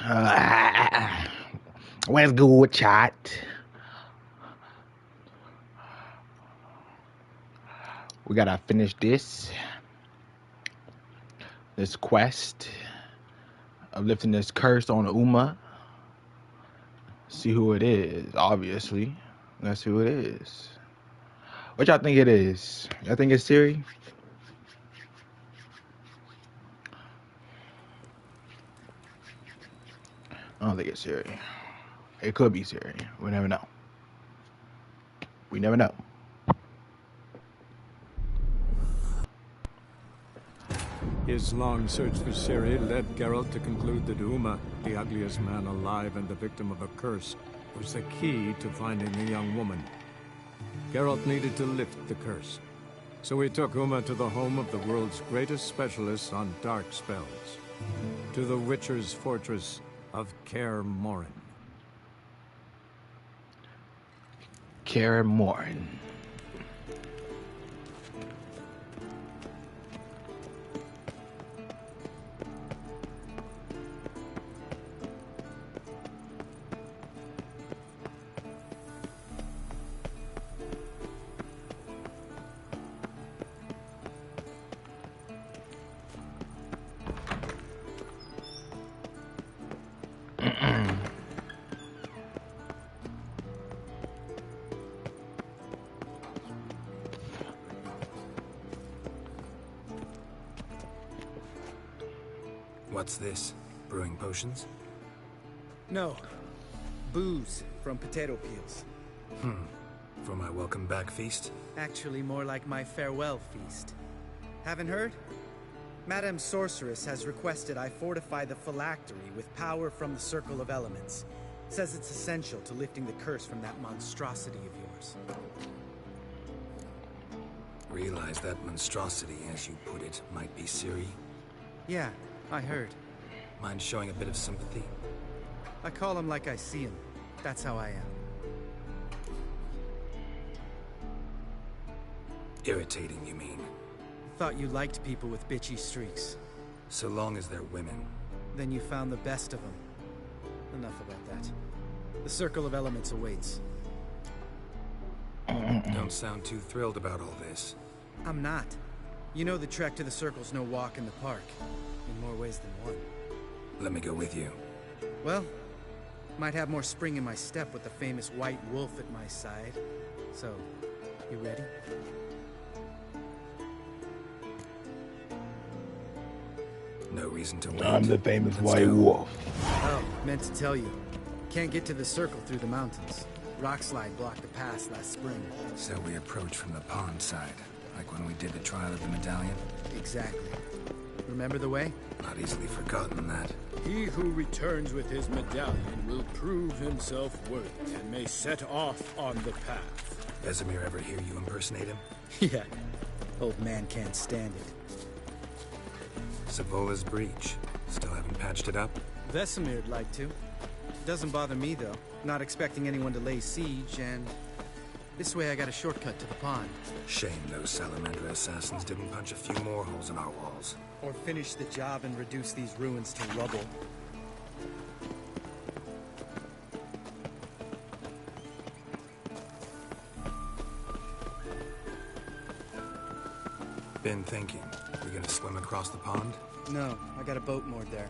Uh, where's good chat? We gotta finish this quest of lifting this curse on Uma. See who it is, obviously. Let's see who it is. What y'all think it is? Y'all think it's Ciri? I don't think it's Ciri. It could be Ciri. We never know. We never know. His long search for Ciri led Geralt to conclude that Uma, the ugliest man alive and the victim of a curse, was the key to finding the young woman. Geralt needed to lift the curse, so he took Uma to the home of the world's greatest specialist on dark spells, to the Witcher's fortress of Kaer Morhen. Kaer Morhen. What's this? Brewing potions? No. Booze from potato peels. For my welcome back feast? Actually, more like my farewell feast. Haven't heard? Madame Sorceress has requested I fortify the phylactery with power from the Circle of Elements. Says it's essential to lifting the curse from that monstrosity of yours. Realize that monstrosity, as you put it, might be Ciri? Yeah, I heard. Mind showing a bit of sympathy? I call him like I see him. That's how I am. Irritating, you mean? Thought you liked people with bitchy streaks. So long as they're women. Then you found the best of them. Enough about that. The Circle of Elements awaits. Don't sound too thrilled about all this. I'm not. You know the trek to the Circle's no walk in the park. In more ways than one. Let me go with you. Well, might have more spring in my step with the famous white wolf at my side. So, you ready? No reason to wait. I'm the famous Let's white go. wolf. Oh, meant to tell you. Can't get to the Circle through the mountains. Rockslide blocked the pass last spring. So we approach from the pond side, like when we did the trial of the medallion? Exactly. Remember the way? Not easily forgotten that. He who returns with his medallion will prove himself worthy and may set off on the path. Vesemir ever hear you impersonate him? Yeah. Old man can't stand it. Savola's breach. Still haven't patched it up? Vesemir'd like to. Doesn't bother me, though. Not expecting anyone to lay siege, and... this way I got a shortcut to the pond. Shame those Salamander assassins didn't punch a few more holes in our walls. Or finish the job and reduce these ruins to rubble. Been thinking. We gonna swim across the pond? No, I got a boat moored there.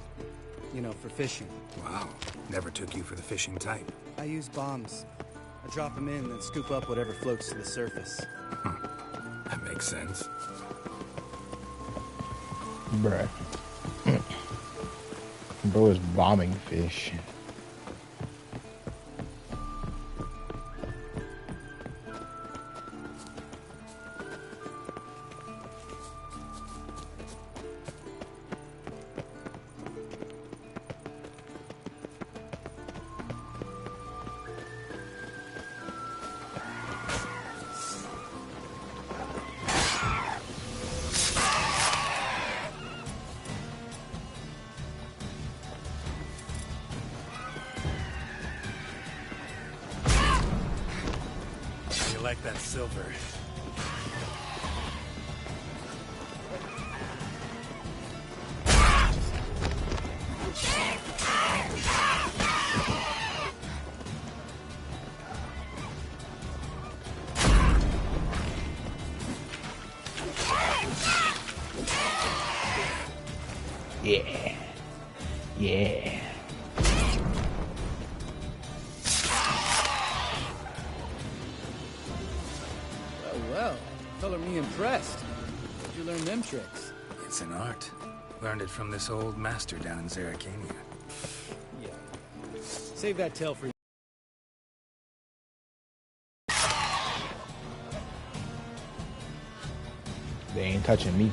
You know, for fishing. Wow. Never took you for the fishing type. I use bombs. I drop them in, then scoop up whatever floats to the surface. That makes sense. Bruh. Bro is bombing fish. You like that silver? Yeah. Yeah. Well, color me impressed. Where'd you learn them tricks? It's an art. Learned it from this old master down in Zerrikania. Yeah. Save that tale for you. They ain't touching me.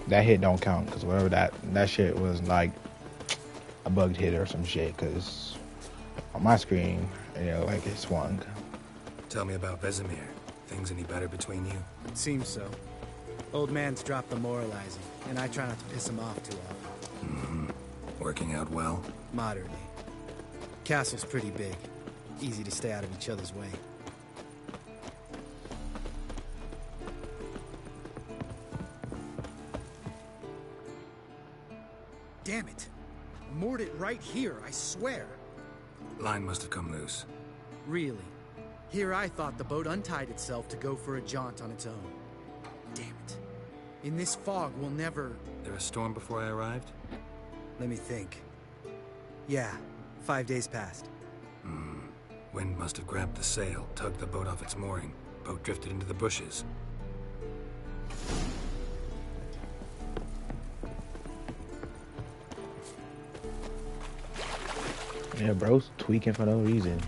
That hit don't count, because whatever that shit was like a bugged hit or some shit, because on my screen, like it swung. Tell me about Vesemir. Things any better between you? It seems so. Old man's dropped the moralizing, and I try not to piss him off too often. Mm-hmm. Working out well? Moderately. Castle's pretty big. Easy to stay out of each other's way. Damn it! Moored it right here, I swear. Line must have come loose. Really? Here I thought the boat untied itself to go for a jaunt on its own. Damn it. In this fog, we'll never... There a storm before I arrived? Let me think. Yeah, 5 days passed. Wind must have grabbed the sail, tugged the boat off its mooring. Boat drifted into the bushes. Yeah, bro's tweaking for no reason.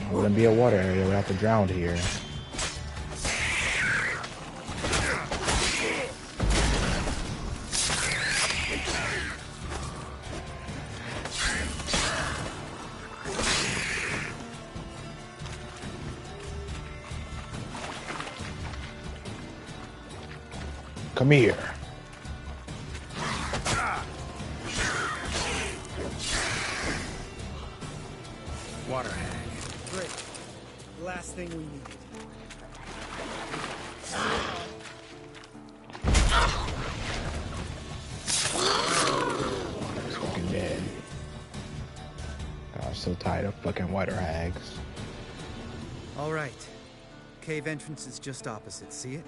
Wouldn't be a water area, we'd have to drown here. Come here. Water hag. Great. Last thing we needed. He's fucking dead. I'm so tired of fucking water hags. All right. Cave entrance is just opposite, see it?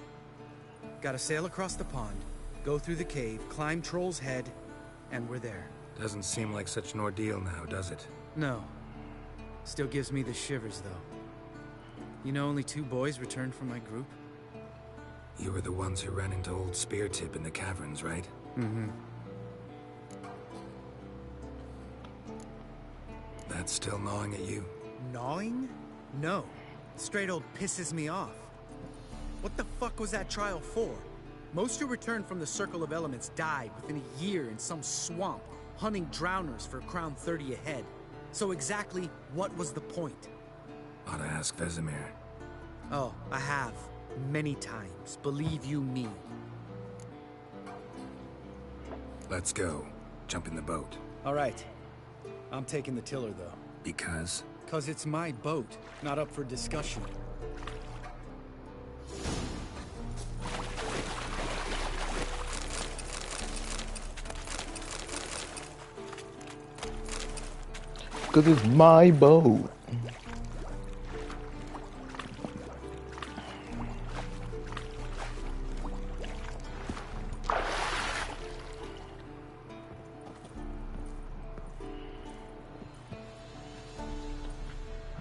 Gotta sail across the pond, go through the cave, climb Troll's Head, and we're there. Doesn't seem like such an ordeal now, does it? No. Still gives me the shivers, though. You know only 2 boys returned from my group? You were the ones who ran into old Spear Tip in the caverns, right? Mm-hmm. That's still gnawing at you? Gnawing? No. Straight old pisses me off. What the fuck was that trial for? Most who returned from the Circle of Elements died within a year in some swamp, hunting drowners for Crown 30 a head. So exactly what was the point? Ought to ask Vesemir. Oh, I have. Many times. Believe you me. Let's go. Jump in the boat. All right. I'm taking the tiller, though. Because? 'Cause it's my boat, not up for discussion. Cause it's my boat.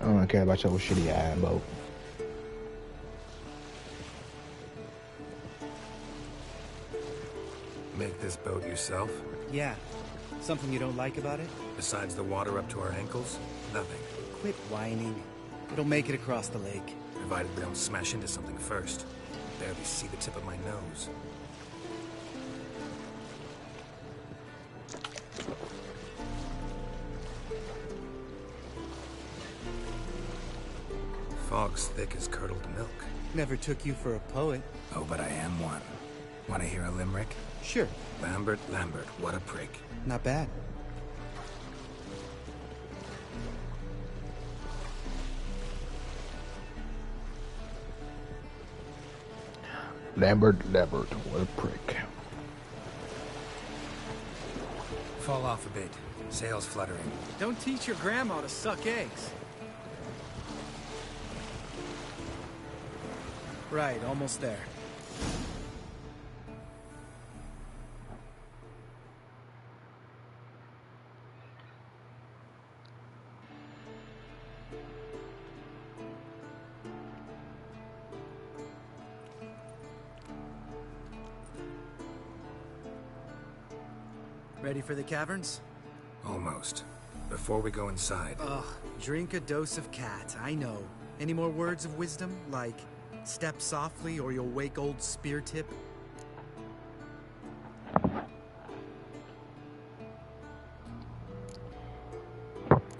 I don't care about your shitty ass boat. Make this boat yourself? Yeah. Something you don't like about it? Besides the water up to our ankles? Nothing. Quit whining. It'll make it across the lake. Provided we don't smash into something first. Barely see the tip of my nose. Fog's thick as curdled milk. Never took you for a poet. Oh, but I am one. Want to hear a limerick? Sure. Lambert, Lambert, what a prick. Not bad. Lambert, what a prick. Fall off a bit. Sails fluttering. Don't teach your grandma to suck eggs. Right, almost there. Ready for the caverns? Almost. Before we go inside... Ugh, drink a dose of cat, I know. Any more words of wisdom, like, step softly or you'll wake old Spear Tip?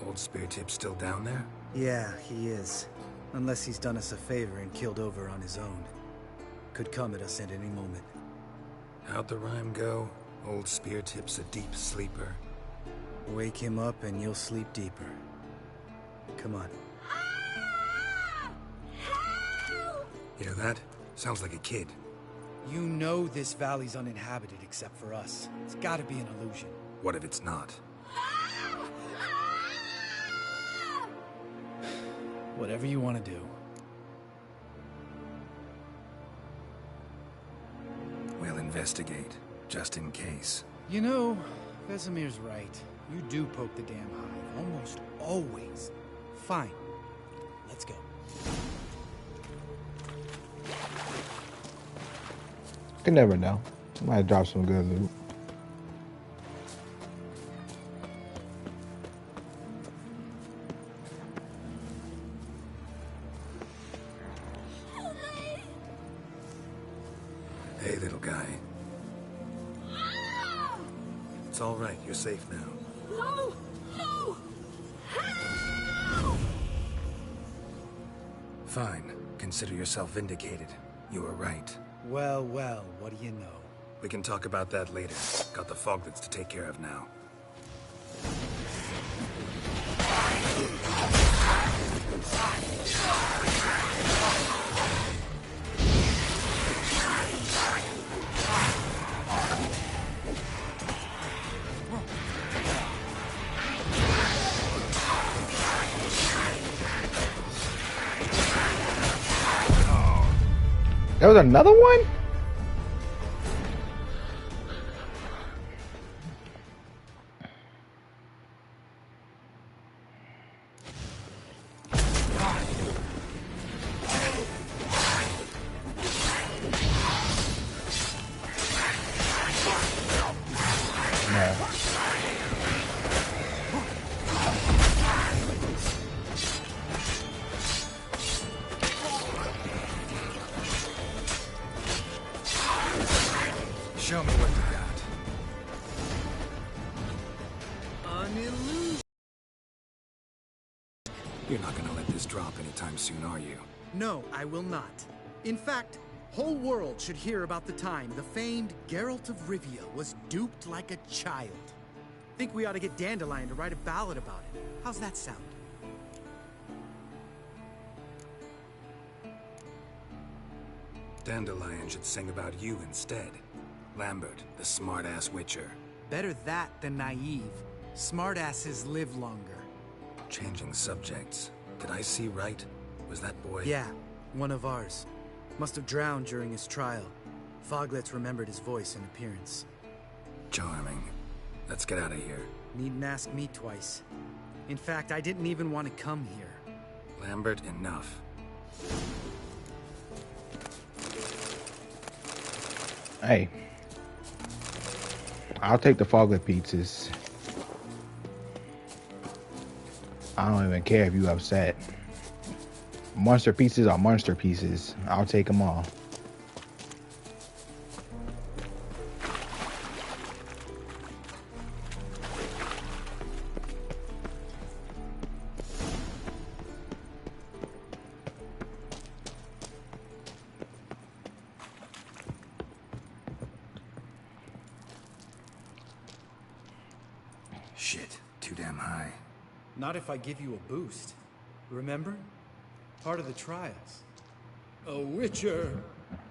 Old Spear Tip's still down there? Yeah, he is. Unless he's done us a favor and killed over on his own. Could come at us at any moment. How'd the rhyme go? Old Spear Tip's a deep sleeper. Wake him up and you'll sleep deeper. Come on. Hear that? Sounds like a kid. You know this valley's uninhabited except for us. It's gotta be an illusion. What if it's not? Whatever you want to do. We'll investigate, just in case. You know, Vesemir's right. You do poke the damn hive, almost always. Fine. Let's go. You never know. Might drop some good loot. Hey, little guy. It's all right. You're safe now. No! No! Fine. Consider yourself vindicated. You were right. Well, well, what do you know? We can talk about that later. Got the foglets to take care of now. There was another one? Show me what you got. An illusion. You're not gonna let this drop anytime soon, are you? No, I will not. In fact, whole world should hear about the time the famed Geralt of Rivia was duped like a child. Think we ought to get Dandelion to write a ballad about it. How's that sound? Dandelion should sing about you instead. Lambert, the smart-ass witcher. Better that than naive. Smartasses live longer. Changing subjects. Did I see right? Was that boy... Yeah, one of ours. Must have drowned during his trial. Foglets remembered his voice and appearance. Charming. Let's get out of here. Needn't ask me twice. In fact, I didn't even want to come here. Lambert, enough. Hey. I'll take the foglet pizzas. I don't even care if you upset. Monster pieces are monster pieces. I'll take them all. Shit, too damn high. Not if I give you a boost. Remember? Part of the trials. A witcher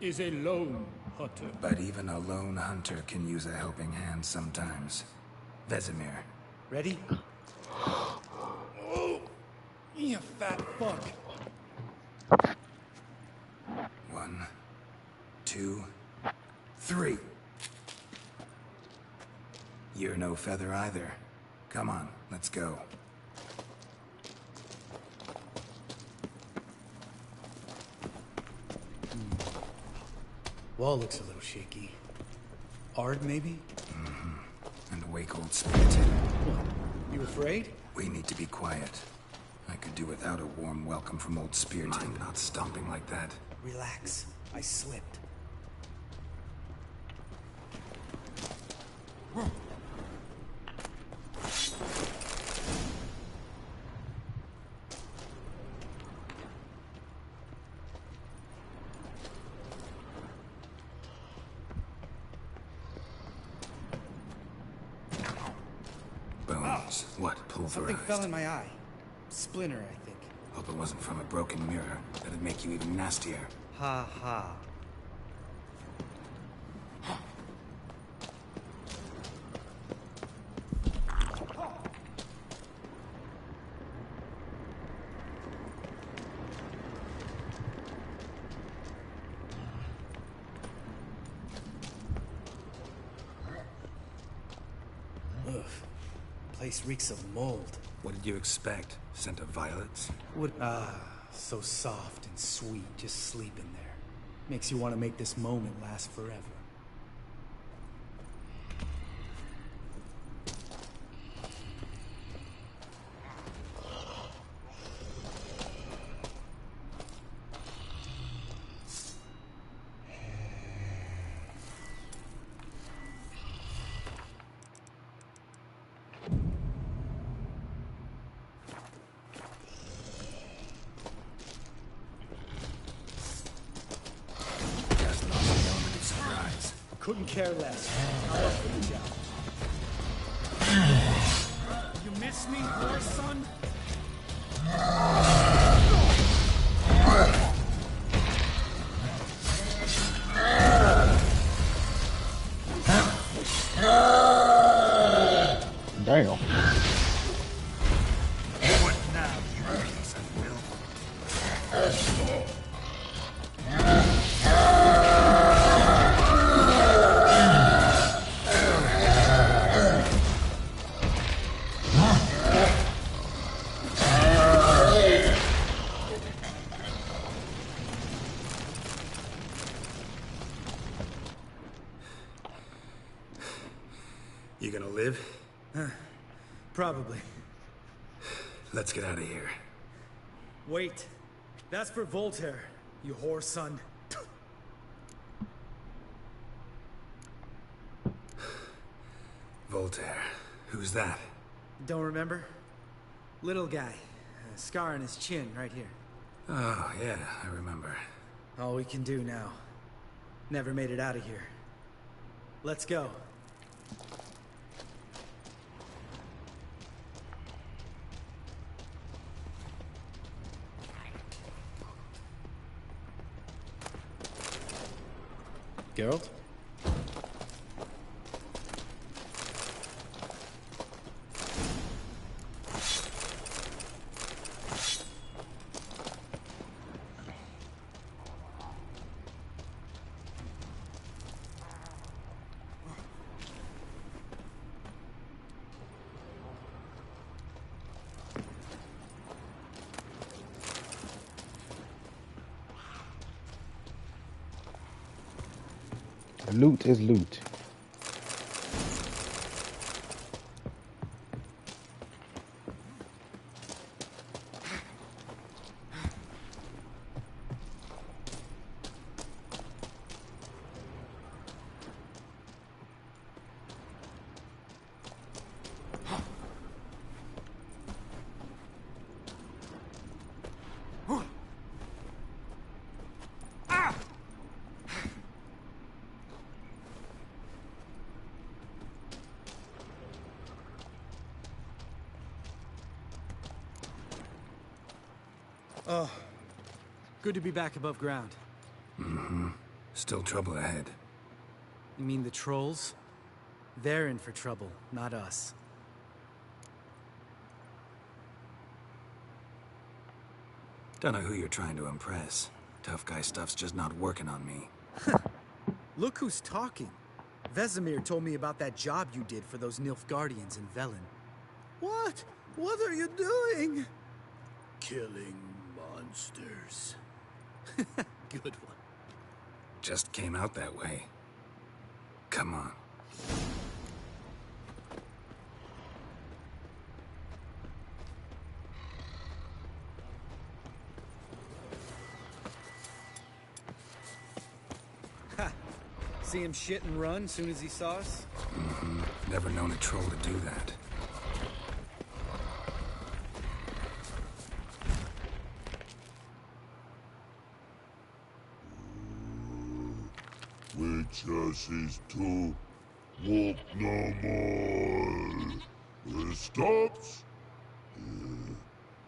is a lone hunter. But even a lone hunter can use a helping hand sometimes. Vesemir. Ready? Oh, you fat fuck. 1, 2, 3. You're no feather either. Come on, let's go. Wall looks a little shaky. Ard, maybe? And wake old Spirited. You afraid? We need to be quiet. I could do without a warm welcome from old Spirited. I'm not stomping like that. Relax. I slipped. Bones. What? Pulverized? Something fell in my eye. Splinter, I think. Hope it wasn't from a broken mirror. That'd make you even nastier. Ha ha. Ugh. Place reeks of mold. What did you expect? Scent of violets? So soft and sweet, just sleeping there. Makes you want to make this moment last forever. Just lost the element of surprise. Couldn't care less. How up for the job? You miss me, poor son? Damn. What now, you piece of milk? You gonna live? Probably. Let's get out of here. Wait. That's for Voltaire, you whore son. Voltaire. Who's that? Don't remember? Little guy. A scar on his chin right here. Oh, yeah, I remember. All we can do now. Never made it out of here. Let's go. Geralt? Loot is loot. Oh, good to be back above ground. Mm-hmm. Still trouble ahead. You mean the trolls? They're in for trouble, not us. Don't know who you're trying to impress. Tough guy stuff's just not working on me. Look who's talking. Vesemir told me about that job you did for those Nilfgaardians in Velen. What? What are you doing? Killing monsters. Good one. Just came out that way. Come on. Ha! See him shit and run soon as he saw us? Never known a troll to do that. Witches is to walk no more. Stops.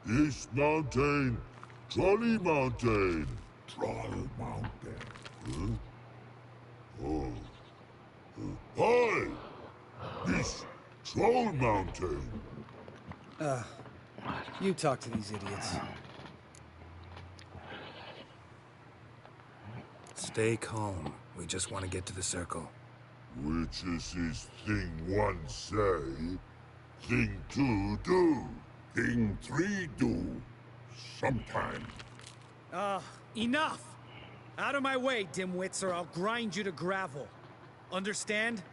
East Mountain, Trolley Mountain. Troll Mountain. Oh. Hi! This Troll Mountain. You talk to these idiots. Stay calm. We just want to get to the circle. Witches is thing one say, thing two do, thing three do. Sometime. Enough! Out of my way, dimwits, or I'll grind you to gravel. Understand?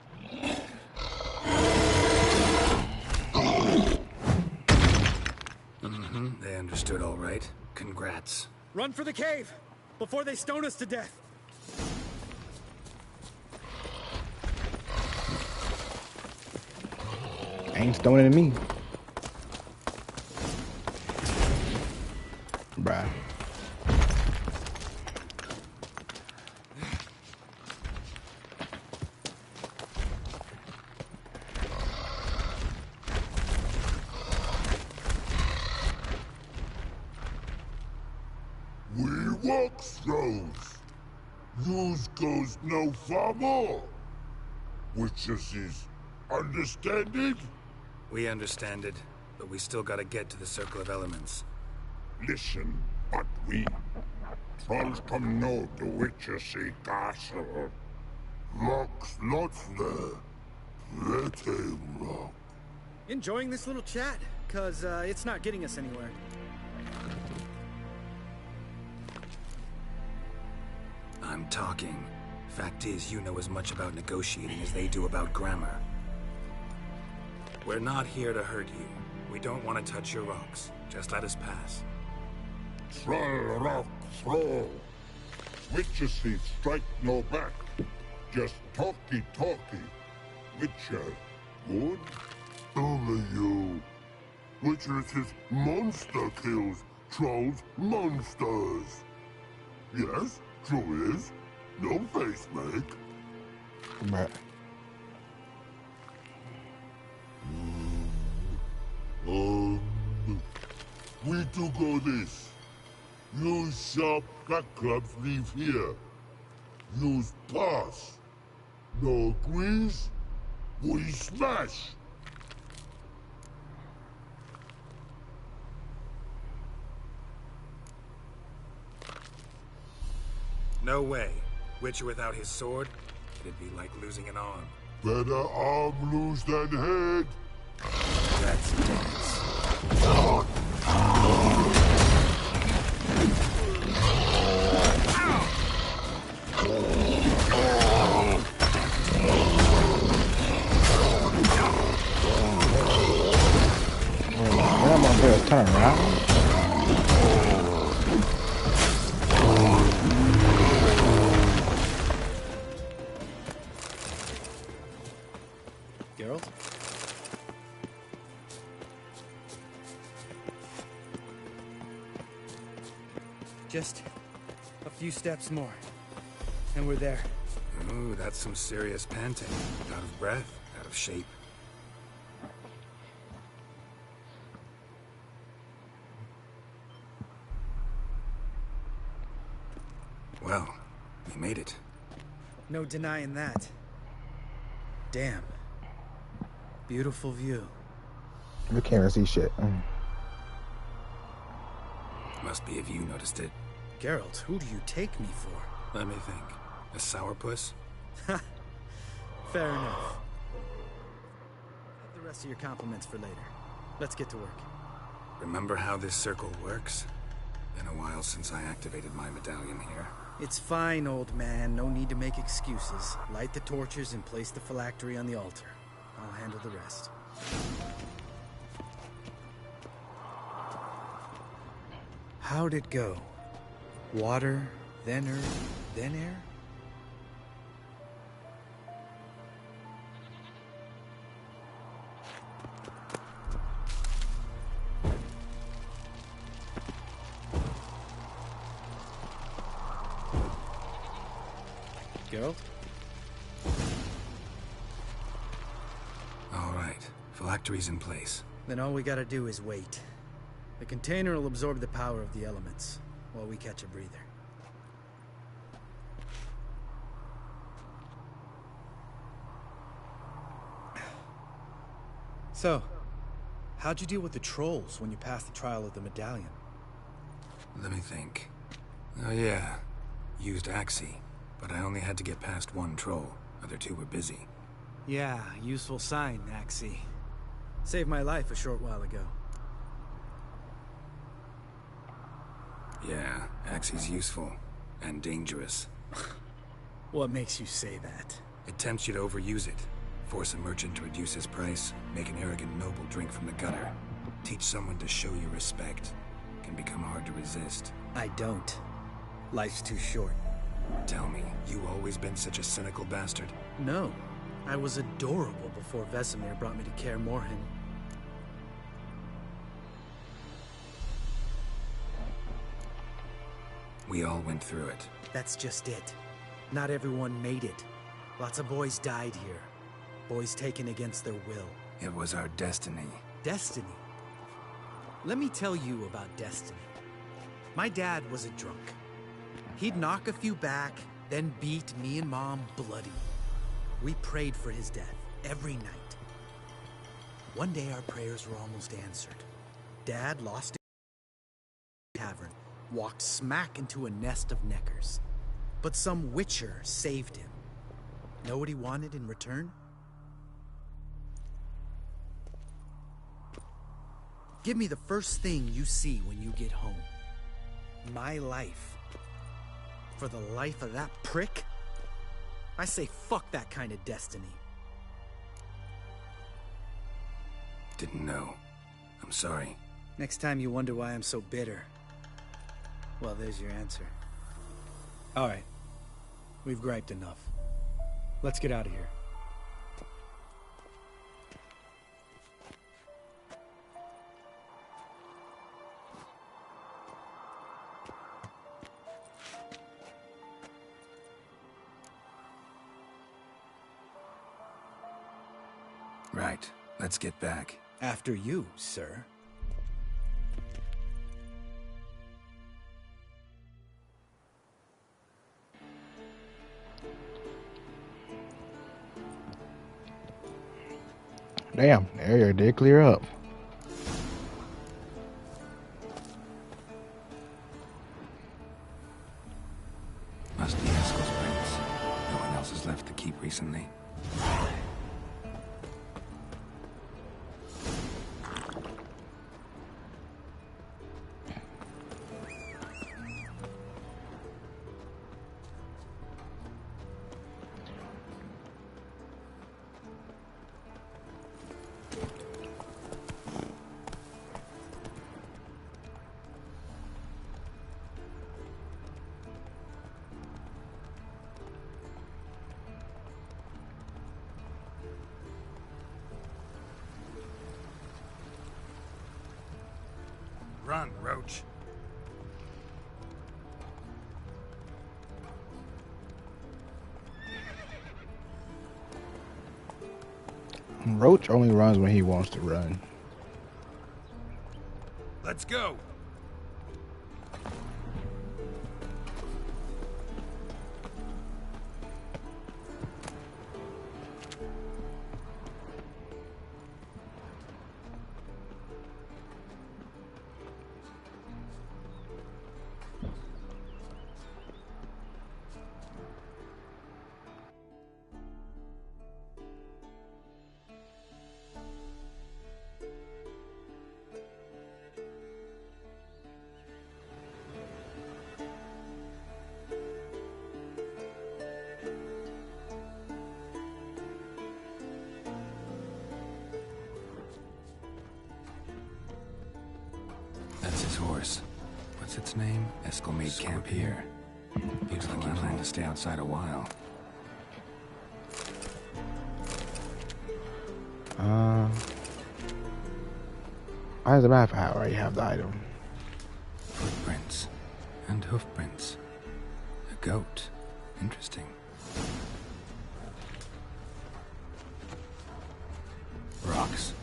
They understood all right. Congrats. Run for the cave! Before they stone us to death! Ain't stoning me. Bruh. We walk throws. News goes no far more. Witches is understand it? We understand it, but we still gotta get to the Circle of Elements. Listen, but we trolls come know the witches see castle. Rocks lots there. Let him rock. Enjoying this little chat? Cause, it's not getting us anywhere. I'm talking. Fact is, you know as much about negotiating as they do about grammar. We're not here to hurt you. We don't want to touch your rocks. Just let us pass. Troll rock throw. Witches see strike no back. Just talky. Witcher, good? Only you. Witches is monster kills. Trolls monsters. Yes, true is. No face make. Bruh. We do go this. Use sharp back clubs leave here. Use pass. No agrees? We smash. No way. Witcher without his sword? It'd be like losing an arm. Better arm lose than head. That's dense. I'm gonna do a turn around. Geralt? Just a few steps more, and we're there. Ooh, that's some serious panting. Out of breath, out of shape. Well, we made it. No denying that. Damn. Beautiful view. We can't even see shit. Must be if you noticed it. Geralt, who do you take me for? Let me think. A sourpuss? Fair enough. Save the rest of your compliments for later. Let's get to work. Remember how this circle works? Been a while since I activated my medallion here. It's fine, old man. No need to make excuses. Light the torches and place the phylactery on the altar. I'll handle the rest. How'd it go? Water, then earth, then air? Geralt? All right. Phylactery's in place. Then all we gotta do is wait. The container will absorb the power of the elements, while we catch a breather. So, how'd you deal with the trolls when you passed the trial of the medallion? Let me think. Oh yeah. Used Axii, but I only had to get past one troll. Other two were busy. Yeah, useful sign, Axii. Saved my life a short while ago. Yeah, Axii's useful. And dangerous. What makes you say that? It tempts you to overuse it. Force a merchant to reduce his price. Make an arrogant noble drink from the gutter. Teach someone to show you respect. Can become hard to resist. I don't. Life's too short. Tell me, you always been such a cynical bastard? No. I was adorable before Vesemir brought me to Kaer Morhen. We all went through it. That's just it. Not everyone made it. Lots of boys died here. Boys taken against their will. It was our destiny. Destiny? Let me tell you about destiny. My dad was a drunk. He'd knock a few back, then beat me and Mom bloody. We prayed for his death every night. One day our prayers were almost answered. Dad lost his tavern, walked smack into a nest of neckers. But some witcher saved him. Know what he wanted in return? Give me the first thing you see when you get home. My life. For the life of that prick? I say fuck that kind of destiny. Didn't know. I'm sorry. Next time you wonder why I'm so bitter, well, there's your answer. All right. We've griped enough. Let's get out of here. Right. Let's get back. After you, sir. Damn, the area did clear up. Must be Eskel's prince. No one else has left the keep recently. Run, Roach. Roach only runs when he wants to run. Let's go. What's its name? Eskel made camp here. Looks like he planned to stay outside a while. Why does the map have already have the item? Footprints and hoofprints. A goat. Interesting. Rocks.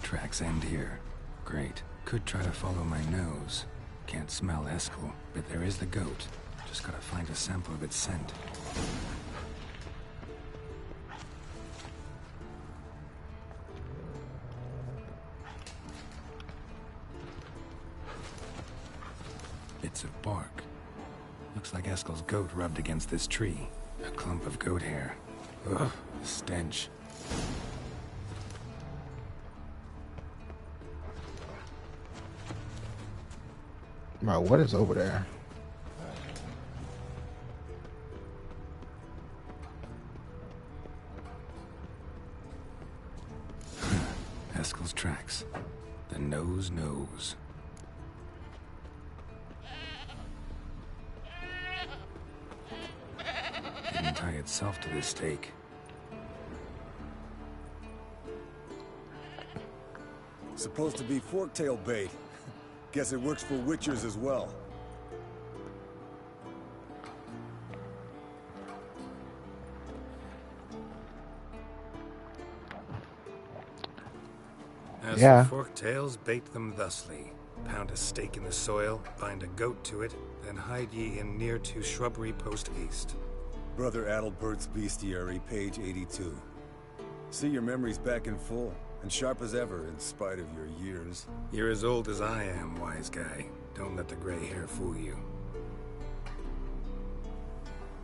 Tracks end here. Great. Could try to follow my nose. Can't smell Eskel, but there is the goat. Just gotta find a sample of its scent. Bits of bark. Looks like Eskel's goat rubbed against this tree. A clump of goat hair. Ugh, stench. Bro, what is over there? Eskel's tracks. The nose knows. Didn't tie itself to this stake. Supposed to be forktail bait. Guess it works for witchers as well. As Yeah. for forktails, bait them thusly. Pound a stake in the soil, bind a goat to it, then hide ye in near to shrubbery post haste. Brother Adalbert's Bestiary, page 82. See, your memory's back in full, and sharp as ever, in spite of your years. You're as old as I am, wise guy. Don't let the gray hair fool you.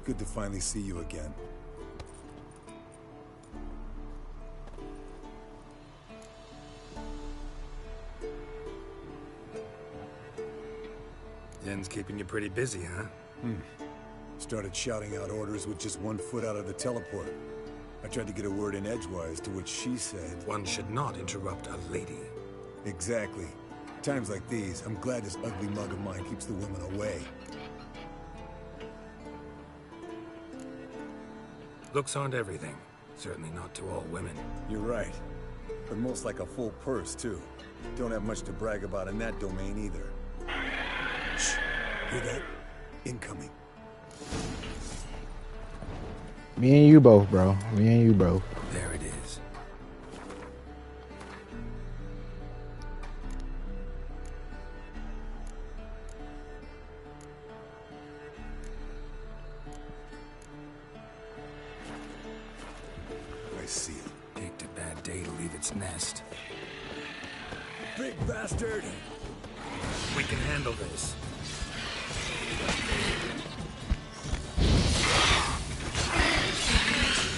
Good to finally see you again. Yen's keeping you pretty busy, huh? Started shouting out orders with just 1 foot out of the teleport. I tried to get a word in edgewise, to which she said... One should not interrupt a lady. Exactly. Times like these, I'm glad this ugly mug of mine keeps the women away. Looks aren't everything. Certainly not to all women. You're right. But most like a full purse, too. Don't have much to brag about in that domain, either. Shh. Hear that? Incoming. Me and you both, bro. Me and you both. There it is. I see it. Picked a bad day to leave its nest. Big bastard! We can handle this.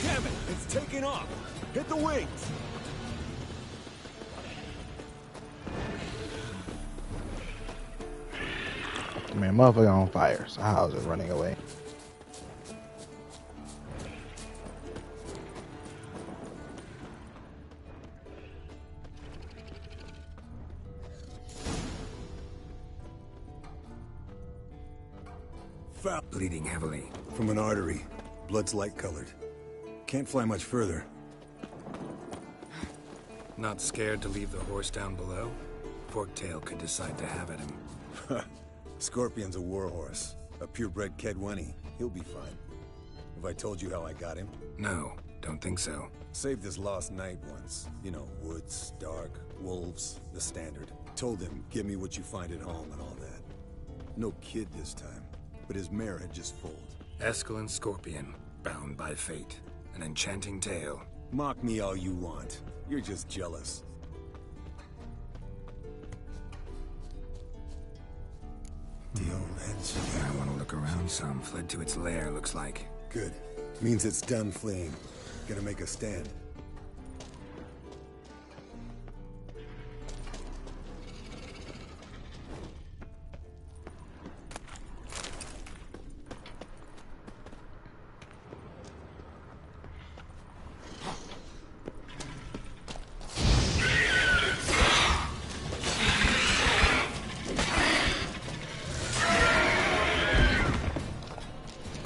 Damn it! It's taking off! Hit the wings! Man, motherfucker on fire. So how's it running away? Foul. Bleeding heavily. From an artery. Blood's light-colored. Can't fly much further. Not scared to leave the horse down below? Forktail could decide to have at him. Scorpion's a warhorse. A purebred Kedwenny. He'll be fine. Have I told you how I got him? No, don't think so. Saved his lost knight once. You know, woods, dark, wolves, the standard. Told him, give me what you find at home and all that. No kid this time, but his mare had just foaled. Eskel and Scorpion, bound by fate. An enchanting tale. Mock me all you want. You're just jealous. The old hench. I want to look around some. Fled to its lair, looks like. Good. Means it's done fleeing. Gonna make a stand.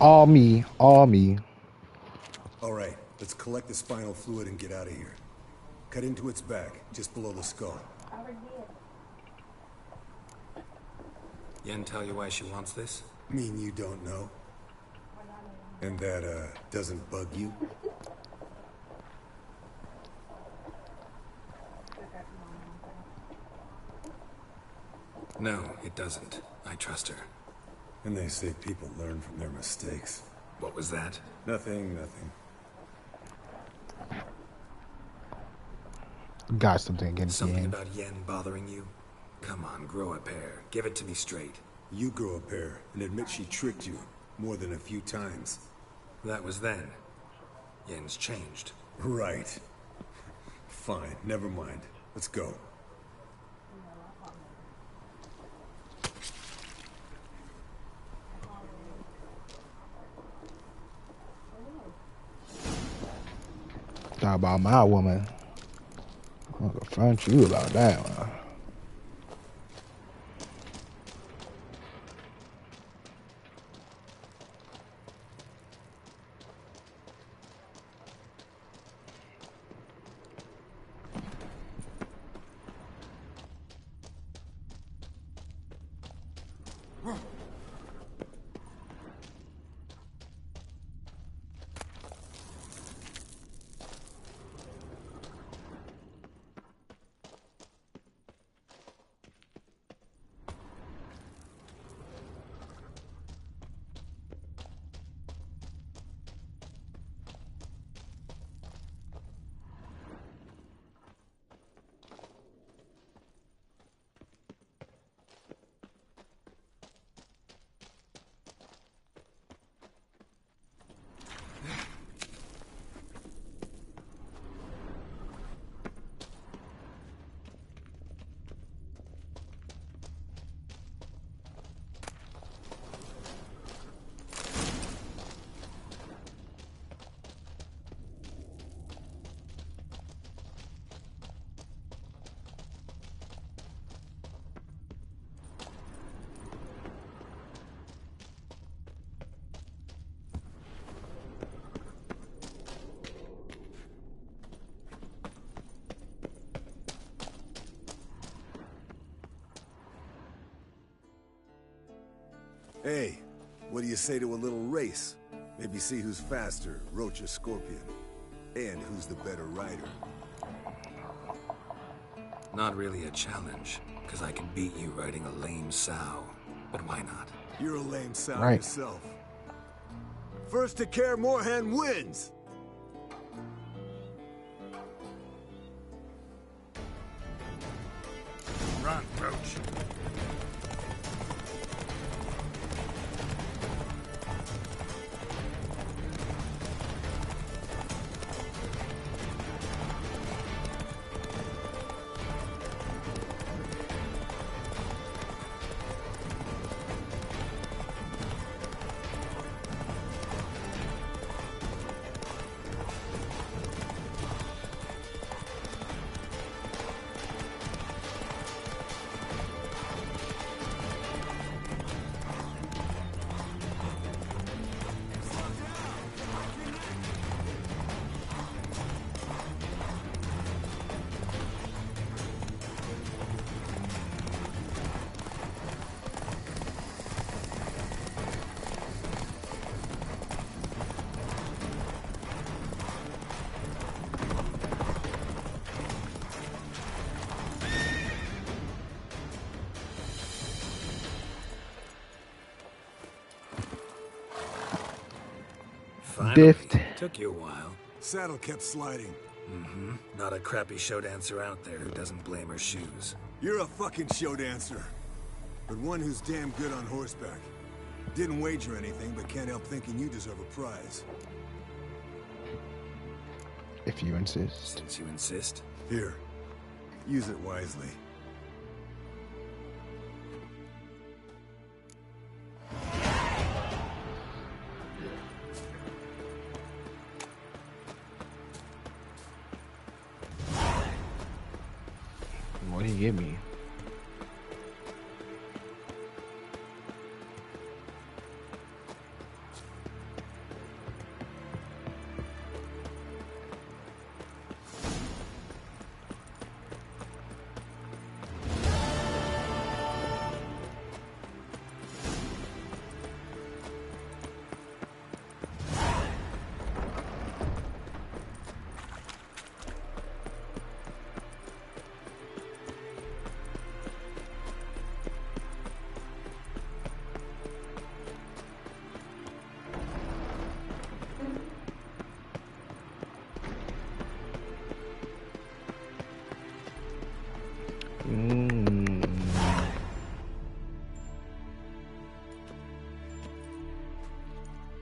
All me, all me. All right, let's collect the spinal fluid and get out of here. Cut into its back, just below the skull. Yen tell you why she wants this? Mean you don't know? And that, doesn't bug you? No, it doesn't. I trust her. And they say people learn from their mistakes. What was that? Nothing, nothing. Got something against Something Yen. about Yen bothering you? Come on, grow a pair. Give it to me straight. You grow a pair and admit she tricked you more than a few times. That was then. Yen's changed. Right. Fine, never mind. Let's go. Talk about my woman. I'll confront you about that one. Hey, what do you say to a little race? Maybe see who's faster, Roach or Scorpion. And who's the better rider. Not really a challenge, because I can beat you riding a lame sow. But why not? You're a lame sow Right. yourself. First to Kaer Morhen wins! Run, Roach. Finally. Biffed. Took you a while. Saddle kept sliding. Mm-hmm. Not a crappy show dancer out there who doesn't blame her shoes. You're a fucking show dancer. But one who's damn good on horseback. Didn't wager anything, but can't help thinking you deserve a prize. If you insist. Since you insist. Here, use it wisely. What did he give me?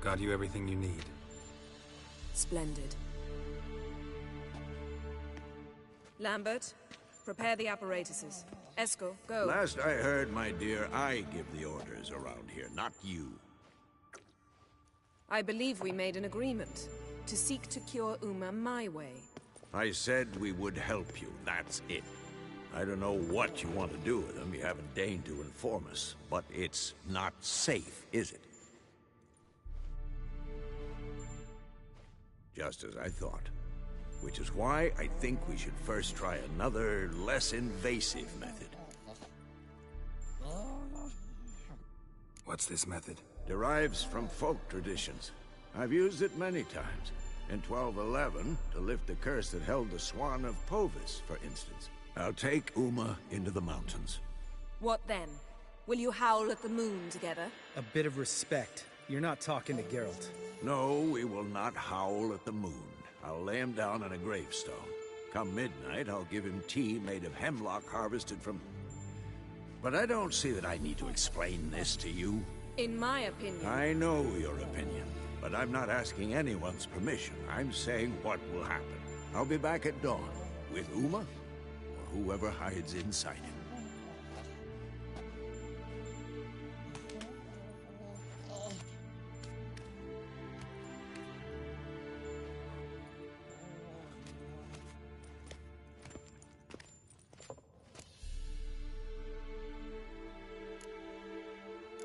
Got you everything you need. Splendid. Lambert, prepare the apparatuses. Esco, go. Last I heard, my dear, I give the orders around here, not you. I believe we made an agreement to seek to cure Uma my way. I said we would help you, that's it. I don't know what you want to do with them, you haven't deigned to inform us. But it's not safe, is it? Just as I thought. Which is why I think we should first try another, less invasive method. What's this method? Derives from folk traditions. I've used it many times. In 1211, to lift the curse that held the Swan of Povis, for instance. I'll take Uma into the mountains. What then? Will you howl at the moon together? A bit of respect. You're not talking to Geralt. No, we will not howl at the moon. I'll lay him down on a gravestone. Come midnight, I'll give him tea made of hemlock harvested from... But I don't see that I need to explain this to you. In my opinion... I know your opinion, but I'm not asking anyone's permission. I'm saying what will happen. I'll be back at dawn, with Uma, or whoever hides inside him.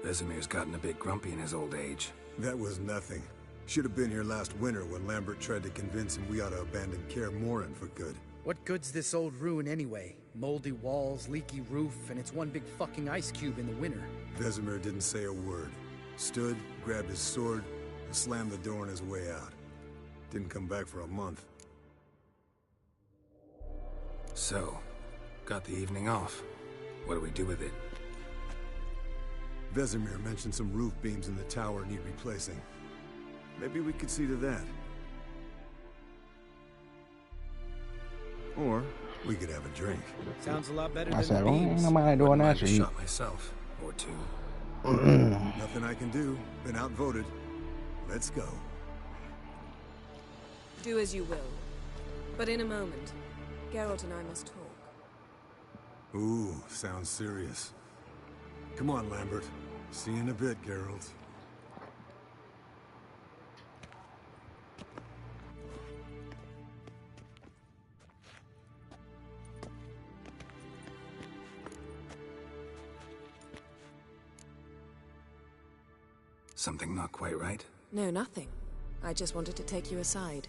Vesemir's gotten a bit grumpy in his old age. That was nothing. Should have been here last winter when Lambert tried to convince him we ought to abandon Kaer Morhen for good. What good's this old ruin anyway? Moldy walls, leaky roof, and it's one big fucking ice cube in the winter. Vesemir didn't say a word. Stood, grabbed his sword, and slammed the door on his way out. Didn't come back for a month. So, got the evening off. What do we do with it? Vesemir mentioned some roof beams in the tower need replacing. Maybe we could see to that. Or we could have a drink. Sounds a lot better I than said, the beams. I'm not doing that I shit. shot myself. Or two. Nothing I can do. Been outvoted. Let's go. Do as you will. But in a moment, Geralt and I must talk. Ooh, sounds serious. Come on, Lambert. See you in a bit, Geralt. Something not quite right? No, nothing. I just wanted to take you aside,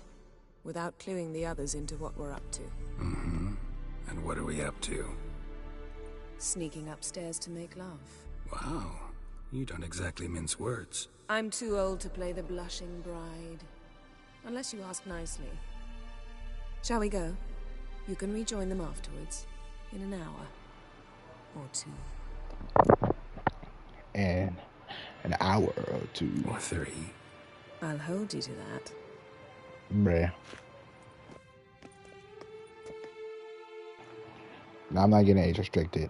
without cluing the others into what we're up to. Mm-hmm. And what are we up to? Sneaking upstairs to make love. Wow. You don't exactly mince words. I'm too old to play the blushing bride. Unless you ask nicely. Shall we go? You can rejoin them afterwards. In an hour. Or two. And an hour or two. Or three. I'll hold you to that. Bruh. No, I'm not getting age restricted.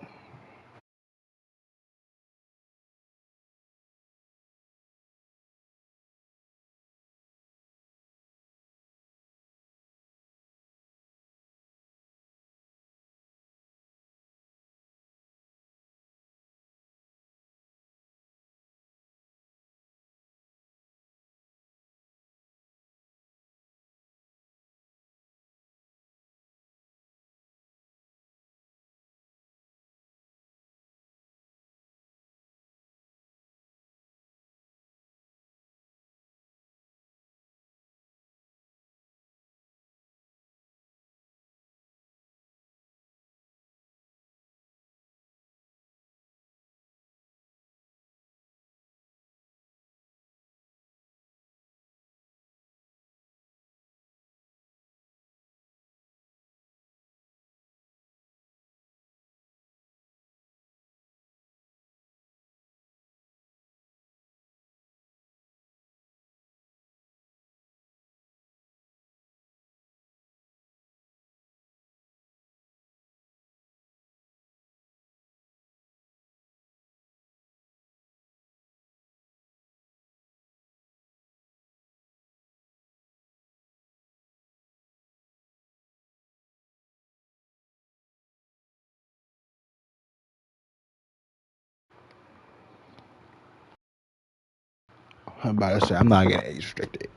I'm about to say, I'm not getting age restricted.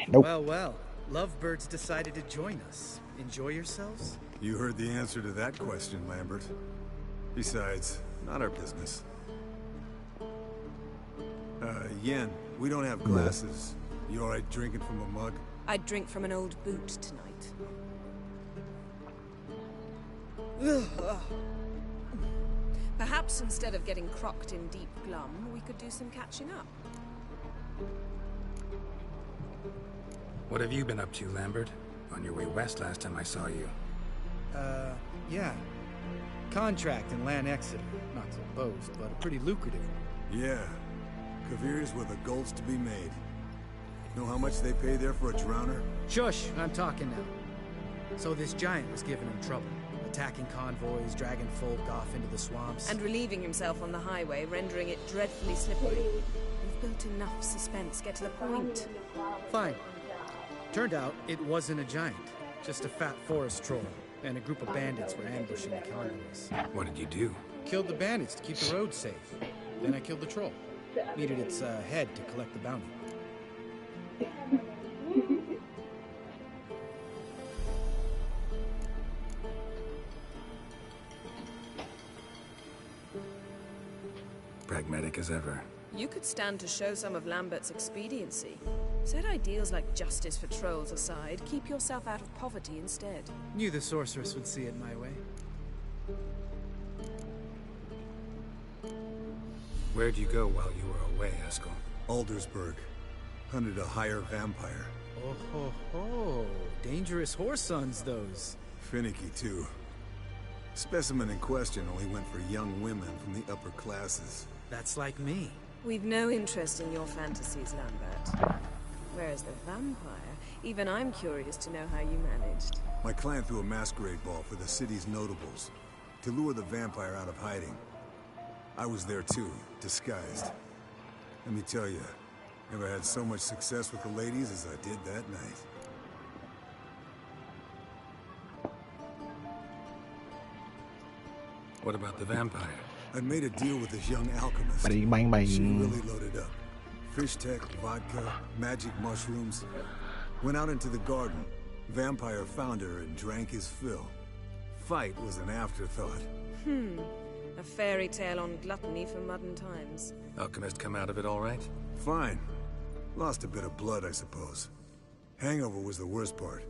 Nope. Well, well. Lovebirds decided to join us. Enjoy yourselves? You heard the answer to that question, Lambert. Besides, not our business. Yen, we don't have glasses. You alright drinking from a mug? I'd drink from an old boot tonight. Perhaps instead of getting crocked in deep glum, we could do some catching up. What have you been up to, Lambert? On your way west last time I saw you. Yeah. Contract in Lan Exeter. Not to boast, but a pretty lucrative one. Yeah. Kavir's where the gold's to be made. Know how much they pay there for a drowner? Shush, I'm talking now. So this giant was giving him trouble. Attacking convoys, dragging folk off into the swamps. And relieving himself on the highway, rendering it dreadfully slippery. We've built enough suspense. Get to the point. Fine. Turned out, it wasn't a giant. Just a fat forest troll. And a group of bandits were ambushing the convoys. What did you do? Killed the bandits to keep the road safe. Then I killed the troll. Needed its head to collect the bounty. Pragmatic as ever. You could stand to show some of Lambert's expediency. Set ideals like justice for trolls aside, keep yourself out of poverty instead. Knew the sorceress would see it my way. Where'd you go while you were away, Eskel? Aldersburg. Hunted a higher vampire. Oh ho ho. Dangerous horse sons, those. Finicky, too. Specimen in question only went for young women from the upper classes. That's like me. We've no interest in your fantasies, Lambert. Whereas the vampire, even I'm curious to know how you managed. My client threw a masquerade ball for the city's notables to lure the vampire out of hiding. I was there too, disguised. Let me tell you, never had so much success with the ladies as I did that night. What about the vampire? I'd made a deal with this young alchemist. Bang, bang, bang. She really loaded up. Fish tech, vodka, magic mushrooms. Went out into the garden. Vampire found her and drank his fill. Fight was an afterthought. A fairy tale on gluttony for modern times. Alchemist come out of it all right? Fine. Lost a bit of blood, I suppose. Hangover was the worst part.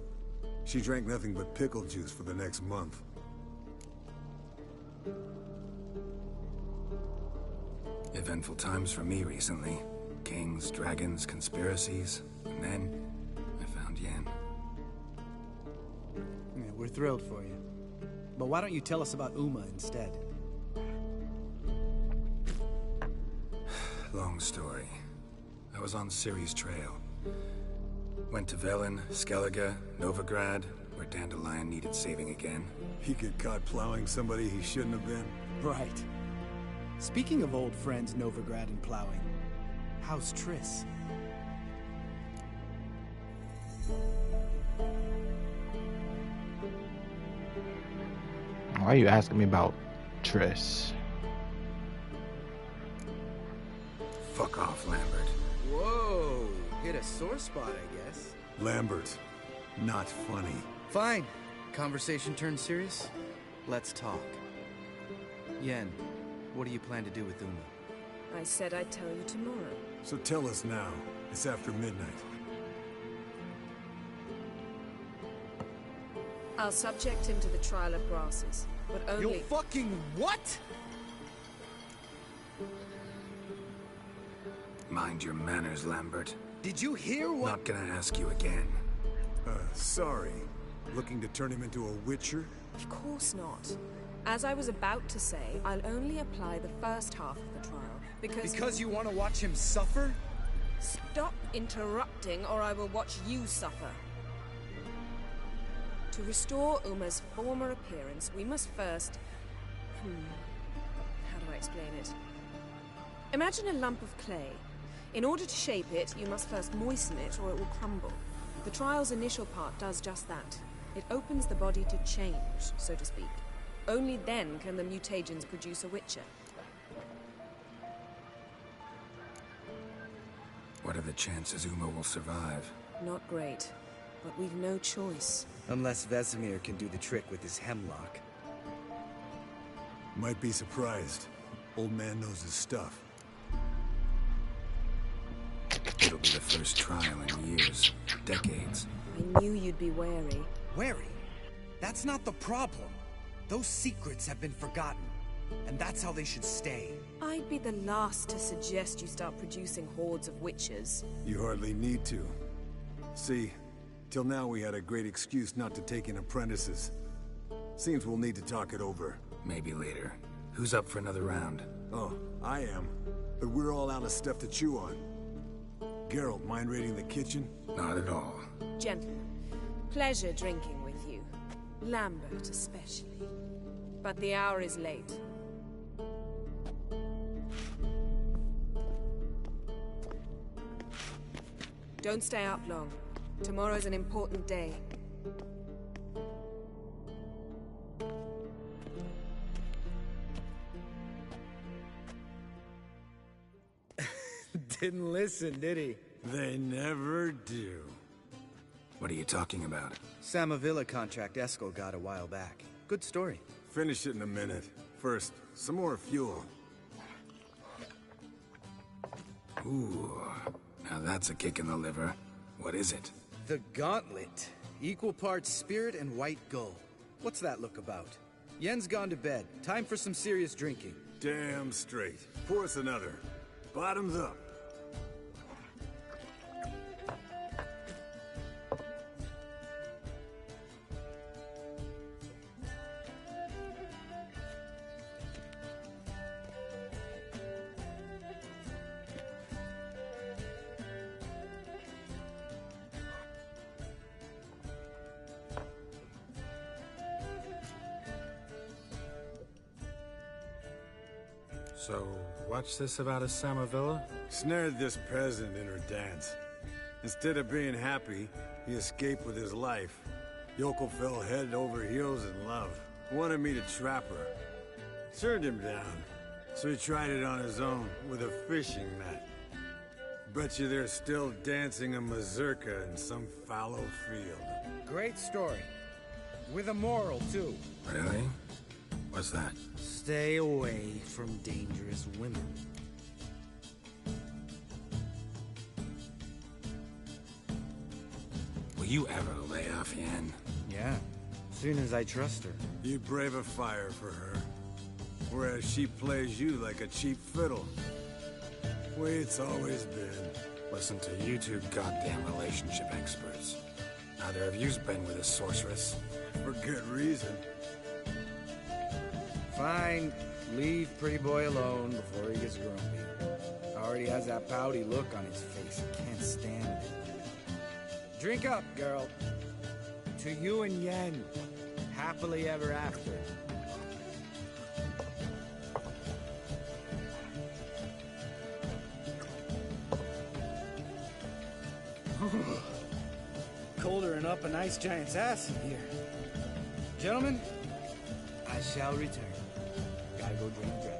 She drank nothing but pickle juice for the next month. Eventful times for me recently. Kings, dragons, conspiracies. And then, I found Yen. Yeah, we're thrilled for you. But why don't you tell us about Uma instead? Long story. I was on Ciri's trail. Went to Velen, Skellige, Novigrad, where Dandelion needed saving again. He get caught plowing somebody he shouldn't have been. Right. Speaking of old friends Novigrad and plowing, how's Triss? Why are you asking me about Triss? Fuck off, Lambert. Whoa, hit a sore spot, I guess. Lambert, not funny. Fine. Conversation turned serious? Let's talk. Yen, what do you plan to do with Uma? I said I'd tell you tomorrow. So tell us now. It's after midnight. I'll subject him to the trial of grasses, but only... You fucking what? Mind your manners, Lambert. Did you hear what? Not gonna ask you again. Sorry. Looking to turn him into a witcher? Of course not. As I was about to say, I'll only apply the first half of the trial, because... Because you want to watch him suffer? Stop interrupting, or I will watch you suffer. To restore Uma's former appearance, we must first... How do I explain it? Imagine a lump of clay. In order to shape it, you must first moisten it, or it will crumble. The trial's initial part does just that. It opens the body to change, so to speak. Only then can the mutagens produce a witcher. What are the chances Uma will survive? Not great, but we've no choice. Unless Vesemir can do the trick with his hemlock. Might be surprised. Old man knows his stuff. It'll be the first trial in years, decades. I knew you'd be wary. Wary? That's not the problem. Those secrets have been forgotten, and that's how they should stay. I'd be the last to suggest you start producing hordes of witches. You hardly need to. See, till now we had a great excuse not to take in apprentices. Seems we'll need to talk it over. Maybe later. Who's up for another round? Oh, I am. But we're all out of stuff to chew on. Geralt, mind raiding the kitchen? Not at all. Gentlemen, pleasure drinking with you. Lambert especially. But the hour is late. Don't stay up long. Tomorrow's an important day. Didn't listen, did he? They never do. What are you talking about? Samavilla contract Eskel got a while back. Good story. Finish it in a minute. First, some more fuel. Ooh, now that's a kick in the liver. What is it? The Gauntlet. Equal parts spirit and white gull. What's that look about? Yen's gone to bed. Time for some serious drinking. Damn straight. Pour us another. Bottoms up. So, what's this about a Samavilla? Snared this peasant in her dance. Instead of being happy, he escaped with his life. Yokel fell head over heels in love. Wanted me to trap her. Turned him down. So he tried it on his own, with a fishing net. Bet you they're still dancing a mazurka in some fallow field. Great story. With a moral, too. Really? What's that? Stay away from dangerous women. Will you ever lay off Yen? Yeah. Soon as I trust her. You brave a fire for her. Whereas she plays you like a cheap fiddle. Way it's always been. Listen to you two goddamn relationship experts. Neither of you's been with a sorceress. For good reason. Fine. Leave pretty boy alone before he gets grumpy. Already has that pouty look on his face. I can't stand it. Drink up, girl. To you and Yen. Happily ever after. Colder and up a nice giant's ass in here. Gentlemen, I shall return. Gotta go drink bread.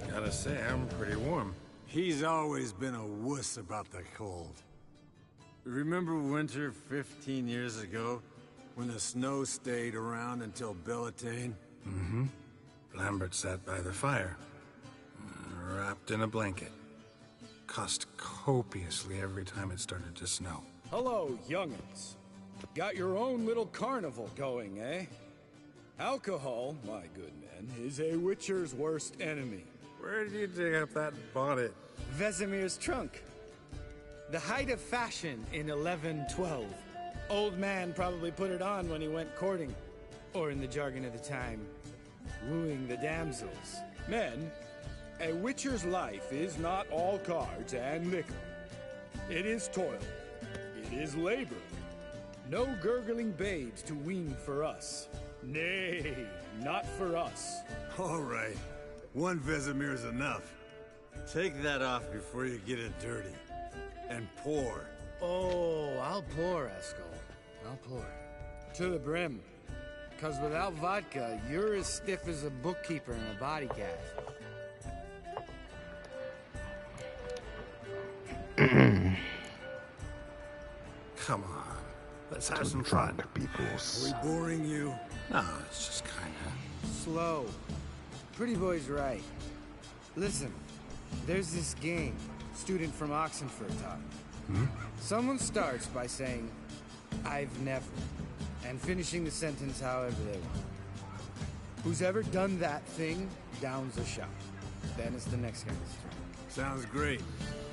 Gotta say, I'm pretty warm. He's always been a wuss about the cold. Remember winter 15 years ago, when the snow stayed around until Bellatane? Mm-hmm. Lambert sat by the fire, wrapped in a blanket. Cussed copiously every time it started to snow. Hello, young'uns. Got your own little carnival going, eh? Alcohol, my good men, is a witcher's worst enemy. Where did you dig up that bonnet? Vesemir's trunk. The height of fashion in 1112. Old man probably put it on when he went courting. Or in the jargon of the time, wooing the damsels. Men, a witcher's life is not all cards and liquor. It is toil. It is labor. No gurgling babes to wean for us. Nay, not for us. All right. One Vesemir's enough. Take that off before you get it dirty. And pour. Oh, I'll pour, Eskel. I'll pour. To the brim. Because without vodka, you're as stiff as a bookkeeper in a body cast. Come on. Let's have some fun. Are we boring you? No, it's just kinda... Slow. Pretty boy's right. Listen, there's this game student from Oxenford taught. Someone starts by saying, I've never, and finishing the sentence however they want. Who's ever done that thing downs a shot. Then it's the next guy's turn. Sounds great.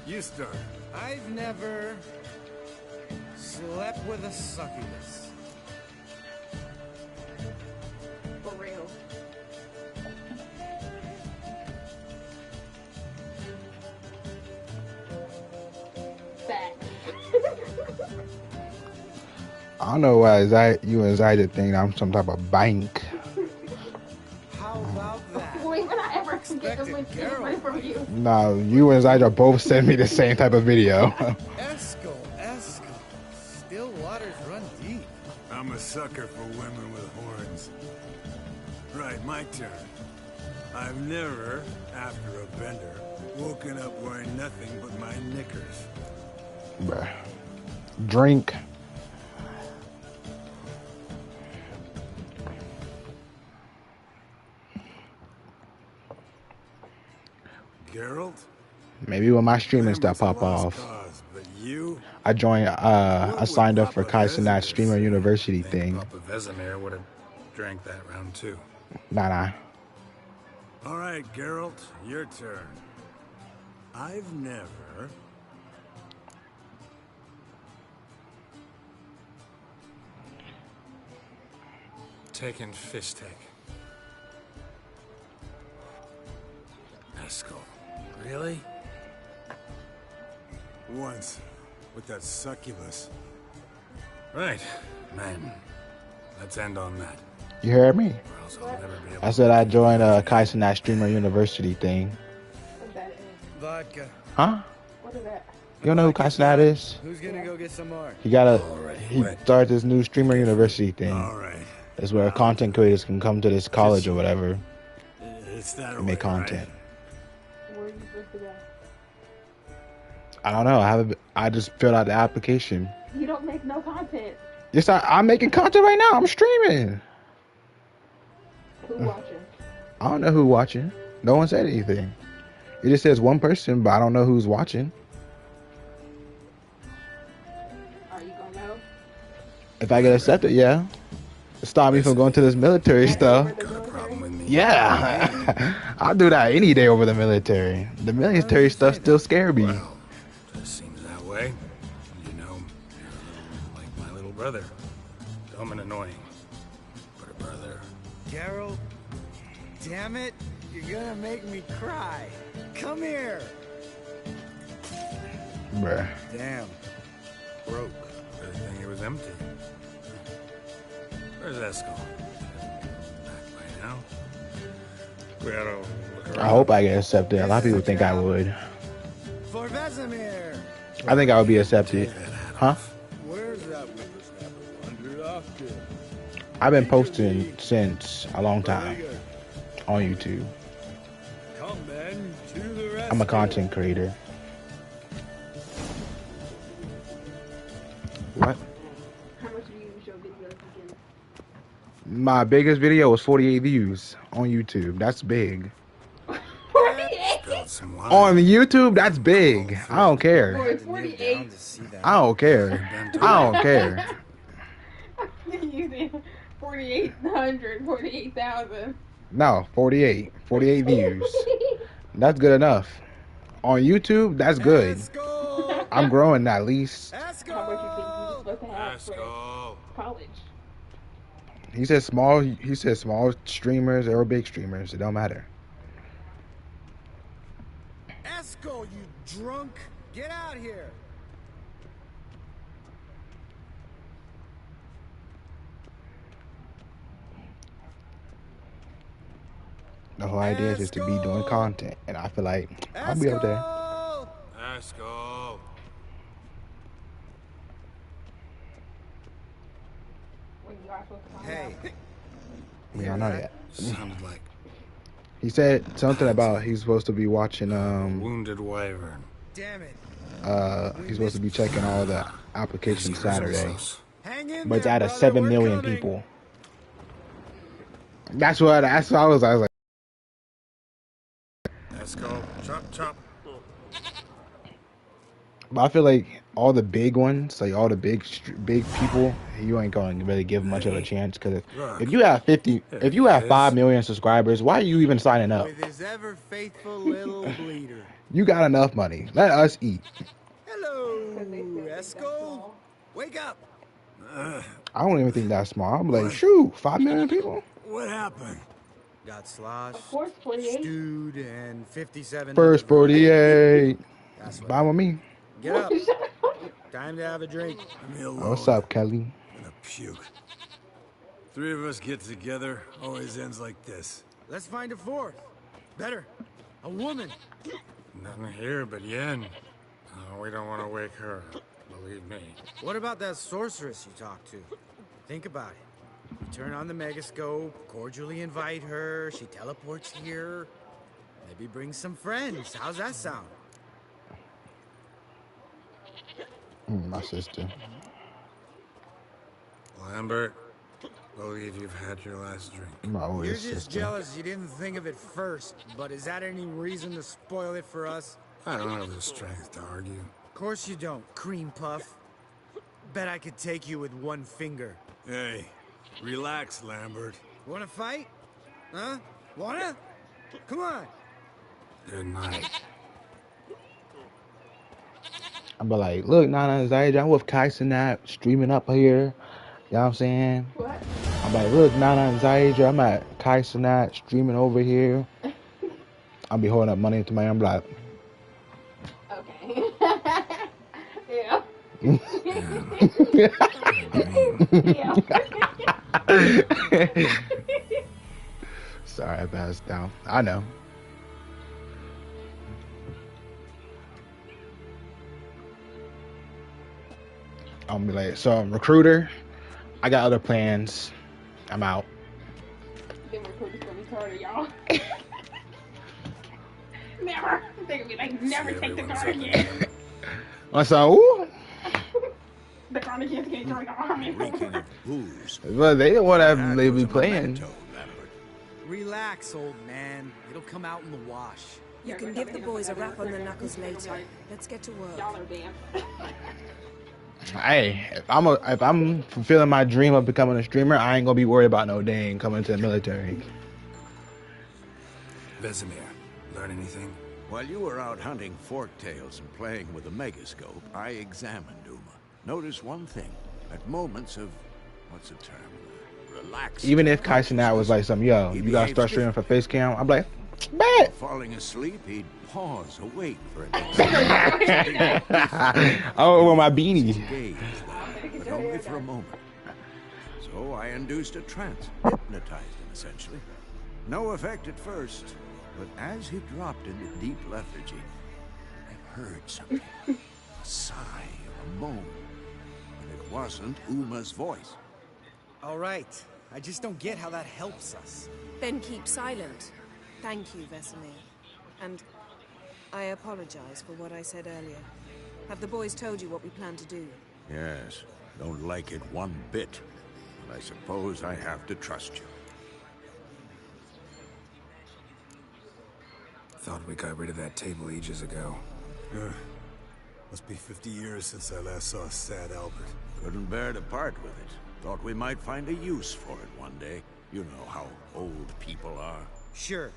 You start. I've never slept with a succubus. For real. Fact. I don't know why you and Zyda think I'm some type of bank. How about that? Boy, when I ever can get this money from you. Nah, you and Zyda both send me the same type of video. Esco. Still waters run deep. I'm a sucker for women with horns. Right, my turn. I've never, after a bender, woken up wearing nothing but my knickers. Bruh. Drink. Geralt? Maybe when my streaming stuff pop off. But you? I joined, I signed up for Kaisenat Streamer University thing. Papa Vesemir would have drank that round too. Nah. All right, Geralt, your turn. I've never... Taken Fistek. Eskel. Really? Once. With that succubus. Right. Man. Let's end on that. You heard me? Or else I'll never be able I said I joined a Kaisenat Streamer University thing. What that is? Vodka. Huh? What is that? You don't know who Kaisenat is? Who's gonna go get some more? He started this new Streamer University thing. All right. It's where content creators can come to this college or whatever It's that and make way, right? content. Where are you supposed to go? I don't know. I just filled out the application. You don't make no content. Yes, I'm making content right now. I'm streaming. Who watching? I don't know who's watching. No one said anything. It just says one person, but I don't know who's watching. Are you gonna know? If I get accepted, yeah. Stop me from going to this military stuff. Got a problem with me? Yeah. I'll do that any day over the military. The military stuff still scares me. Well, just seems that way. You know, you're a little like my little brother. Dumb and annoying. But a brother. Geralt, damn it, you're gonna make me cry. Come here. Bruh. Damn. Broke. Good thing it was empty. Where's Eskel? Back by now. We ought to look around. I hope I get accepted. A lot of people think I would. For Vesemir. I think I would be accepted. Huh? Where's that whippersnapper wandered off to? I've been posting since a long time on YouTube. Come then to the rescue. I'm a content creator. What? How much views your videos again? My biggest video was 48 views on YouTube. That's big. 48? Spilled some wine. On YouTube, that's big. I don't care. Boy, 48. I don't care. I don't care. You said 4,800, 48,000. No, 48. 48 views. That's good enough. On YouTube, that's good. I'm growing at least. How much you think you was supposed to have for college? He said small streamers or big streamers. It don't matter. Esco, you drunk! Get out here! The whole idea is just to be doing content, and I feel like I'll be up there. Eskel. When you are supposed to find Hey, out. We don't know yet. Sounded like He said something about he's supposed to be watching. wounded wyvern. Damn it. He's supposed to be checking all the applications Saturday, Hang in but it's there, out of brother, 7 we're million coming. people. That's what I was like. Let's go. Chop, chop. But I feel like all the big ones, like all the big people, you ain't going to really give much of a chance because if you have 5 million subscribers, why are you even signing up? With his ever faithful little bleeder. You got enough money. Let us eat. Hello, Esco. Wake up. I don't even think that's small. I'm like, shoot, 5 million people? What happened? Got sloshed, Of course, 48. stewed, and 57. First 48. That's what. Buy with me. Get up. Time to have a drink. Leave me alone. Oh, what's up, Kelly? I'm gonna puke. 3 of us get together, always ends like this. Let's find a fourth. Better, a woman. Nothing here but Yen. Oh, we don't want to wake her up, believe me. What about that sorceress you talked to? Think about it. You turn on the megascope, cordially invite her, she teleports here. Maybe bring some friends. How's that sound? My sister. Lambert, believe you've had your last drink. My You're oldest just sister. jealous you didn't think of it first, but is that any reason to spoil it for us? I don't have the strength to argue. Of course you don't, cream puff. Bet I could take you with one finger. Hey, relax, Lambert. Wanna fight? Huh? Wanna? Come on. Good night. I'm be like, look, Nana Zaija, I'm with Kai Sinat streaming up here. You know what I'm saying? What? I'm like, look, Nana Zaija, I'm at Kai Sinat streaming over here. I'll be holding up money to my arm, like, Okay. Yeah. Yeah. sorry, I passed down. I know. I'll be like, so recruiter, I got other plans. I'm out. Them recruiters gonna be retarded, y'all. Never. They're gonna be like, never take the car again. I said, ooh. The car again can't join the army. Reeking of booze. Well, they don't want to That they was be a playing. memento, Lambert. Relax, old man. It'll come out in the wash. You can give the boys a rap on the knuckles later. Let's get to work. Y'all are damn. Hey, if I'm fulfilling my dream of becoming a streamer, I ain't gonna be worried about no dang coming to the military. Vesemir, learn anything? While you were out hunting forktails and playing with a megascope, I examined Uma. Notice one thing. At moments of, what's the term? Relaxed. Even if Kai Sinat was like something, yo, you gotta start streaming for face cam, I'm like, bet. Falling asleep, he'd pause, awake for an Oh, with my beanie. gaze, but only for a moment. So I induced a trance, hypnotized him essentially. No effect at first, but as he dropped into deep lethargy, I heard something. A sigh, a moan. And it wasn't Uma's voice. All right. I just don't get how that helps us. Then keep silent. Thank you, Vesemir. And I apologize for what I said earlier. Have the boys told you what we plan to do? Yes, don't like it one bit. But I suppose I have to trust you. Thought we got rid of that table ages ago. Must be 50 years since I last saw sad Albert. Couldn't bear to part with it. Thought we might find a use for it one day. You know how old people are. Sure.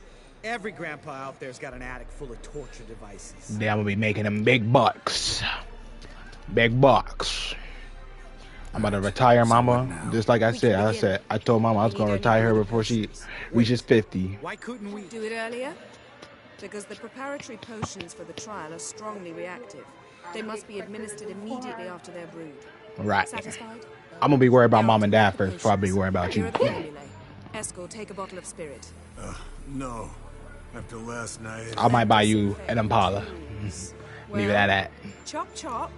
Every grandpa out there's got an attic full of torture devices. Then I'm gonna be making them big bucks. Big bucks. I'm about to retire Mama. Just like I said, I told Mama I was gonna retire her before she reaches 50. Why couldn't we Do it earlier? Because the preparatory potions for the trial are strongly reactive. They must be administered immediately after they're brewed. Right. Satisfied? I'm gonna be worried about Now Mom to and make Dad the first before I be potions. worried about Here you. are the formulae. Esco, take a bottle of spirit. No. After last night... I might buy you an Impala. Leave it at that. Chop chop.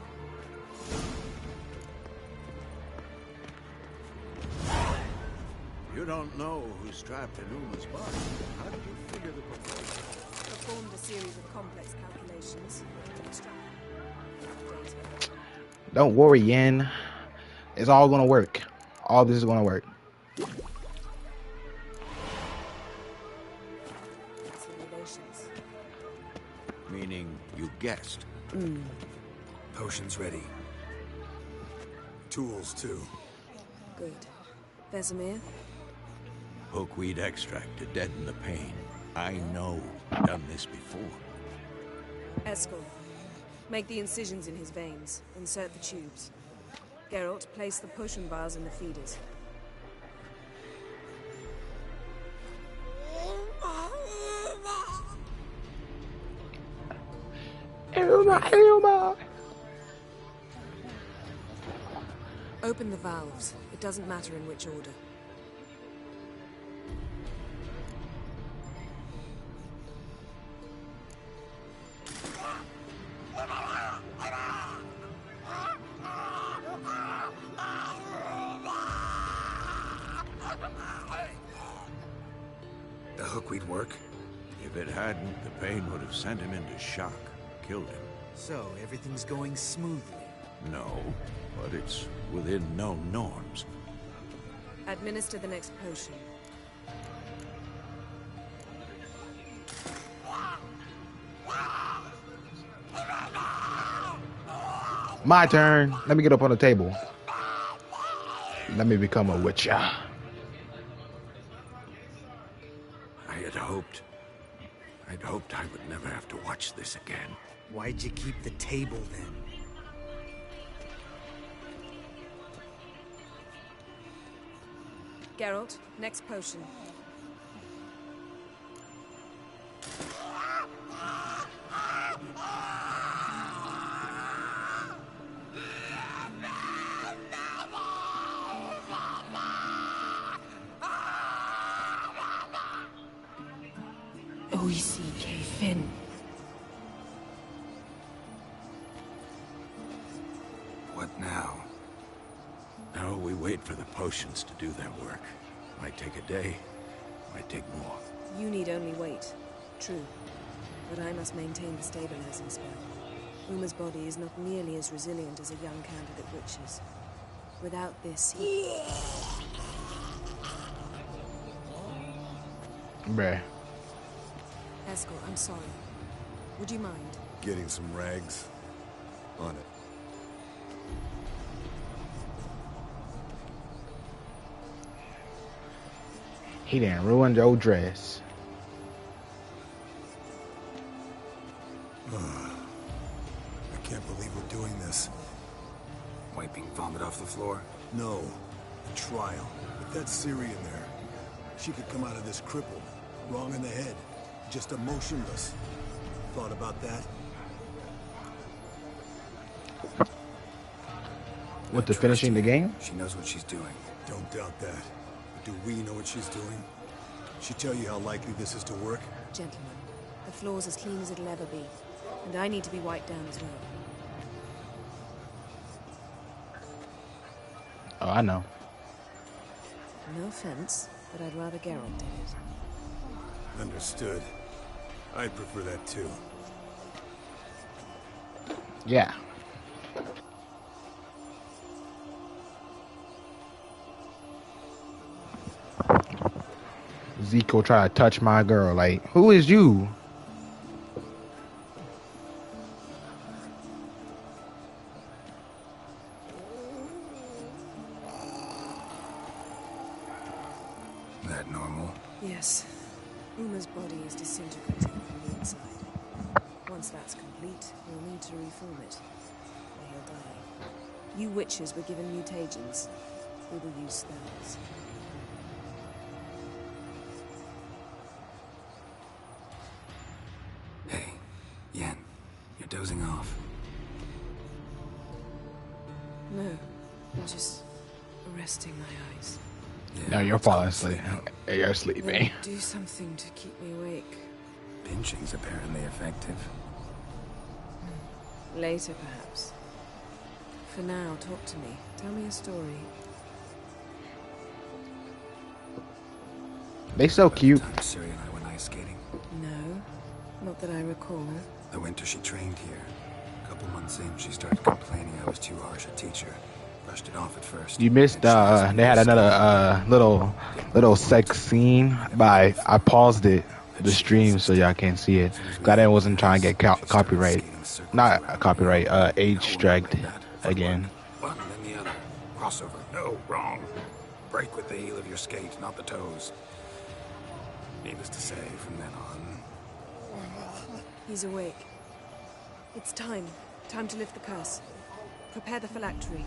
You don't know who's trapped in Uma's body. How did you figure the proposal? Performed a series of complex calculations. Don't worry, Yen. It's all gonna work. All this is gonna work. Simulations. Meaning you guessed. Potions ready. Tools, too. Good. Vesemir? Hookweed extract to deaden the pain. I know. Done this before. Eskel. Make the incisions in his veins. Insert the tubes. Geralt, place the potion vials in the feeders. Elma. Open the valves. It doesn't matter in which order. The hookweed work? If it hadn't, the pain would have sent him into shock. Killed him. So, everything's going smoothly. No, but it's within known norms. Administer the next potion. My turn. Let me get up on the table. Let me become a witcher. I'd hoped I would never have to watch this again. Why'd you keep the table then? Geralt, next potion. Fin. What now? Now we wait for the potions to do their work. Might take a day, might take more. You need only wait. True. But I must maintain the stabilizing spell. Uma's body is not nearly as resilient as a young candidate witch's. Without this, he... Bruh. Eskel, I'm sorry. Would you mind? Getting some rags. On it. He done ruined your dress. I can't believe we're doing this. Wiping vomit off the floor? No. A trial. If that's Ciri in there, she could come out of this crippled, wrong in the head, just emotionless. Thought about that? What, the finishing the game? She knows what she's doing. Don't doubt that. But do we know what she's doing? She tell you how likely this is to work? Gentlemen, the floor's as clean as it'll ever be. And I need to be wiped down as well. Oh, I know. No offense, but I'd rather Geralt did it. Understood. I'd prefer that too. Yeah. Zico try to touch my girl. Like, who is you? That normal? Yes. Uma's body is disintegrating from the inside. Once that's complete, we'll need to reform it. Or he'll die. You witches were given mutagens. We will use spells. Hey, Yen, you're dozing off. No, I'm just resting my eyes. No, you're falling asleep. You're sleeping. Then do something to keep me awake. Pinching's apparently effective. Later, perhaps. For now, talk to me. Tell me a story. They so cute. Time Ciri and I went ice skating. No, not that I recall. The winter she trained here. A couple months in, she started complaining I was too harsh a teacher. Brushed it off at first. You missed. They had another little sex scene, but I paused it, the stream, so y'all can't see it. Cause I wasn't trying to get copyright, not copyright, age striked again. One and then the other. Crossover. No, wrong. Break with the heel of your skate, not the toes. Needless to say, from then on. He's awake. It's time. Time to lift the curse. Prepare the phylactery.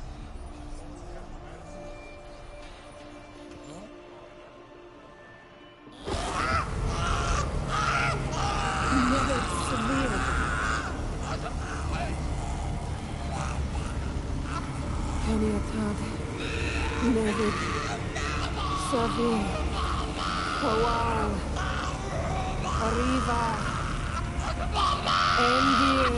Nevid, Savi, Kowal, Arriva, Endir.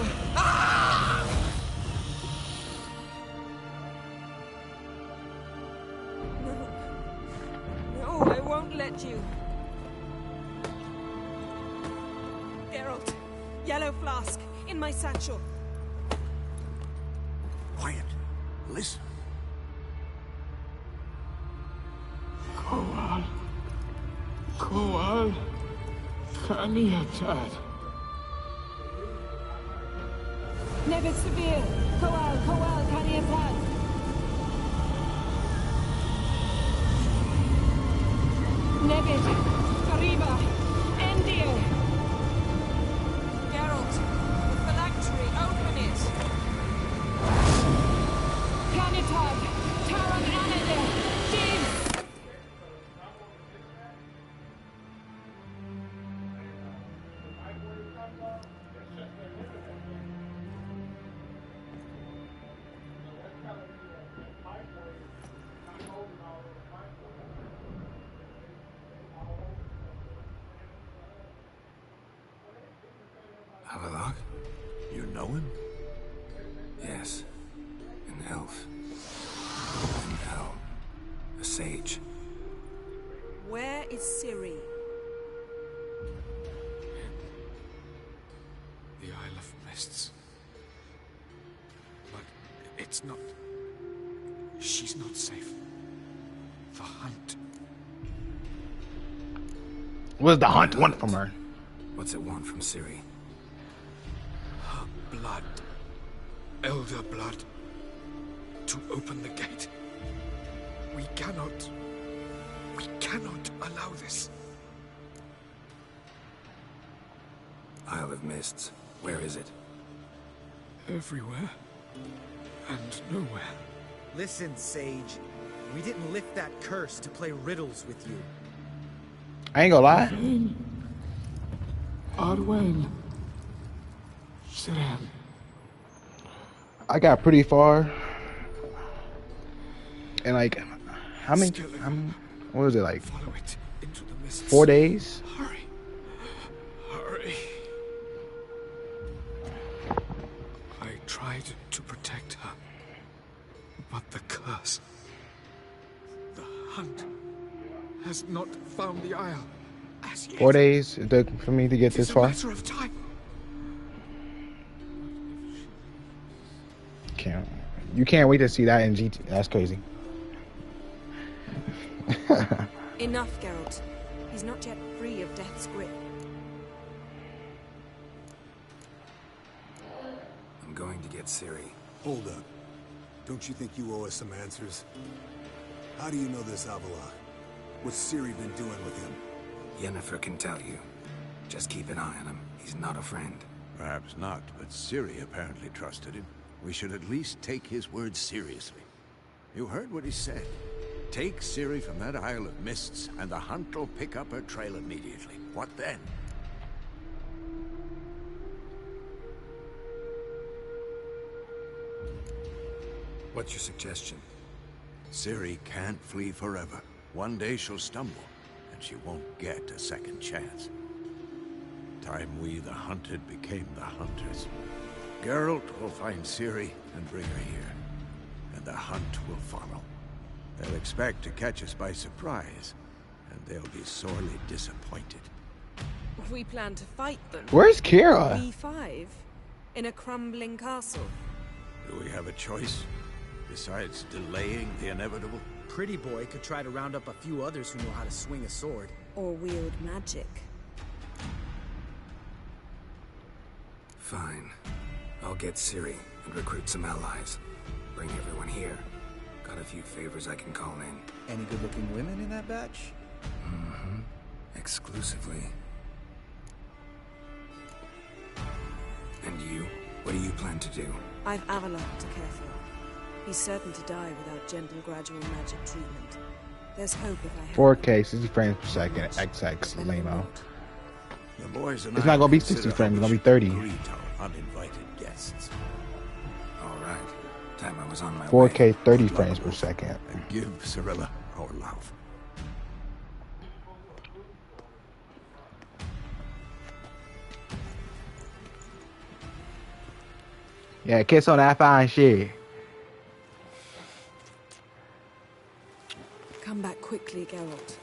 No, I won't let you. Geralt, yellow flask, in my satchel. Quiet. Listen. Kowal, Kaniatad. Nevid Severe, Kowal, Kaniatad. Nevid, Arriba, Endir. Geralt, the phylactery, open it. Kaniatad, Taran Anadin, James. Havelock? You know him? Yes. An elf. An elf. A sage. Where is Ciri? The Isle of Mists. But it's not... She's not safe. The hunt. What does the hunt want from her? What's it want from Ciri? Her blood. Elder blood. To open the gate. We cannot allow this. Isle of Mists. Where is it? Everywhere. And nowhere. Listen, Sage. We didn't lift that curse to play riddles with you. I ain't gonna lie. Arwen. Siren. I got pretty far. And like, how many, what was it like? Follow it into the mists. 4 days? Hurry. Hurry. I tried to protect her. But the curse. The hunt has not found the Isle as yet. 4 days it took for me to get this far. It's a matter of time. You can't wait to see that in GT. That's crazy. Enough, Geralt. He's not yet free of death's grip. I'm going to get Ciri. Hold up. Don't you think you owe us some answers? How do you know this Avila? What's Ciri been doing with him? Yennefer can tell you. Just keep an eye on him. He's not a friend. Perhaps not, but Ciri apparently trusted him. We should at least take his words seriously. You heard what he said. Take Ciri from that Isle of Mists, and the hunt will pick up her trail immediately. What then? What's your suggestion? Ciri can't flee forever. One day she'll stumble, and she won't get a second chance. Time we, the hunted, became the hunters. Geralt will find Ciri and bring her here, and the hunt will follow. They'll expect to catch us by surprise, and they'll be sorely disappointed. We plan to fight them. Where's Kira? We five? In a crumbling castle? Do we have a choice? Besides delaying the inevitable? Pretty Boy could try to round up a few others who know how to swing a sword. Or wield magic. Fine. I'll get Ciri and recruit some allies. Bring everyone here. Got a few favors I can call in. Any good-looking women in that batch? Mm-hmm. Exclusively. And you? What do you plan to do? I've Avalok to care for. He's certain to die without gentle, gradual magic treatment. There's hope if I have 4K, 60 frames per second, XX, lame-o. The boys and It's I not gonna be consider 60 frames, it's how gonna we be 30. should greet our uninvited guests. All right. Time I was on my way. 4K, 30 frames per second. And give Cirilla our love. Yeah, kiss on that fine shit. Come back quickly, Geralt.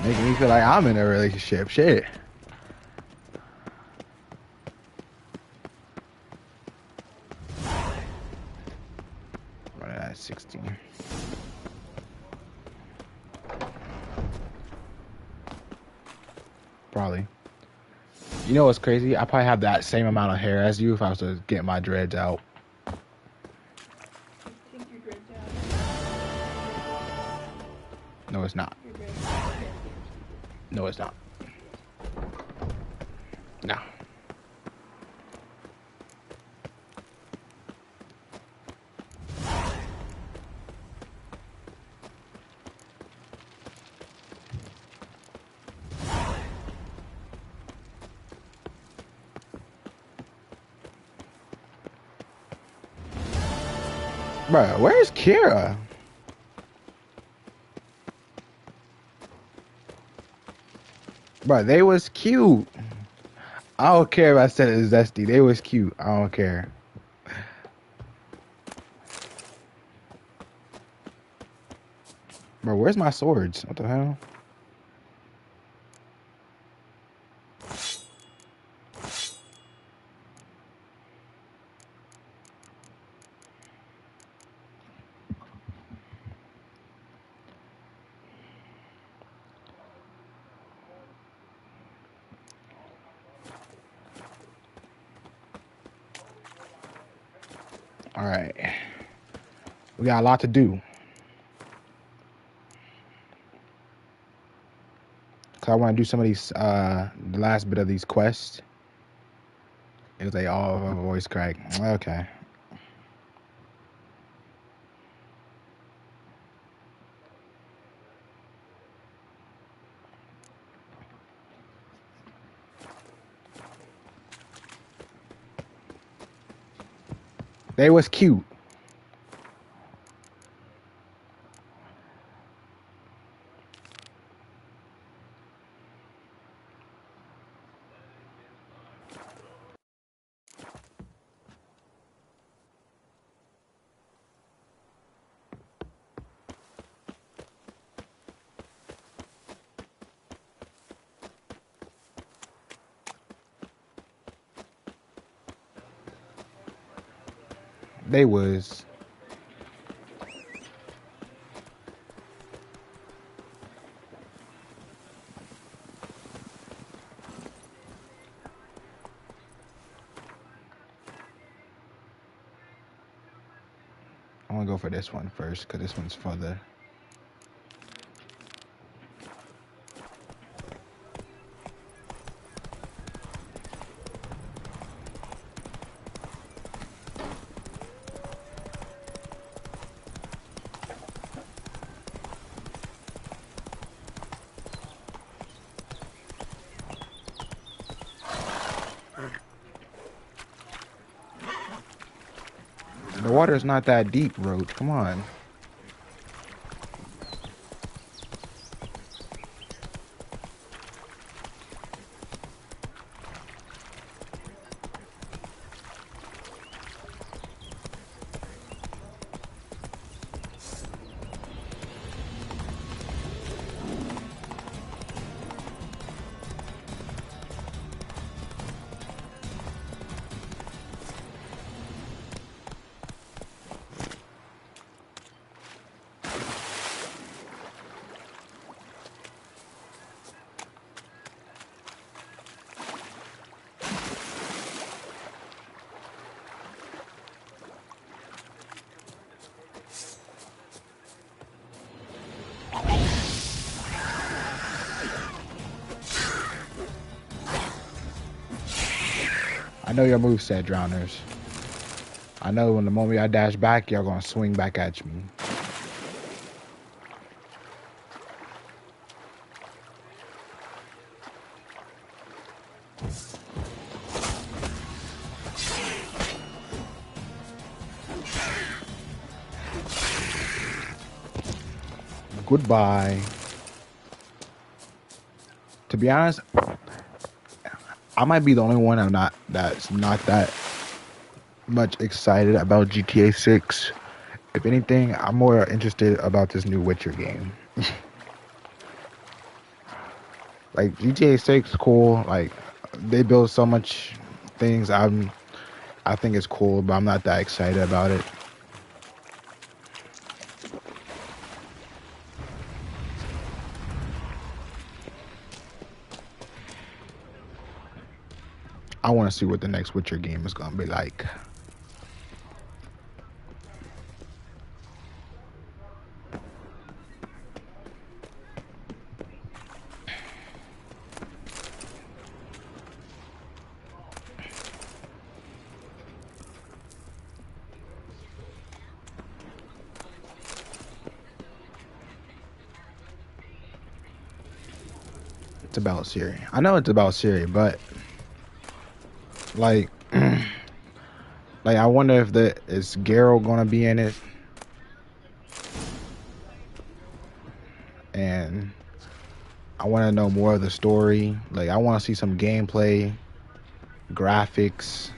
Making me feel like I'm in a relationship. Shit. Running at 16. Probably. You know what's crazy? I probably have that same amount of hair as you if I was to get my dreads out. Take your dreads out. No, it's not. Your dreads out. No, it's not. No. Bruh, where's Kira? Bruh, they was cute. I don't care if I said it is zesty. They was cute. I don't care. Bro, where's my swords? What the hell? All right. We got a lot to do. Cause I want to do some of these, the last bit of these quests. It was like, oh, voice crack. Okay. They was cute. They was. I'm gonna go for this one first, cause this one's further. The water's not that deep, Roach. Come on. I know your moveset, Drowners. I know when the moment I dash back, y'all gonna swing back at me. Goodbye. To be honest, I might be the only one that's not that much excited about GTA 6. If anything, I'm more interested about this new Witcher game. Like GTA 6 cool, like they build so much things I think it's cool, but I'm not that excited about it. I want to see what the next Witcher game is going to be like. It's about Ciri. I know it's about Ciri, but like, like I wonder if is Geralt gonna be in it, and I want to know more of the story. Like, I want to see some gameplay, graphics.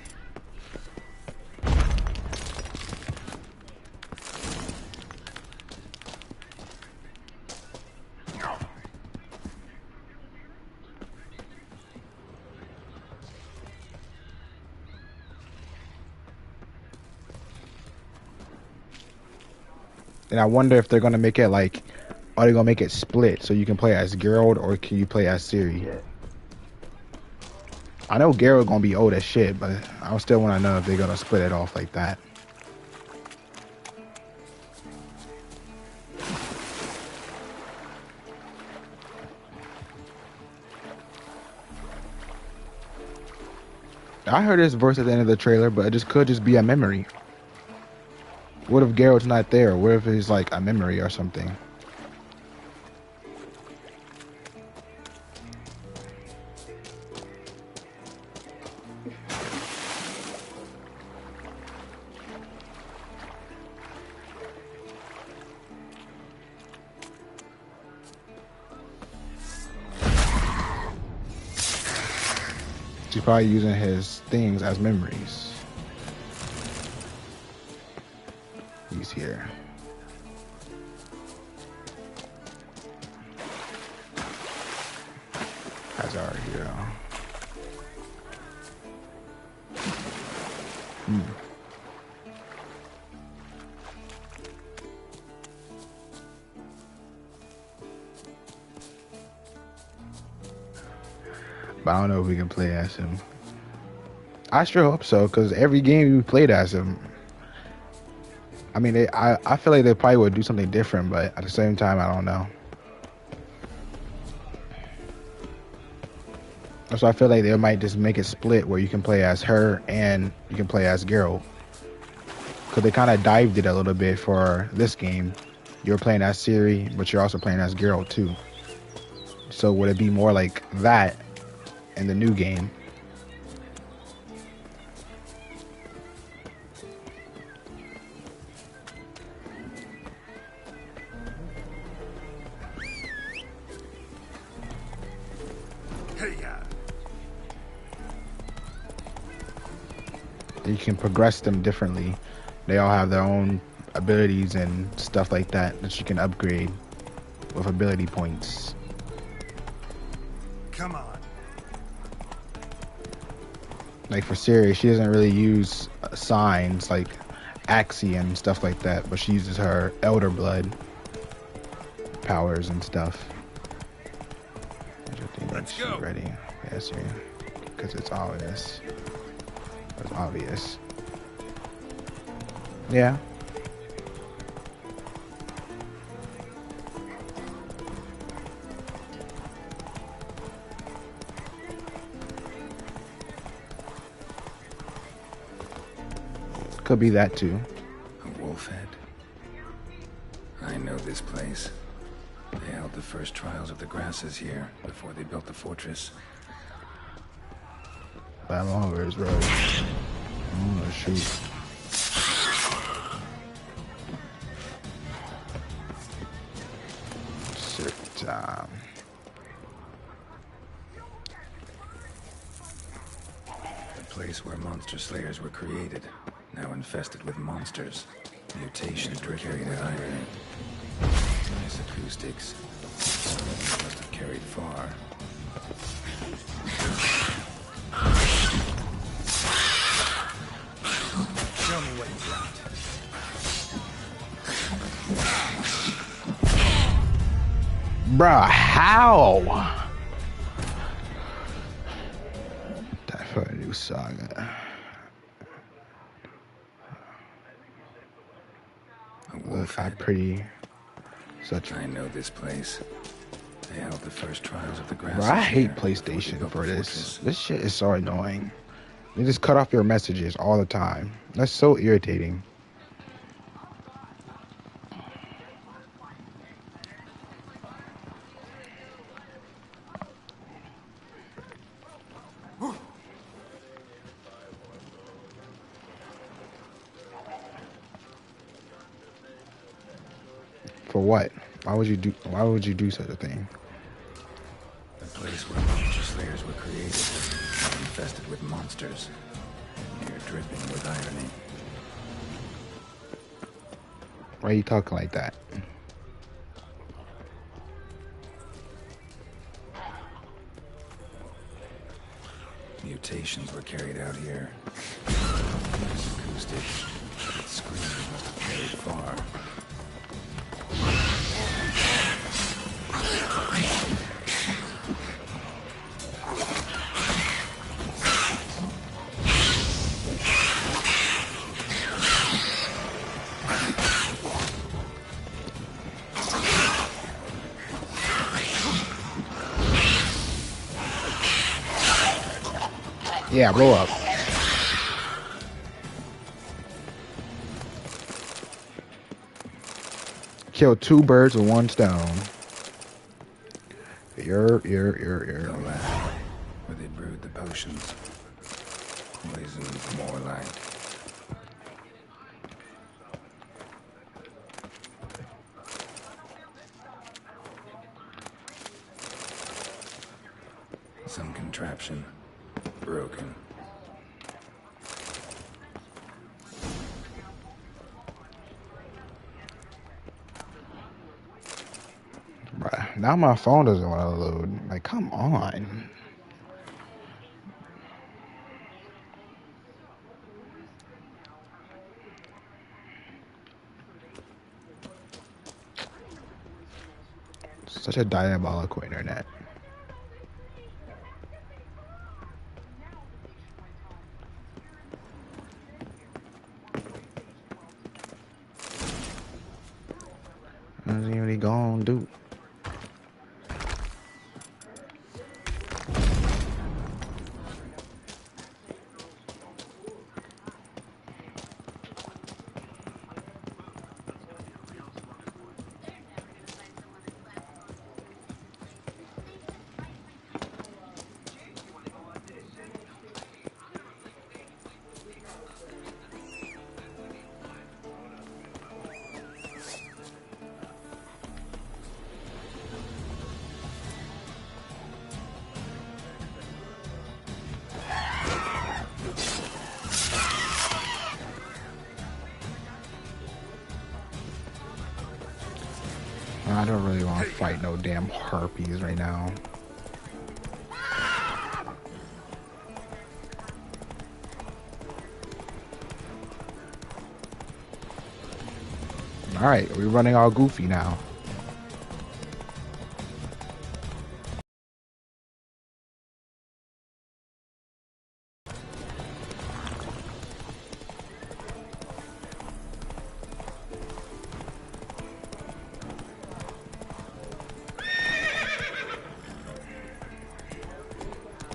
And I wonder if they're gonna make it like, are they gonna make it split so you can play as Geralt or can you play as Ciri? I know Geralt gonna be old as shit, but I still want to know if they're gonna split it off like that. I heard this verse at the end of the trailer, but it just could just be a memory. What if Geralt's not there? What if he's like a memory or something? He's probably using his things as memories. He's here. That's our hero. But I don't know if we can play as him. I sure hope so, because every game you played as him. I mean, I feel like they probably would do something different, but at the same time, I don't know. So I feel like they might just make it split where you can play as her and you can play as Geralt. Because they kind of dived it a little bit for this game. You're playing as Ciri, but you're also playing as Geralt too. So would it be more like that in the new game? You can progress them differently. They all have their own abilities and stuff like that that you can upgrade with ability points. Come on. Like for Ciri, she doesn't really use signs like Axie and stuff like that, but she uses her Elder Blood powers and stuff. Let's go. Ready? Yeah, Ciri. Because it's obvious. It's obvious. Yeah. Could be that too. A wolf head? I know this place. They held the first trials of the grasses here before they built the fortress. Bad longers, bro. Oh, shoot. Shit time. The place where monster slayers were created, now infested with monsters. Mutations were carried out irony. Nice acoustics. Must have carried far. Show me what you got. Bruh, how? Time for a new saga. I'm pretty such. I know this place. They held the first trials of the grass. Bro, I hate PlayStation for this. This shit is so annoying. They just cut off your messages all the time. That's so irritating. For what? Why would you do such a thing? The place where monster slayers were created, infested with monsters. You're dripping with irony. Why are you talking like that? Mutations were carried out here. Acoustic. Screaming must have carried far. Yeah, blow up. Kill two birds with one stone. The lab where they brewed the potions. Poisons more like. Some contraption. Broken. Bruh, now my phone doesn't want to load. Like, come on. Such a diabolical internet. What's he really gonna do? I don't really want to fight no damn harpies right now. Alright, we're running all goofy now.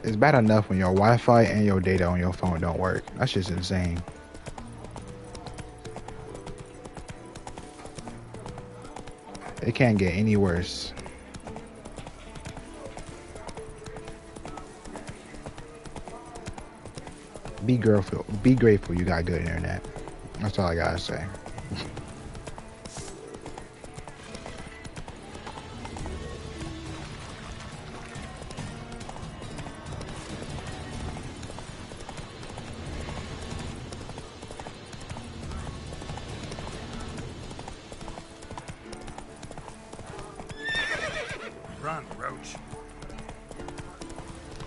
It's bad enough when your Wi-Fi and your data on your phone don't work. That's just insane. It can't get any worse. Be grateful you got good internet. That's all I gotta say. Run, Roach.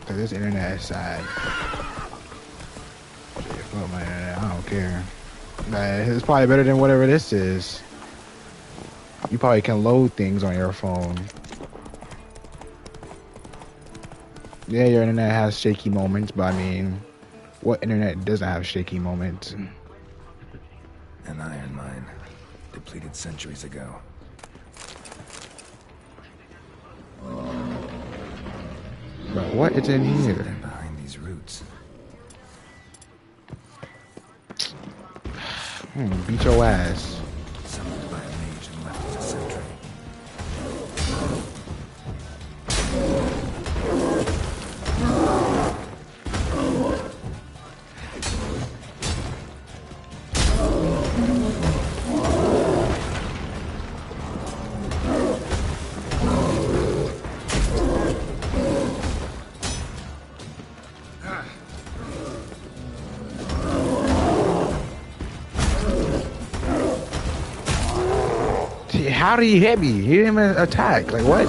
Cause this internet is sad. Fuck my internet, I don't care. It's probably better than whatever this is. You probably can load things on your phone. Yeah, your internet has shaky moments, but I mean, what internet doesn't have shaky moments? An iron mine, depleted centuries ago. But what is in here? Behind these roots. Beat your ass. Summoned by a mage and left as a sentry. How did he hit me? He didn't even attack. Like, what?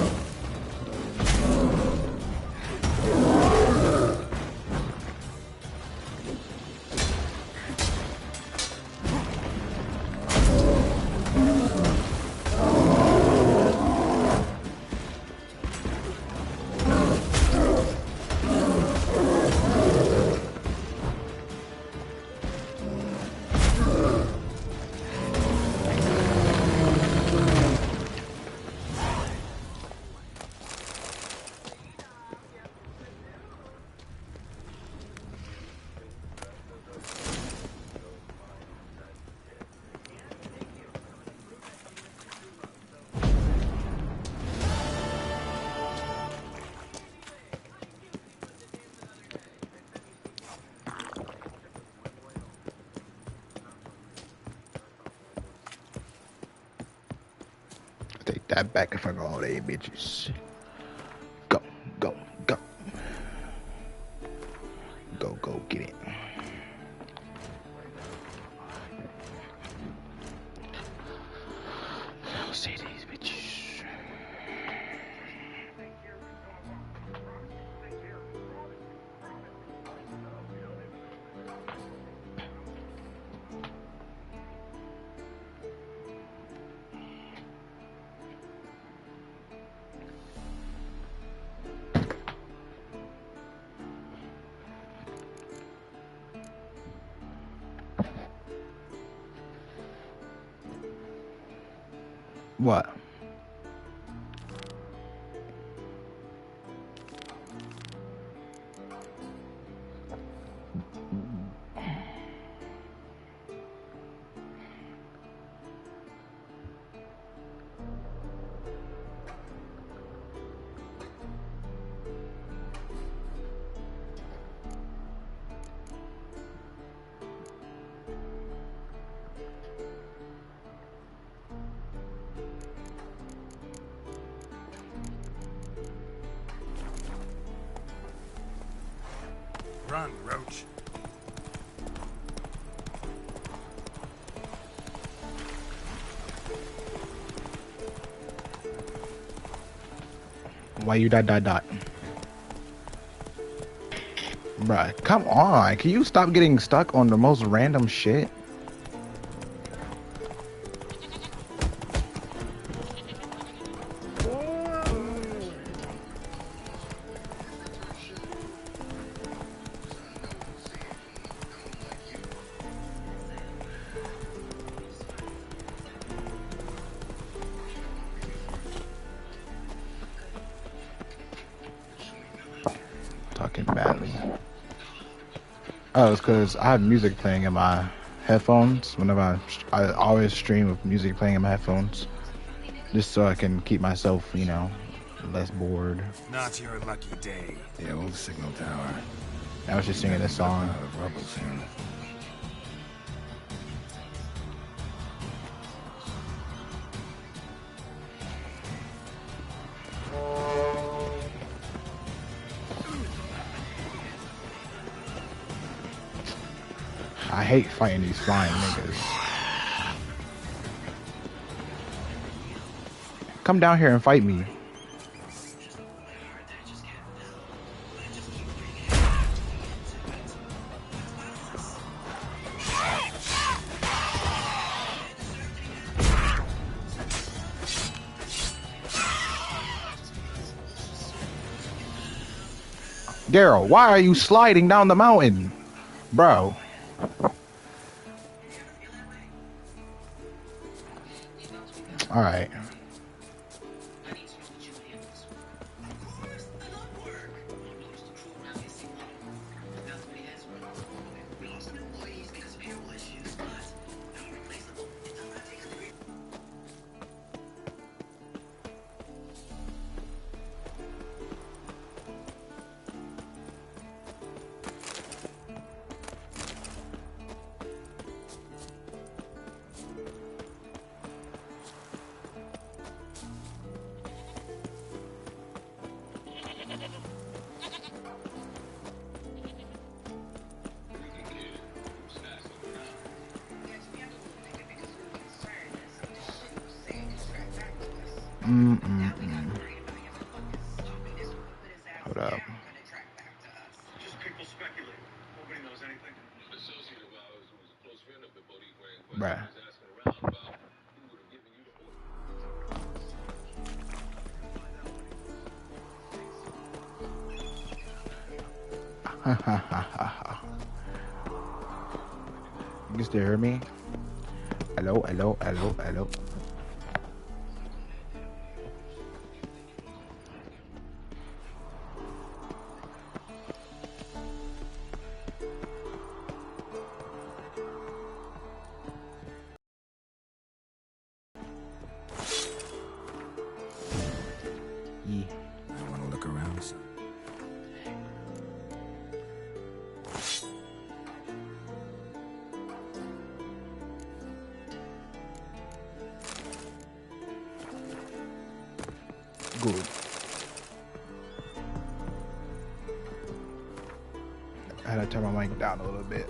Take that back and fuck all they bitches. Go, go, go. Go, go, get it. I'll see these bitches. What? Run, Roach. Why you dot? Bruh, come on. Can you stop getting stuck on the most random shit? Talking badly. Oh, it's because I have music playing in my headphones. Whenever I always stream with music playing in my headphones. Just so I can keep myself, you know, less bored. Not your lucky day. The old signal tower. I was just singing this song. Out of rubble soon. I hate fighting these flying niggas. Come down here and fight me. Daryl, why are you sliding down the mountain? Bro. Alright. Hold up. Bruh. You can still hear me? Hello, hello, hello, hello. I want to look around some. Good. I had to turn my mic down a little bit.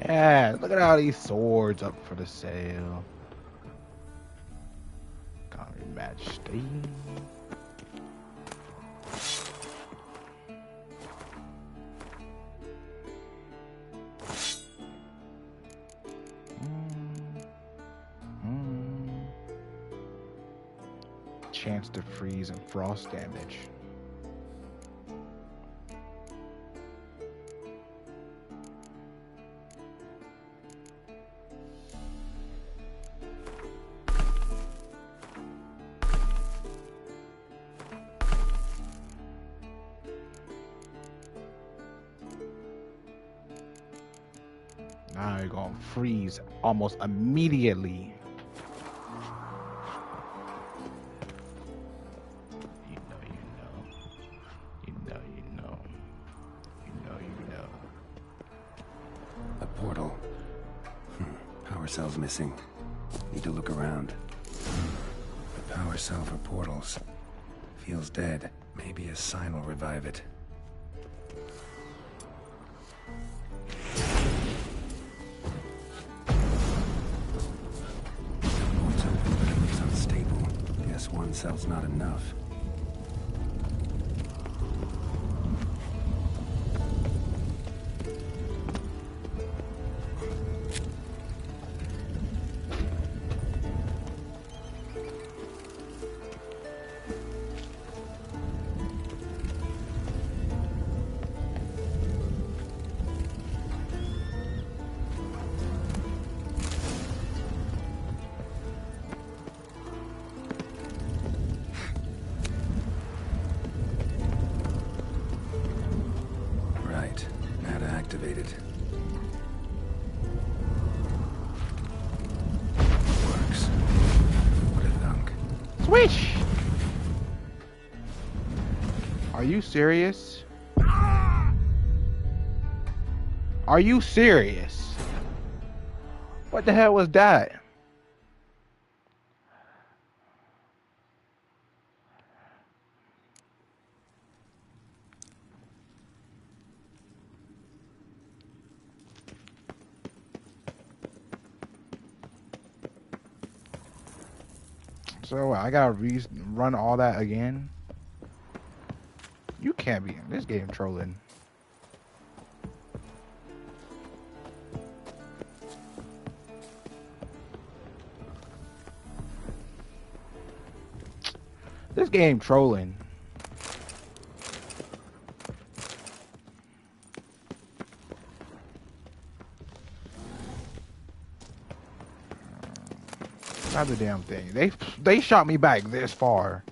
Yeah, look at all these swords up for the sale. Can't match Steam. Chance to freeze and frost damage. Now you're gonna freeze almost immediately. You know. A portal. Power cell's missing. Need to look around. The power cell for portals. Feels dead. Maybe a sign will revive it. Port's open, but it looks unstable. Guess one cell's not enough. Switch! Are you serious? Are you serious? What the hell was that? So I gotta run all that again? You can't be in this game trolling. This game trolling. Not the damn thing. They shot me back this far.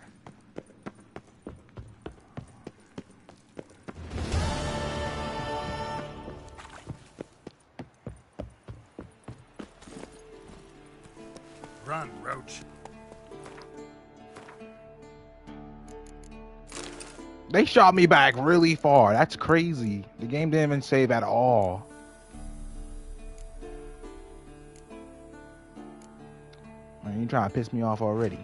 Run, Roach. They shot me back really far. That's crazy. The game didn't even save at all. Man, you trying to piss me off already.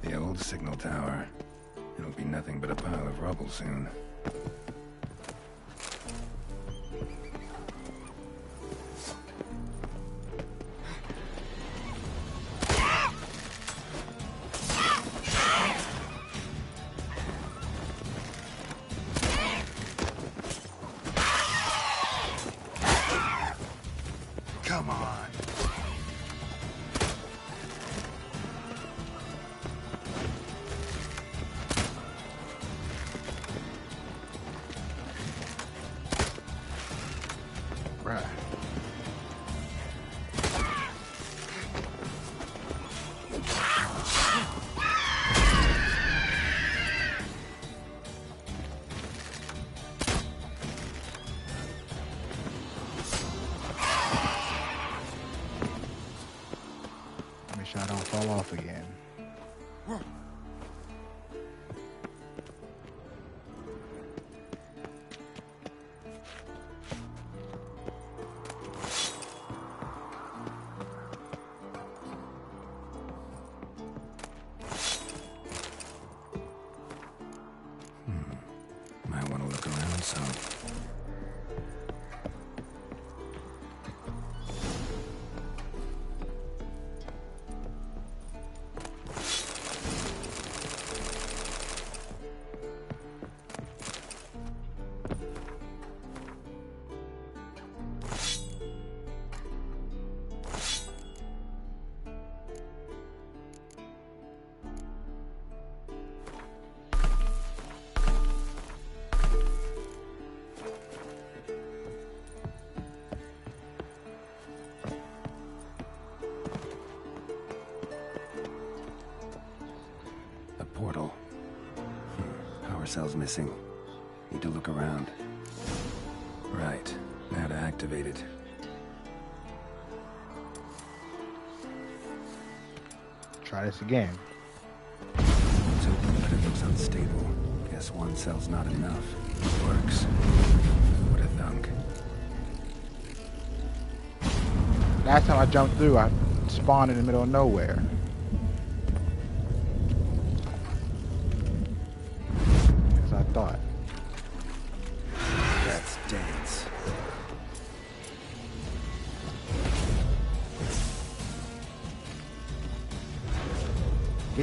The old signal tower. It'll be nothing but a pile of rubble soon. Come on. Bruh. Make sure I don't fall off again. Might want to look around some. A portal. Power cell's missing. Need to look around. Right. Now to activate it. Try this again. It's open, but it looks unstable. Guess one cell's not enough. Works. What a thunk. Last time I jumped through, I spawned in the middle of nowhere. As I thought.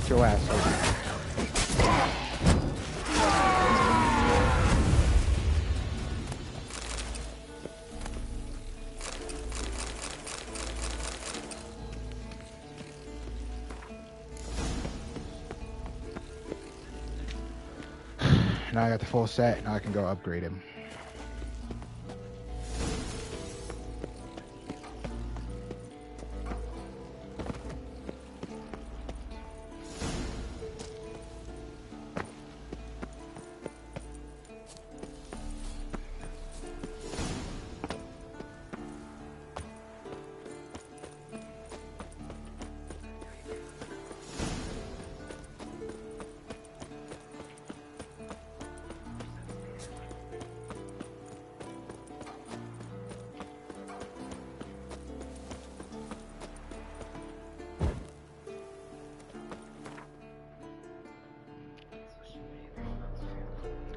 Get your ass over here. Now I got the full set. Now I can go upgrade him.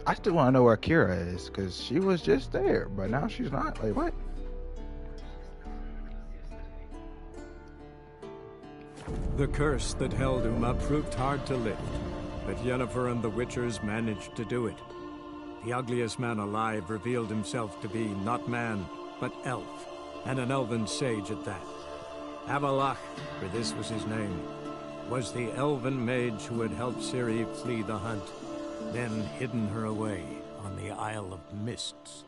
I still want to know where Kira is, because she was just there, but now she's not. Like, what? The curse that held Uma proved hard to lift, but Yennefer and the Witchers managed to do it. The ugliest man alive revealed himself to be not man, but elf, and an elven sage at that. Avalach, for this was his name, was the elven mage who had helped Ciri flee the hunt, then hidden her away on the Isle of Mists.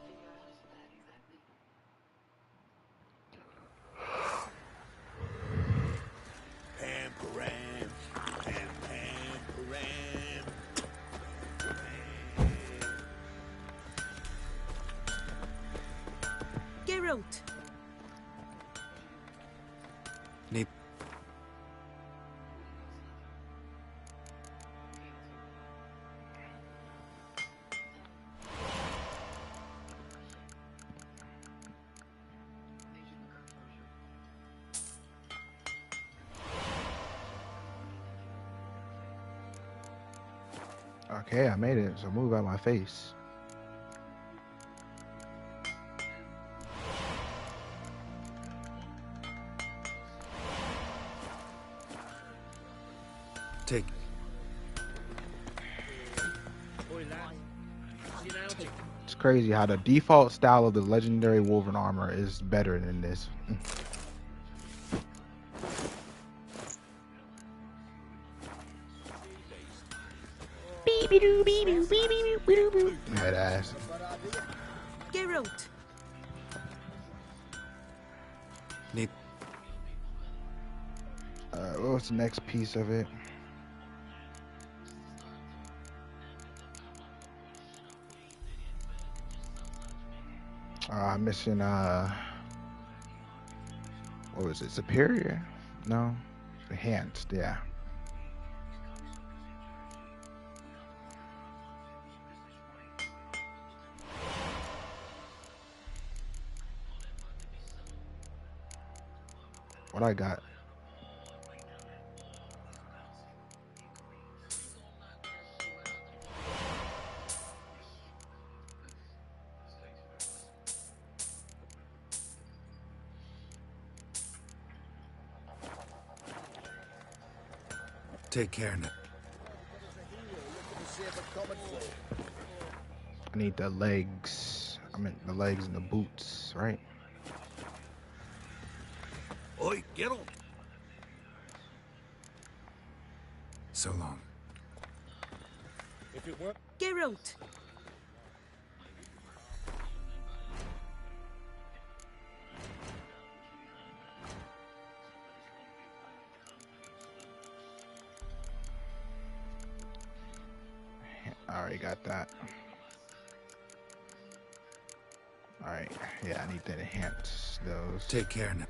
Geralt! Okay, I made it, so move out my face. Take. It's crazy how the default style of the legendary Wolverine armor is better than this. Head ass. Geralt! Need. What was the next piece of it? I'm missing, what was it? Superior? No? Enhanced, yeah. What I got? Take care, Nick. I need the legs. I meant the legs and the boots, right? Oi, get on. So long. If it weren't... Geralt! I already got that. Alright, yeah, I need to enhance those. Take care now.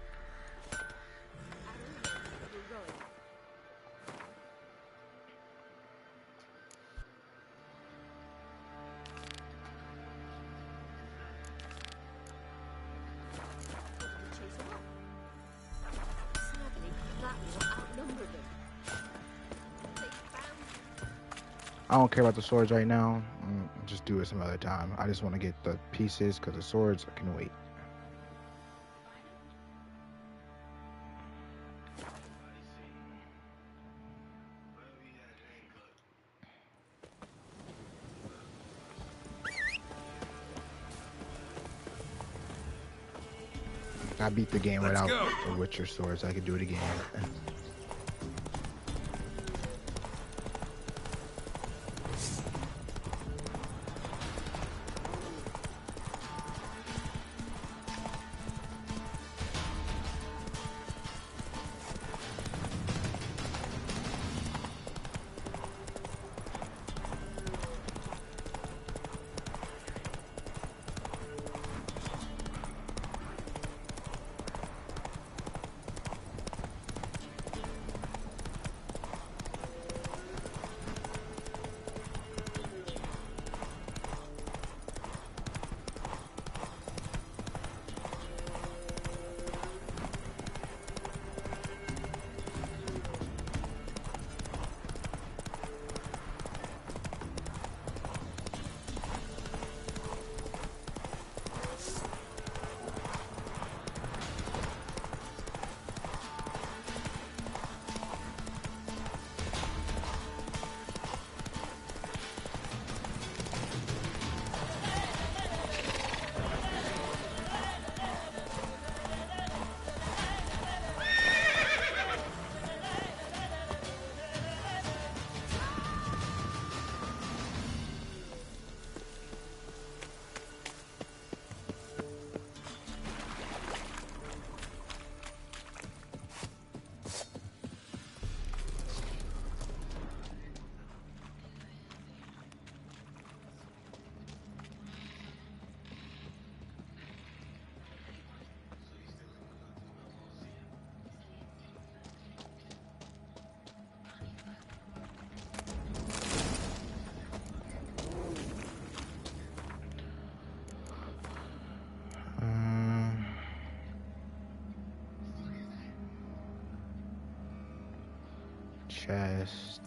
I don't care about the swords right now. Just do it some other time. I just want to get the pieces because the swords can wait. I beat the game Let's without go. the Witcher sword, so I can do it again. Chest.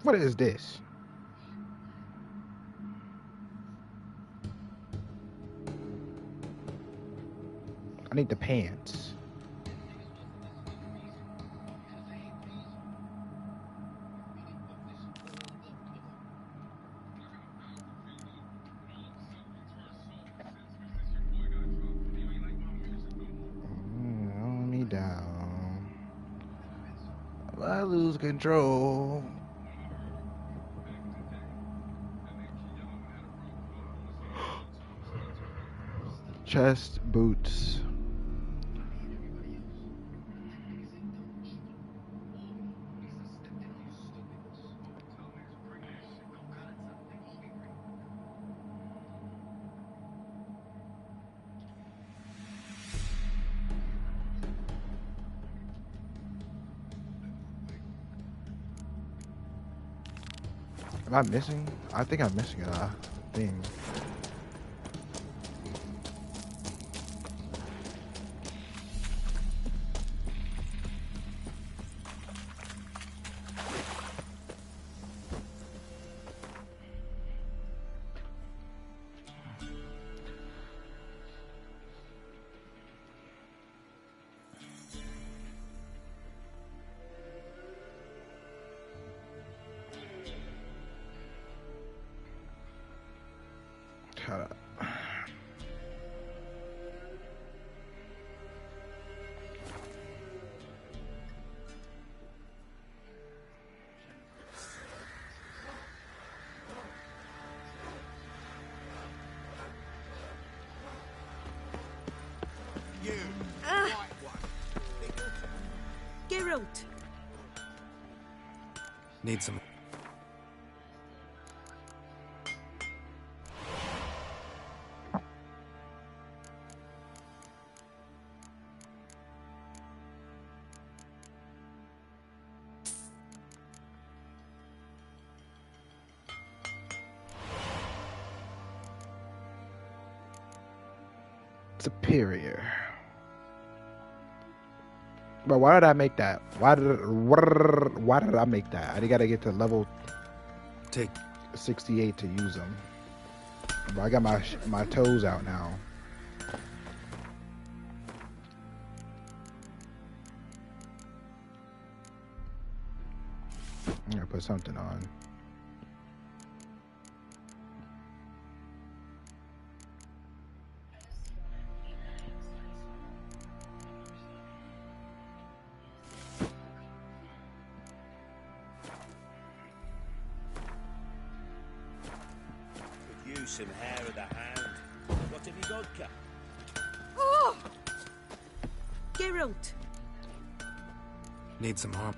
What is this? I need the pants. Hold me down. I lose control. Chest, boots. Am I missing? I think I'm missing a thing. Geralt! Need some... Superior. But why did I make that? Why did I make that? I gotta get to level 68 to use them. But I got my toes out now. I'm gonna put something on. Could use some hair of the hound. What have you got, Cap? Oh! Geralt! Need some harm.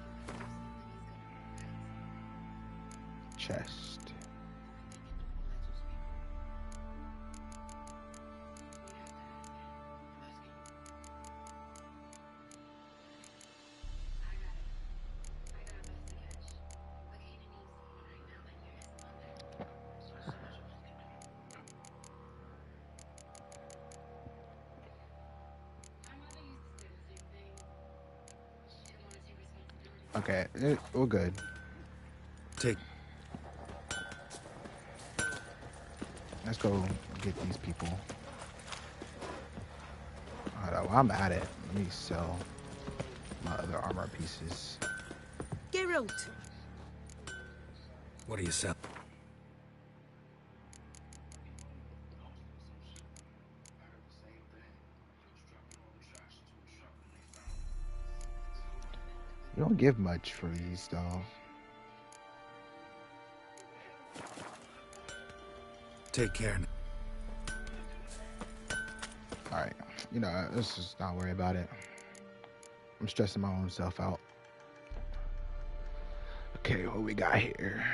Chest. Okay, we're good. Take. Let's go get these people. Alright, while I'm at it, let me sell my other armor pieces. Geralt! What do you sell? You don't give much for these, though. Take care. Alright, you know, let's just not worry about it. I'm stressing my own self out. Okay, what we got here?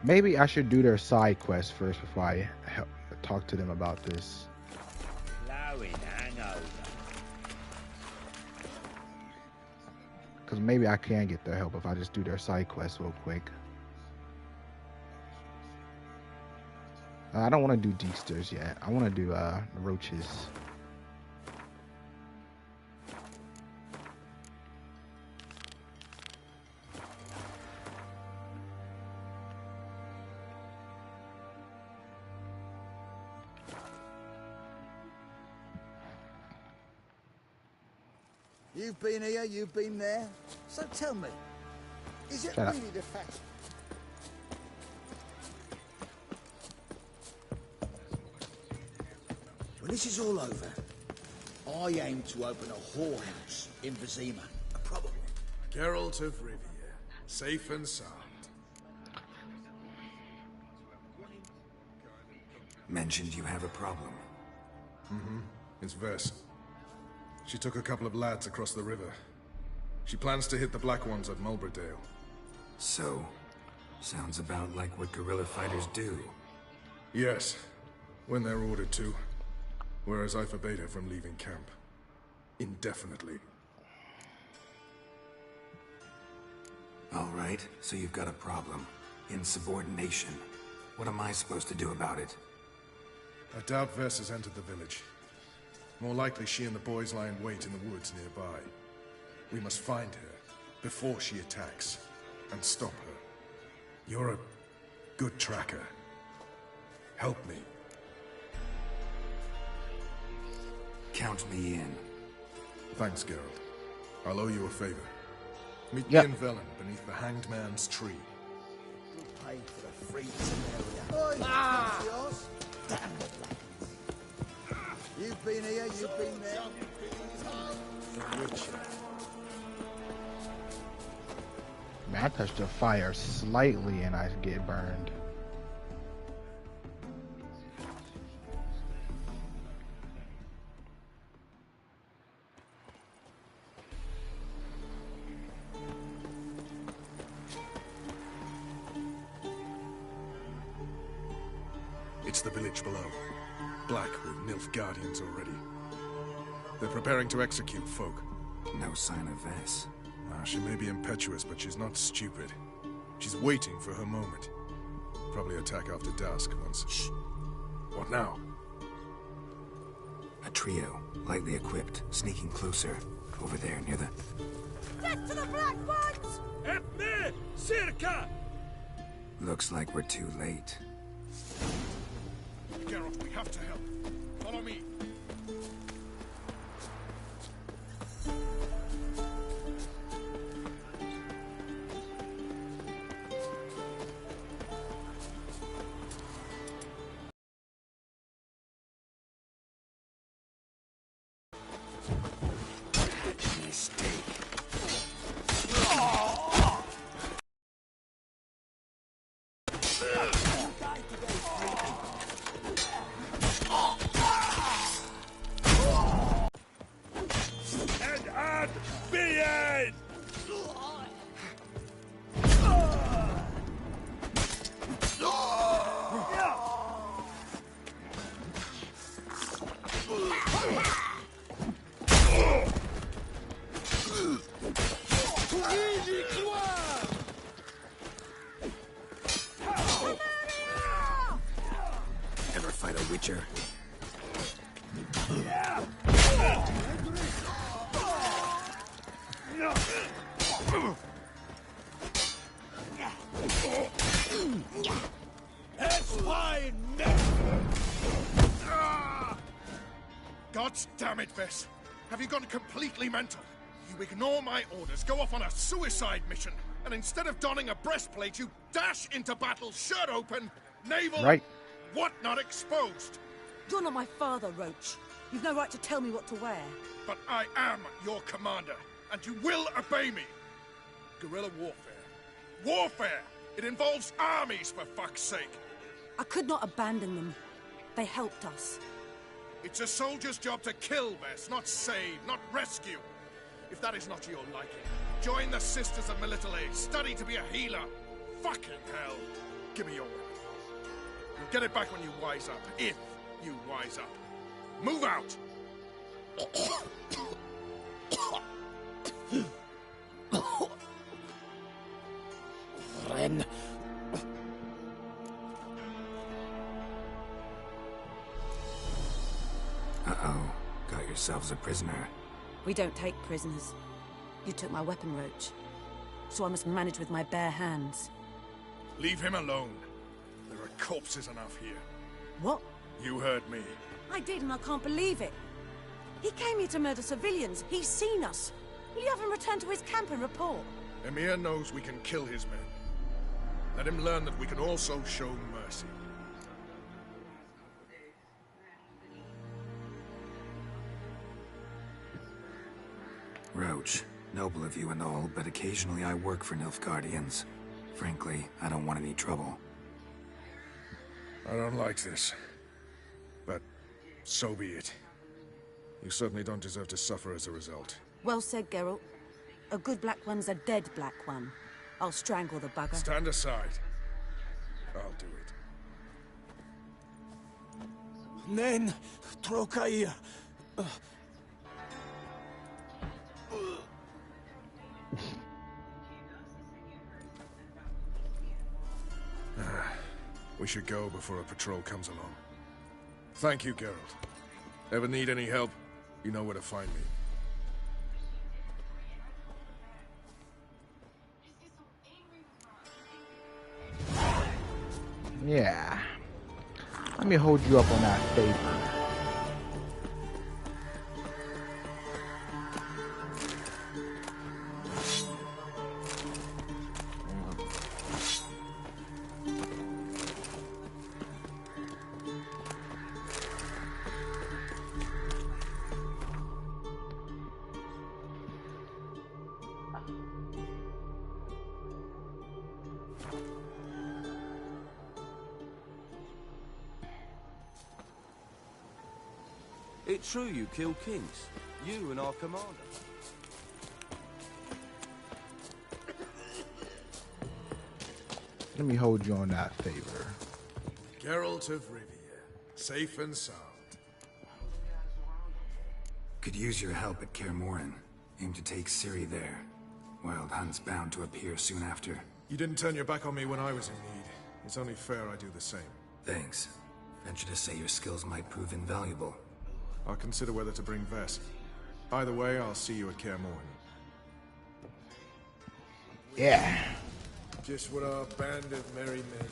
Maybe I should do their side quest first before I talk to them about this. Blowing hangover. Because maybe I can get their help if I just do their side quest real quick. I don't want to do Deeksters yet. I want to do roaches. You've been here, you've been there. So tell me, is it really the fact? When this is all over, I aim to open a whorehouse in Vizima. A problem. Geralt of Rivia, safe and sound. Mentioned you have a problem. Mm-hmm. It's Vess. She took a couple of lads across the river. She plans to hit the Black Ones at Mulberdale. So, sounds about like what guerrilla fighters do. Yes, when they're ordered to. Whereas I forbade her from leaving camp. Indefinitely. All right, so you've got a problem. Insubordination. What am I supposed to do about it? I doubt Vess has entered the village. More likely she and the boys lie in wait in the woods nearby. We must find her before she attacks and stop her. You're a good tracker. Help me. Count me in. Thanks, Geralt. I'll owe you a favor. Meet me in Velen beneath the Hanged Man's tree. You'll pay for the free scenario. Ah! Yours? Damn the Black. You've been here, you've been there. The Witcher. Man, I touched the fire slightly and I get burned. It's the village below. Black with Nilfgaardians already. They're preparing to execute folk. No sign of Vess. She may be impetuous, but she's not stupid. She's waiting for her moment. Probably attack after dusk once... Shh! What now? A trio, lightly equipped, sneaking closer. Over there, near the... Get to the Black Ones! Help me! Circa! Looks like we're too late. Geralt, we have to help. Follow me. Ever fight a Witcher? God damn it, Vess. Have you gone completely mental? You ignore my orders, go off on a suicide mission, and instead of donning a breastplate, you dash into battle, shirt open, navel... Right. What not exposed? You're not my father, Roach. You've no right to tell me what to wear. But I am your commander, and you will obey me. Guerrilla warfare. Warfare! It involves armies, for fuck's sake. I could not abandon them. They helped us. It's a soldier's job to kill, Vess, not save, not rescue. If that is not to your liking, join the Sisters of Military Aid. Study to be a healer. Fucking hell. Give me your weapon. You'll get it back when you wise up. If you wise up. Move out! Ren. Uh-oh. Got yourselves a prisoner. We don't take prisoners. You took my weapon, Roach. So I must manage with my bare hands. Leave him alone. There are corpses enough here. What? You heard me. I did, and I can't believe it. He came here to murder civilians. He's seen us. Will you have him return to his camp and report? Emir knows we can kill his men. Let him learn that we can also show mercy. Roach, noble of you and all, but occasionally I work for Nilfgaardians. Frankly, I don't want any trouble. I don't like this. But so be it. You certainly don't deserve to suffer as a result. Well said, Geralt. A good black one's a dead black one. I'll strangle the bugger. Stand aside. I'll do it. Nen, Trokaia. We should go before a patrol comes along. Thank you, Geralt. Ever need any help, you know where to find me. Yeah. Let me hold you up on that favor. It's true you killed kings. You and our commander. Let me hold you on that favor. Geralt of Rivia, safe and sound. Could use your help at Kaer Morhen. Aim to take Ciri there. Wild Hunt's bound to appear soon after. You didn't turn your back on me when I was in need. It's only fair I do the same. Thanks. Venture to say your skills might prove invaluable. I'll consider whether to bring Vess. Either way, I'll see you at Kaer Morhen. Yeah. Just what our band of merry men.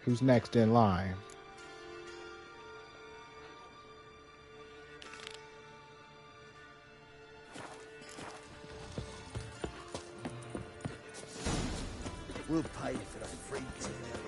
Who's next in line? We'll pay for the free Temeria.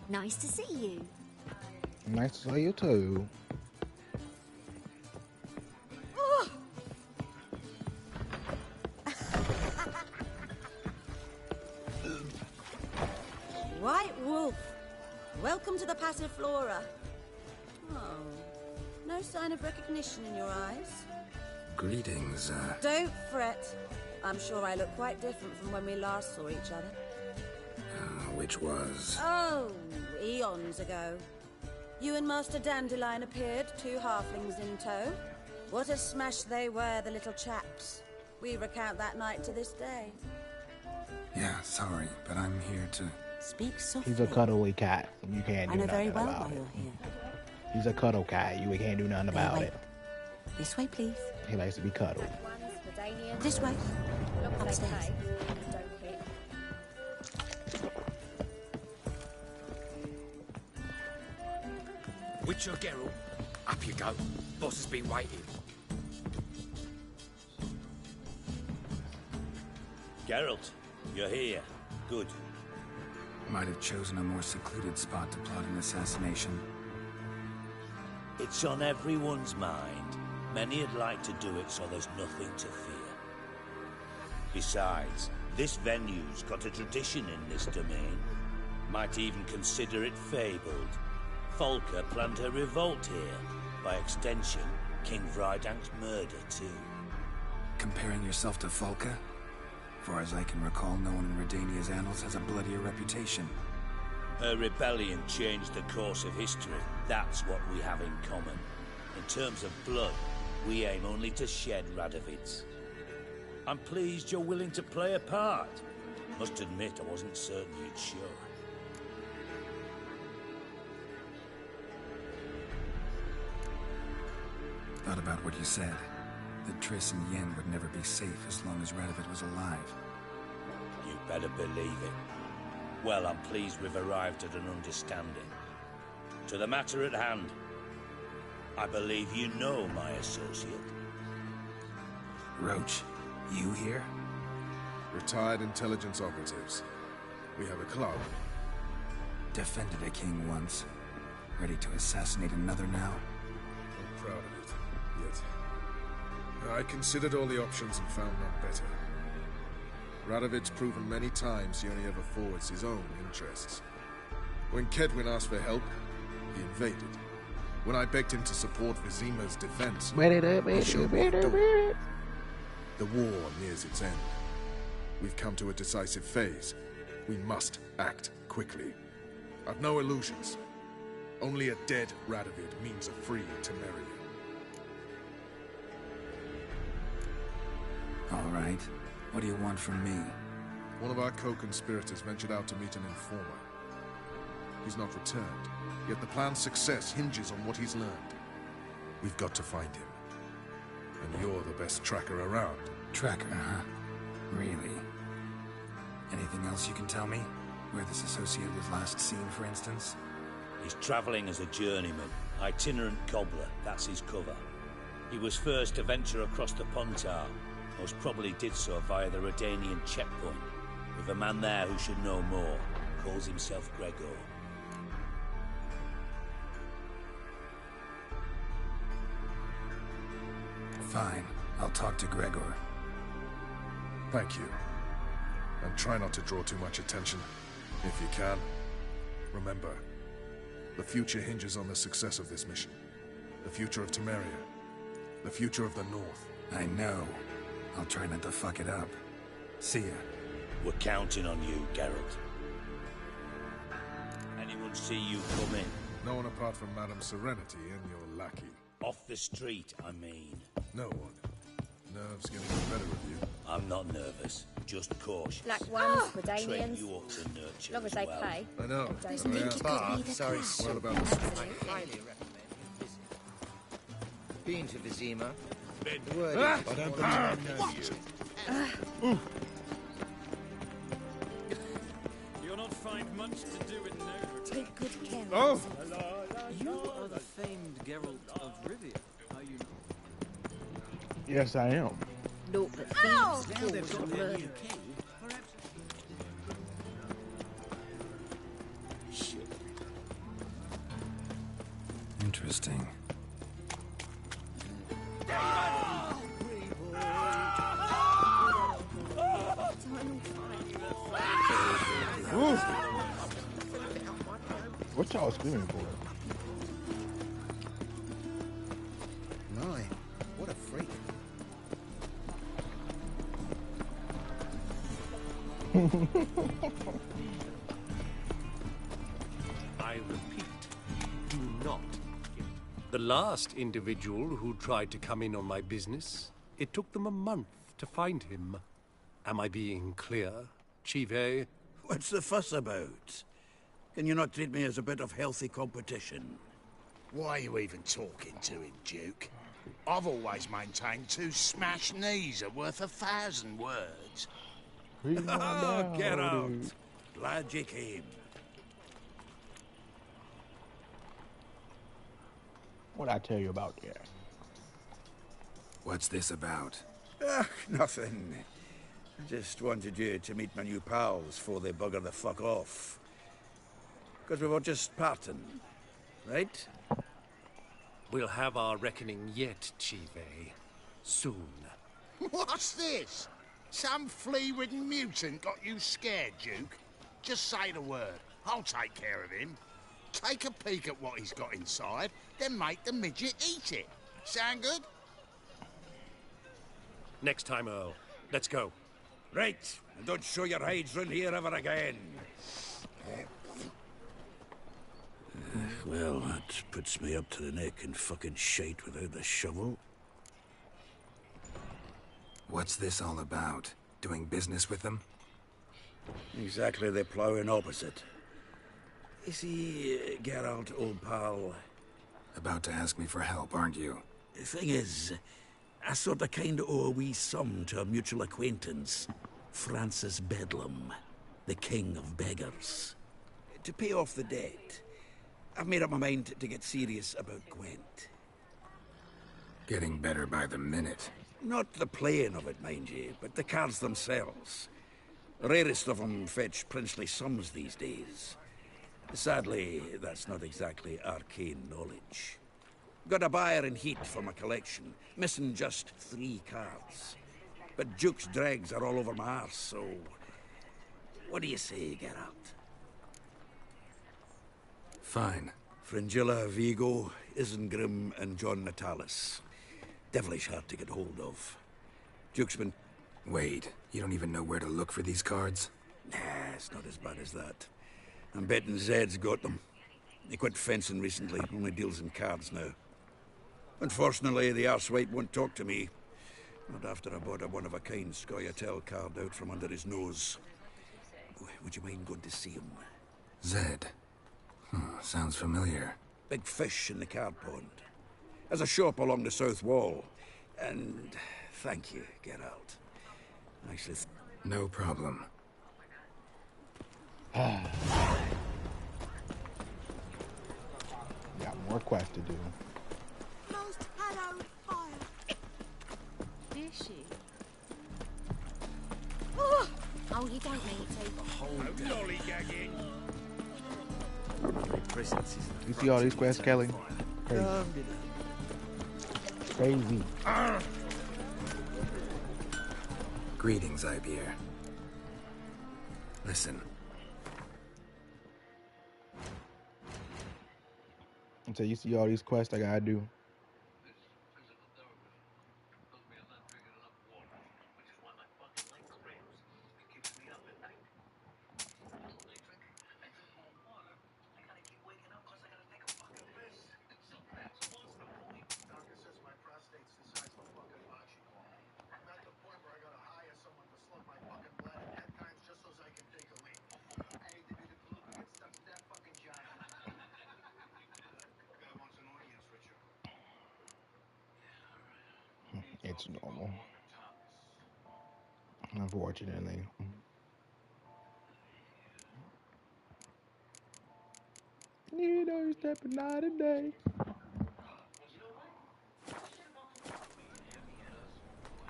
Nice to see you. Nice to see you too. Oh. White Wolf, welcome to the Passiflora. Oh, no sign of recognition in your eyes. Greetings, Don't fret. I'm sure I look quite different from when we last saw each other. which was... Oh, eons ago. You and Master Dandelion appeared, 2 halflings in tow. What a smash they were, the little chaps. We recount that night to this day. Yeah, sorry, but I'm here to... Speak softly. He's a cuddly cat. You can't do I know nothing very well about why it. you're here. He's a cuddle cat. You can't do nothing about it. This way, please. He likes to be cuddled. This way. Upstairs. Witcher Geralt, up you go. Boss has been waiting. Geralt, you're here. Good. Might have chosen a more secluded spot to plot an assassination. It's on everyone's mind. Many would like to do it so there's nothing to fear. Besides, this venue's got a tradition in this domain. Might even consider it fabled. Folker planned her revolt here. By extension, King Vrydank's murder, too. Comparing yourself to Folka? Far as I can recall, no one in Redania's annals has a bloodier reputation. Her rebellion changed the course of history. That's what we have in common. In terms of blood, we aim only to shed Radovid's. I'm pleased you're willing to play a part. Must admit, I wasn't certain you'd show. Thought about what you said. That Triss and Yen would never be safe as long as Radovid was alive. You better believe it. Well, I'm pleased we've arrived at an understanding. To the matter at hand, I believe you know my associate. Roach, you here? Retired intelligence operatives. We have a club. Defended a king once. Ready to assassinate another now? I'm proud of it. Yet, I considered all the options and found none better. Radovid's proven many times he only ever forwards his own interests. When Kedwin asked for help, he invaded. When I begged him to support Vizima's defense, he showed me the door. The war nears its end. We've come to a decisive phase. We must act quickly. I've no illusions. Only a dead Radovid means a free Temeria. All right. What do you want from me? One of our co-conspirators ventured out to meet an informer. He's not returned, yet the plan's success hinges on what he's learned. We've got to find him. And you're the best tracker around. Tracker, huh? Really? Anything else you can tell me? Where this associate was last seen, for instance? He's traveling as a journeyman, itinerant cobbler, that's his cover. He was first to venture across the Pontar, most probably did so via the Redanian checkpoint, with a man there who should know more, calls himself Gregor. Fine, I'll talk to Gregor. Thank you. And try not to draw too much attention, if you can. Remember, the future hinges on the success of this mission. The future of Temeria. The future of the North. I know. I'll try not to fuck it up. See ya. We're counting on you, Geralt. Anyone see you come in? No one apart from Madame Serenity and your lackey. Off the street, I mean. No one. Nerves getting the better of you. I'm not nervous, just cautious. Black ones, Train Redanians. you up to nurture As long as they well. pay. I know. Don't And think they you are. could be the sorry, class. What about the Absolutely. I highly recommend a visit. Been to Vizima. The word Ah! is, I don't believe I know you. You'll not find much to do in Nova. Take good care of Oh! yourself. You are the famed Geralt of Rivia, are you not? Yes, I am. Naught but Ow! thieves, fools, and murderers. Interesting. Ooh. What y'all screaming for? My, what a freak. I repeat, do not. The last individual who tried to come in on my business, it took them a month to find him. Am I being clear, Ciri? What's the fuss about? Can you not treat me as a bit of healthy competition? Why are you even talking to him, Duke? I've always maintained 2 smashed knees are worth 1,000 words. Oh, get out! Glad you came. What I tell you about that? What's this about? Nothing. I just wanted you to meet my new pals before they bugger the fuck off. Because we were just parting, right? We'll have our reckoning yet, Ciri. Soon. What's this? Some flea-ridden mutant got you scared, Duke? Just say the word. I'll take care of him. Take a peek at what he's got inside, then make the midget eat it. Sound good? Next time, Earl. Let's go. Right, and don't show your hides round here ever again. Well, that puts me up to the neck in fucking shite without the shovel. What's this all about? Doing business with them? Exactly the ploughing opposite. You see, Geralt, old pal... About to ask me for help, aren't you? The thing is, I sort of kind of owe a wee sum to a mutual acquaintance, Francis Bedlam, the king of beggars. To pay off the debt, I've made up my mind to get serious about Gwent. Getting better by the minute. Not the playing of it, mind you, but the cards themselves. The rarest of them fetch princely sums these days. Sadly, that's not exactly arcane knowledge. Got a buyer in heat for my collection, missing just 3 cards. But Duke's dregs are all over my arse, so... What do you say, Geralt? Fine. Fringilla, Vigo, Isengrim, and John Natalis. Devilish hard to get hold of. Duke's been... Wait, you don't even know where to look for these cards? Nah, it's not as bad as that. I'm betting Zed's got them. He quit fencing recently, only deals in cards now. Unfortunately, the arsewipe won't talk to me. Not after I bought a one-of-a-kind Scoia'tael card out from under his nose. Would you mind going to see him? Zed. Sounds familiar. Big fish in the card pond. Has a shop along the south wall. And thank you, Geralt. Nicely. No problem. Got more quests to do. Most hallowed fire. Is she? Oh, you don't need to. No lollygagging. You see all these quests, Kelly? Crazy. Crazy. Greetings, Ibeer. Listen. So you see all these quests I gotta do. It's normal. Unfortunately. You know you're stepping out today.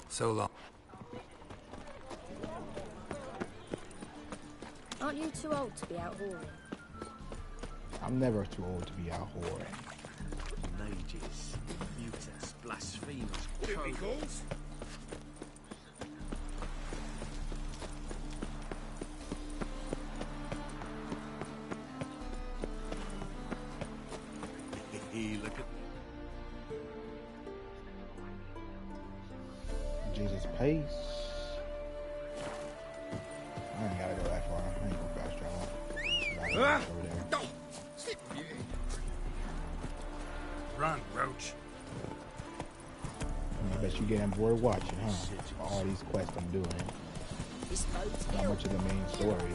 So long. Aren't you too old to be out whoring? I'm never too old to be out whoring. Mages, mutants, blasphemers, Chemicals? Look at Jesus pace. I ain't gotta go that far. I ain't gonna fast travel. Over there. Run, Roach. I bet you getting bored watching, huh? All these quests I'm doing. Not much of the main story.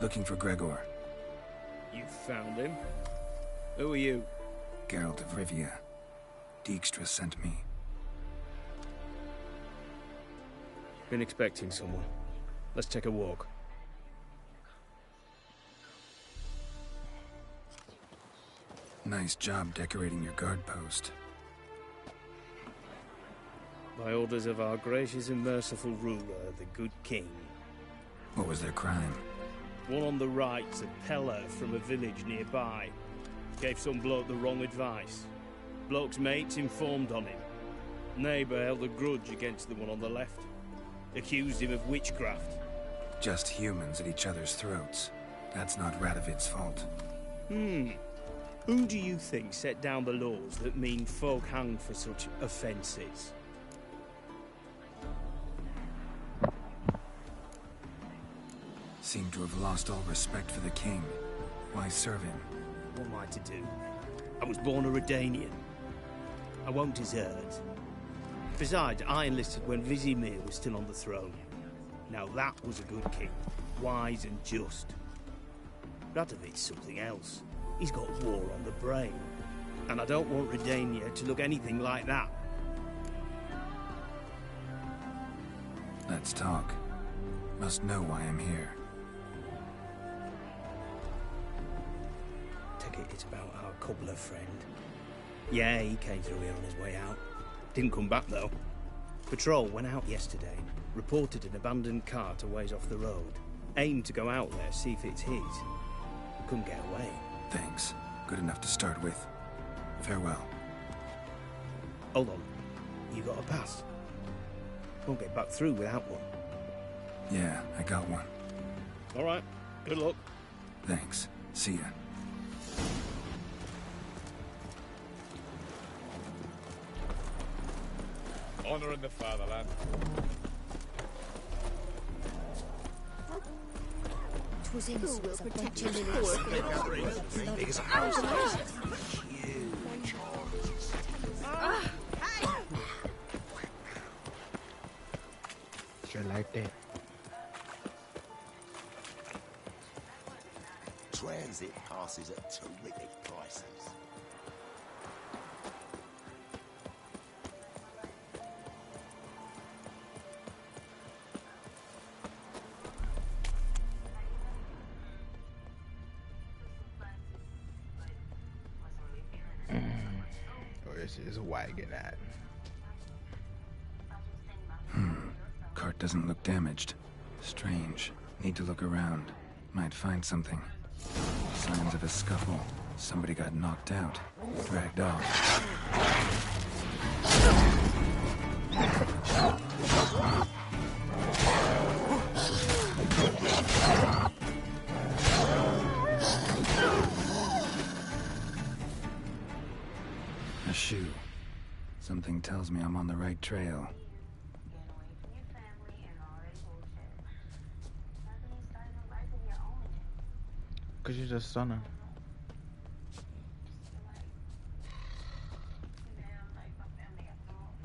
Looking for Gregor. You found him? Who are you? Geralt of Rivia. Dijkstra sent me. Been expecting someone. Let's take a walk. Nice job decorating your guard post. By orders of our gracious and merciful ruler, the good king. What was their crime? One on the right's a peller from a village nearby. Gave some bloke the wrong advice. Bloke's mates informed on him. Neighbour held a grudge against the one on the left. Accused him of witchcraft. Just humans at each other's throats. That's not Radovid's fault. Who do you think set down the laws that mean folk hanged for such offences? Seem to have lost all respect for the king. Why serve him? What am I to do? I was born a Redanian. I won't desert. Besides, I enlisted when Vizimir was still on the throne. Now that was a good king. Wise and just. Radovid's something else. He's got war on the brain. And I don't want Redania to look anything like that. Let's talk. Must know why I'm here. Take it it's about our cobbler friend. Yeah, he came through here on his way out. Didn't come back, though. Patrol went out yesterday. Reported an abandoned cart a ways off the road. Aimed to go out there, see if it's his. Couldn't get away. Thanks. Good enough to start with. Farewell. Hold on. You got a pass? Won't get back through without one. Yeah, I got one. All right. Good luck. Thanks. See ya. Honor in the fatherland. Was in will protect you, big as a house. Sure like that. Transit passes at terrific prices. This is a wagon at. Cart doesn't look damaged. Strange. Need to look around. Might find something. Signs of a scuffle. Somebody got knocked out. Dragged off. Something tells me I'm on the right trail. Cause you're just son.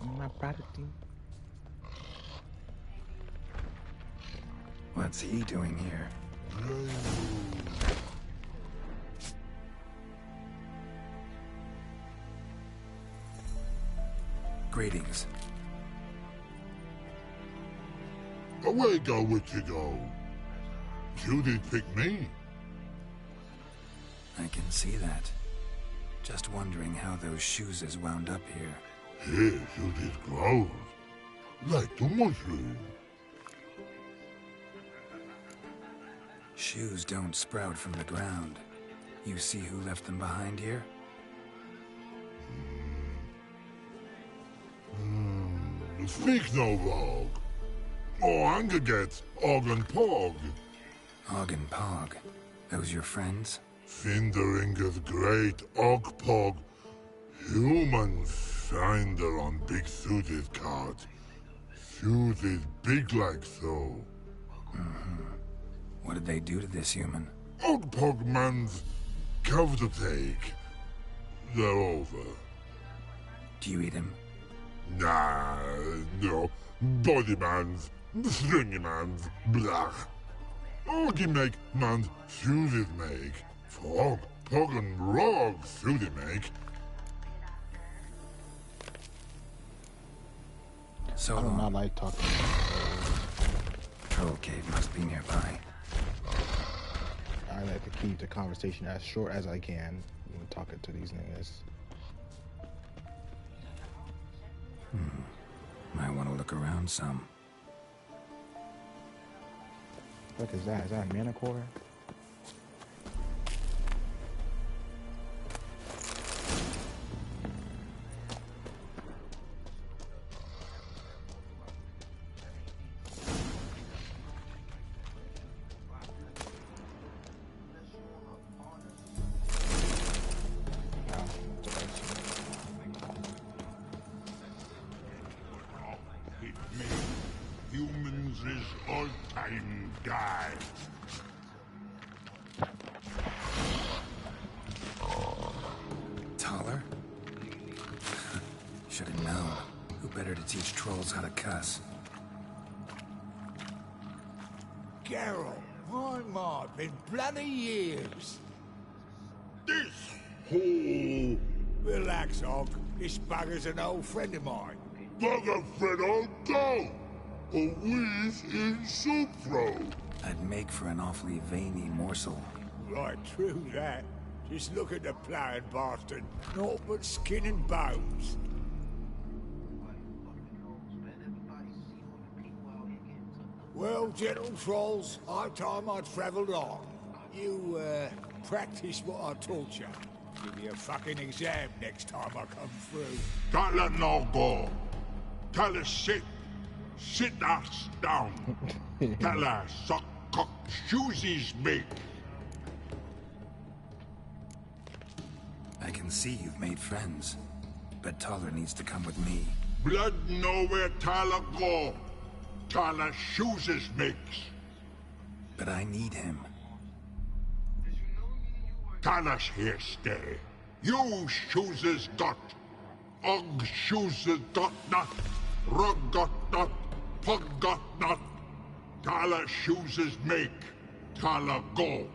I'm not proud of you. What's he doing here? Greetings. Away go, witchy go. You did pick me. I can see that. Just wondering how those shoes has wound up here. Yes, you did grow. Like the mushroom. Shoes don't sprout from the ground. You see who left them behind here? Speak no wrong. Oh, anger gets Og and Pog. Og and Pog. Those your friends? Finderinger's great Og Pog. Human finder on big suited card. Suited big like so. What did they do to this human? Og Pog man's cover to take. They're over. Do you eat him? Nah, no. Body man's, stringy man's, blah. Oggy make man's suited make. Frog, Pog and Rog suited make. So I do not like talking. Troll cave must be nearby. I like to keep the conversation as short as I can when talking to these niggas. Might want to look around some. What is that? Is that a mana core? Humans is all time die. Taller? Should have known. Who better to teach trolls how to cuss? Geralt, my, been bloody years. This whole... Relax, Og. This bugger's an old friend of mine. Bugger friend old go! A whiz in soup throw. I'd make for an awfully veiny morsel. Right, true that. Just look at the ploughing bastard. Naught but skin and bones. Well, gentle trolls, high time I travelled on. You, practice what I taught you. Give you a fucking exam next time I come through. Can't let no go. Tell her sit. Sit ass down. Tell her suck cock shoesies make. I can see you've made friends. But Taller needs to come with me. Blood know where Tyler go. Tyler shoesies makes. But I need him. Tyler's here stay. You shoesies got. Og shoesies got not. Rug got not. Pug got not. Tyler shoesies make. Tyler go.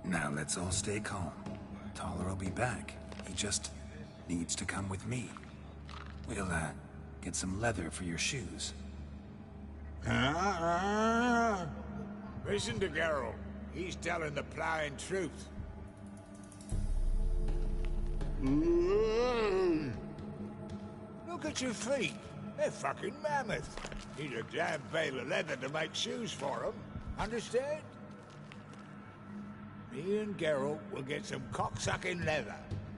Now let's all stay calm. Taller will be back. He just needs to come with me. We'll, get some leather for your shoes. Listen to Geralt. He's telling the ploughing truth. Look at your feet. They're fucking mammoth. Need a damn bale of leather to make shoes for them. Understand? Me and Geralt will get some cocksucking leather.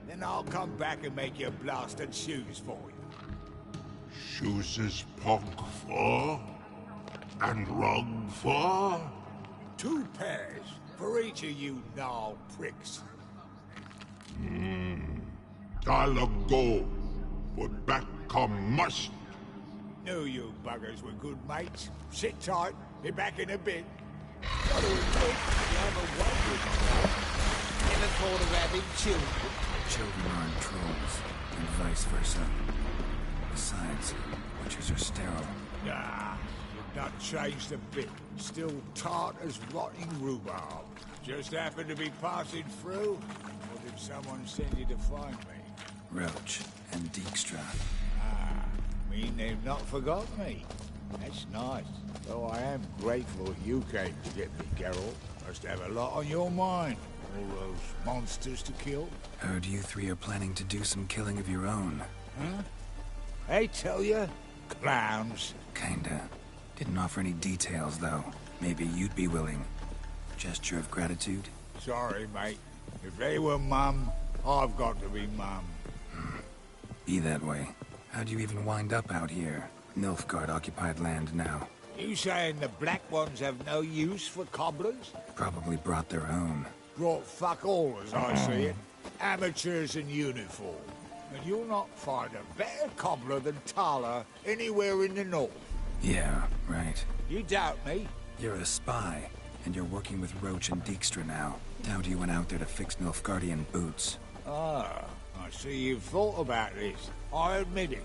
Then I'll come back and make your blasted shoes for you. Shoesies punk for? And rug for? 2 pairs for each of you gnarled pricks. Gotta go. We're back come must. Knew you buggers were good mates. Sit tight, be back in a bit. Got to admit, you have a way with me. Never thought of having children. Children aren't trolls, and vice versa. Besides, witches are sterile. Nah, you've not changed a bit. Still tart as rotting rhubarb. Just happened to be passing through? Or did someone send you to find me? Roach and Dijkstra. Ah, mean they've not forgotten me. That's nice. Though I am grateful you came to get me, Geralt. Must have a lot on your mind. All those monsters to kill. Heard you 3 are planning to do some killing of your own. Huh? I tell you, clowns. Kinda. Didn't offer any details, though. Maybe you'd be willing. Gesture of gratitude? Sorry, mate. If they were mum, I've got to be mum. Be that way. How'd you even wind up out here? Nilfgaard-occupied land now. You saying the black ones have no use for cobblers? Probably brought their own. Brought fuck all, as I see it. Amateurs in uniform. And you'll not find a better cobbler than Tala anywhere in the north. Yeah, right. You doubt me? You're a spy, and you're working with Roach and Dijkstra now. Doubt you went out there to fix Nilfgaardian boots. Ah, I see you've thought about this. I admit it.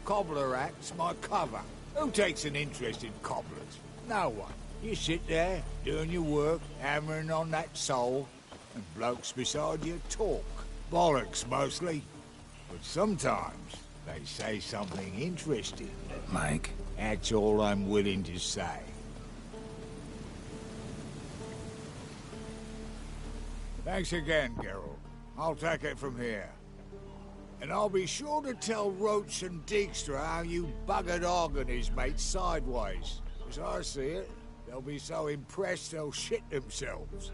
Cobbler act's my cover. Who takes an interest in cobblers? No one. You sit there, doing your work, hammering on that sole, and blokes beside you talk. Bollocks, mostly. But sometimes they say something interesting. Like? That's all I'm willing to say. Thanks again, Geralt. I'll take it from here. And I'll be sure to tell Roach and Dijkstra how you buggered Ogden his mates sideways. As I see it, they'll be so impressed they'll shit themselves.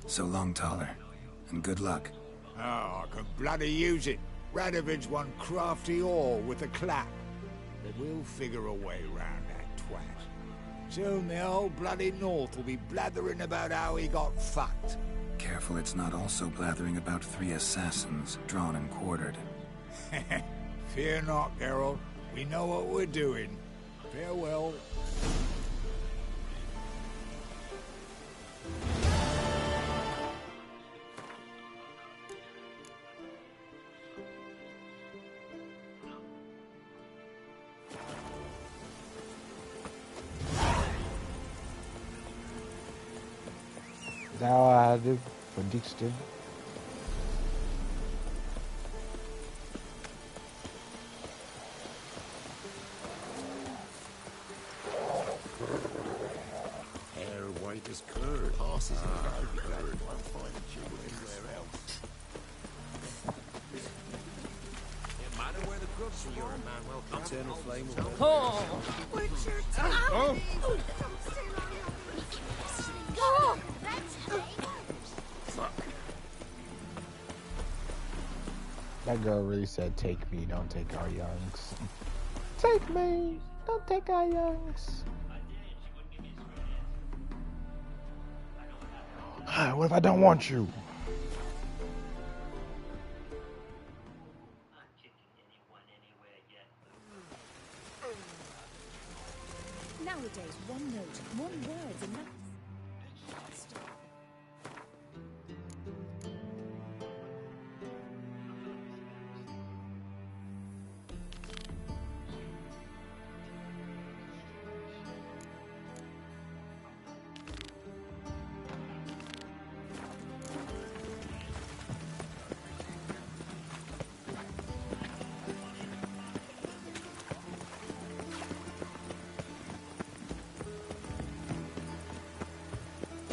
So long, Taller. And good luck. Oh, I can bloody use it. Radovid's one crafty ore with a clap. But we'll figure a way round that twat. Soon the whole bloody North will be blathering about how he got fucked. Careful it's not also blathering about 3 assassins, drawn and quartered. Fear not, Geralt. We know what we're doing. Farewell. Is that all I do for Dijkstra? Hair white as curd. Horses in the curd. Won't find a jewel anywhere else. No matter where the crooks are, you're a man well. Eternal flame will Oh! Richard! Oh! Oh! That girl really said, take me, don't take our youngs. Take me, don't take our youngs. What if I don't want you? Nowadays, one note, one word's enough.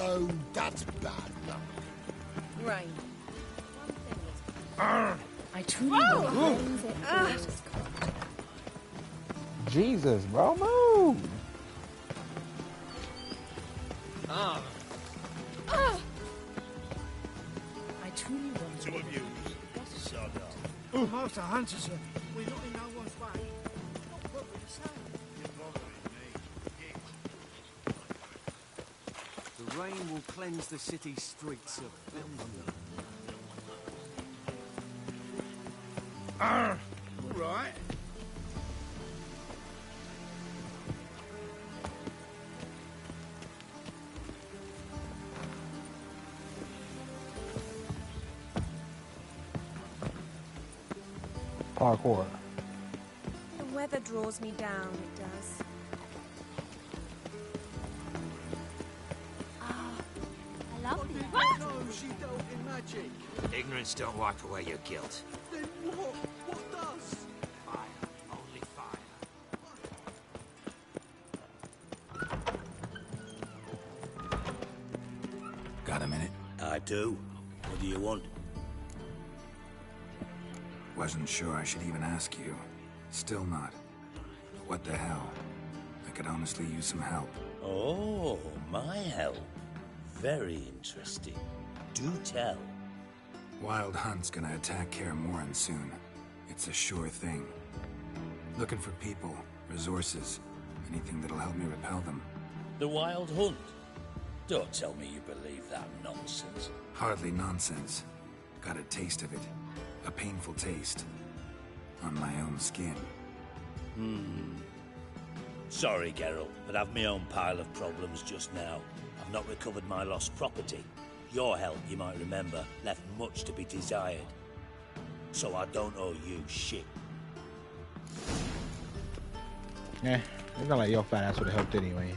Oh, that's bad luck. Right. I truly will raise it. Jesus, bro, move. I truly want Two of you. Sod off. Oh, Master Hunterson, we're not in no one's way. Not what we're saying. You're bothering me. Rain will cleanse the city's streets of filth. All right. Parkour. The weather draws me down, it does. I love the No, she dealt in magic. Ignorance don't wipe away your guilt. Then what? What does? Fire. Only fire. Got a minute? I do. What do you want? Wasn't sure I should even ask you. Still not. But what the hell? I could honestly use some help. Oh, my help. Very interesting. Do tell. Wild Hunt's gonna attack Kaer Morhen soon. It's a sure thing. Looking for people, resources, anything that'll help me repel them. The Wild Hunt? Don't tell me you believe that nonsense. Hardly nonsense. Got a taste of it. A painful taste. On my own skin. Sorry, Geralt, but I've my own pile of problems just now. I've not recovered my lost property. Your help, you might remember, left much to be desired. So I don't owe you shit. Yeah, it's not like your fat ass would have helped anyway.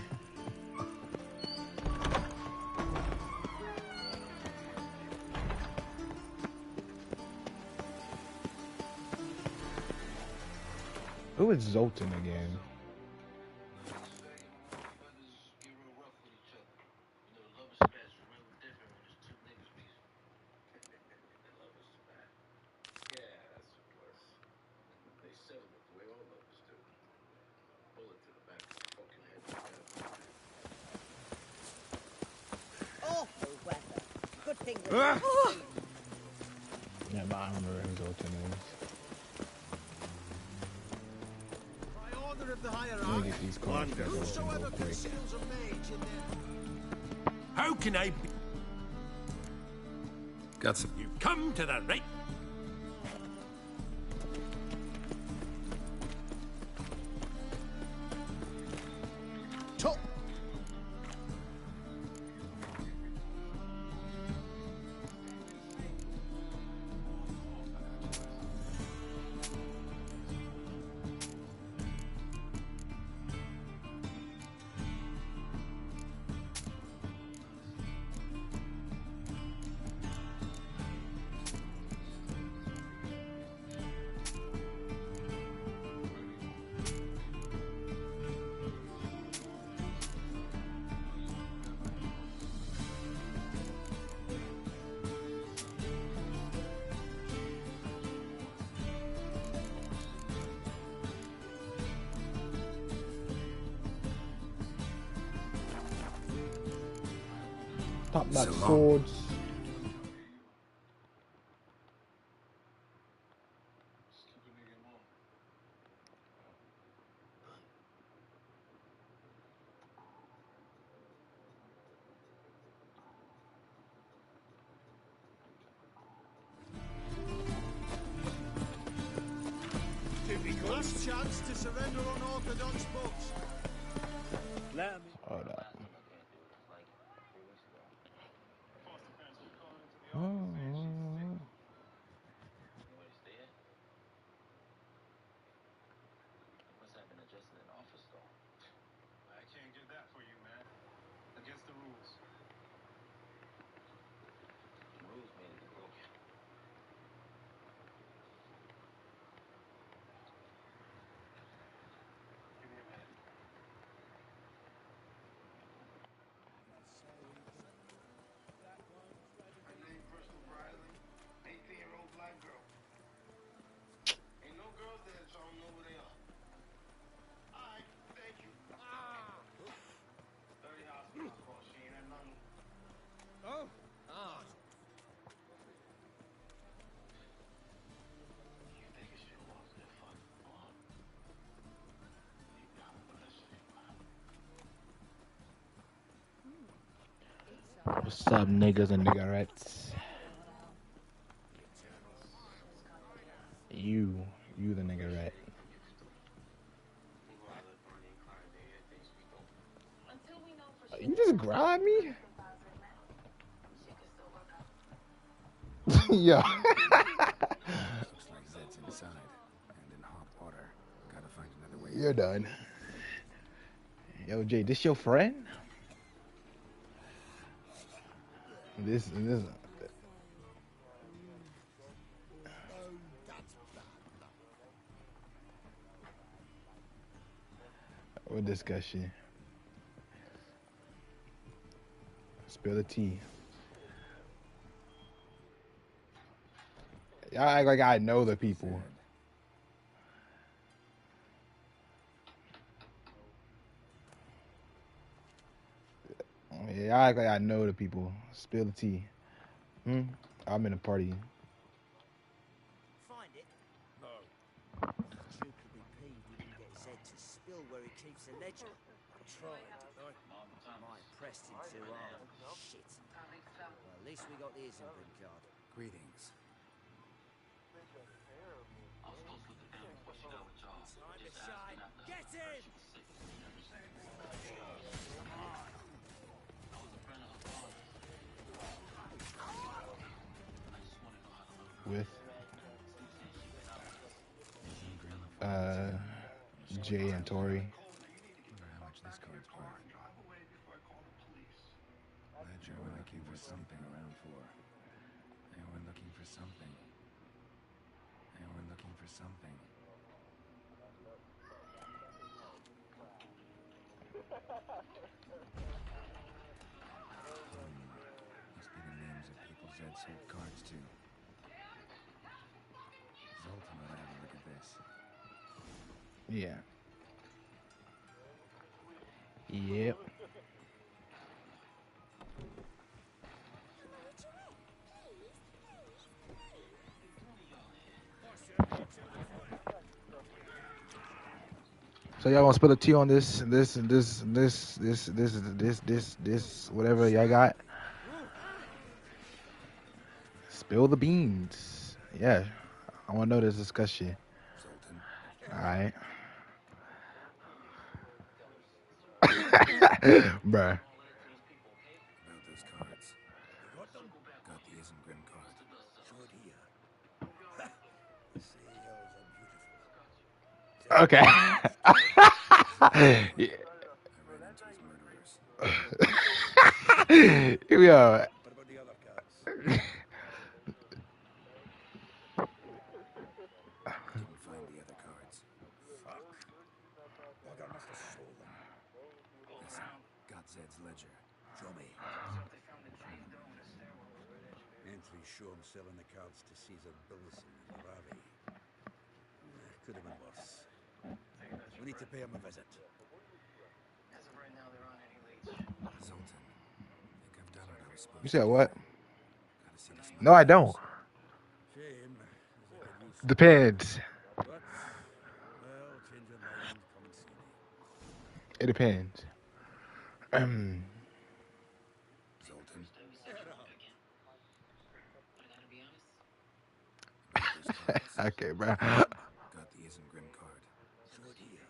Who is Zoltan again? Awful weather. Good thing Yeah, but I don't remember who Zoltan is. By order of the higher Let me get these cards for Zoltan real quick. How can I be? Got some. You come to the right. Top. Top notch So long. swords. Last chance to surrender unorthodox books. Hold up. Oh. What's up, niggas and niggerettes? You the niggerette. You just grind me? Yeah. Looks like Zed's inside and in hot water. Gotta find another way. You're done. Yo, Jay, this your friend? This. What discussion? Spill the tea. Y'all act like I know the people. Yeah, y'all act like I know the people. Spill the tea. I'm in a party. Find it? No. Duke could be peeved we didn't get Zed to spill where he keeps the ledger. I tried, didn't I? Mike pressed him too hard. Shit. Well, at least we got the Isengrim card. Greetings. Time to shine. Get him! With Jay and Tori. Wonder how much this card's worth. Ledger we're looking for something around for. And we're looking for something. And we're looking for something. Must be the names of people Zed sold cards to. Zoltan ought to have a look at this. Yeah. Yep. So y'all gonna spill the tea on this, whatever y'all got? Spill the beans. Yeah, I wanna know this discussion. All right. Bruh. About those cards. Got the Isengrim card. Good here. CEOs are beautiful. Okay. Yeah. I ran into his murderers. Here we go. What about the other cards? Didn't find the other cards. Fuck. Bugger must have sold them. Listen, got Zed's ledger. Show me. Entry show him selling the cards to Caesar Billison in Ravi. Could have been worse. We need to pay him a visit. Zoltan, think I've done what I was supposed You to said do. what? Gotta see this No, I don't. Shame. Depends. But, well, change your mind, come and see me. It depends. Zoltan. Okay, bro. Got the Isengrim card. Good here.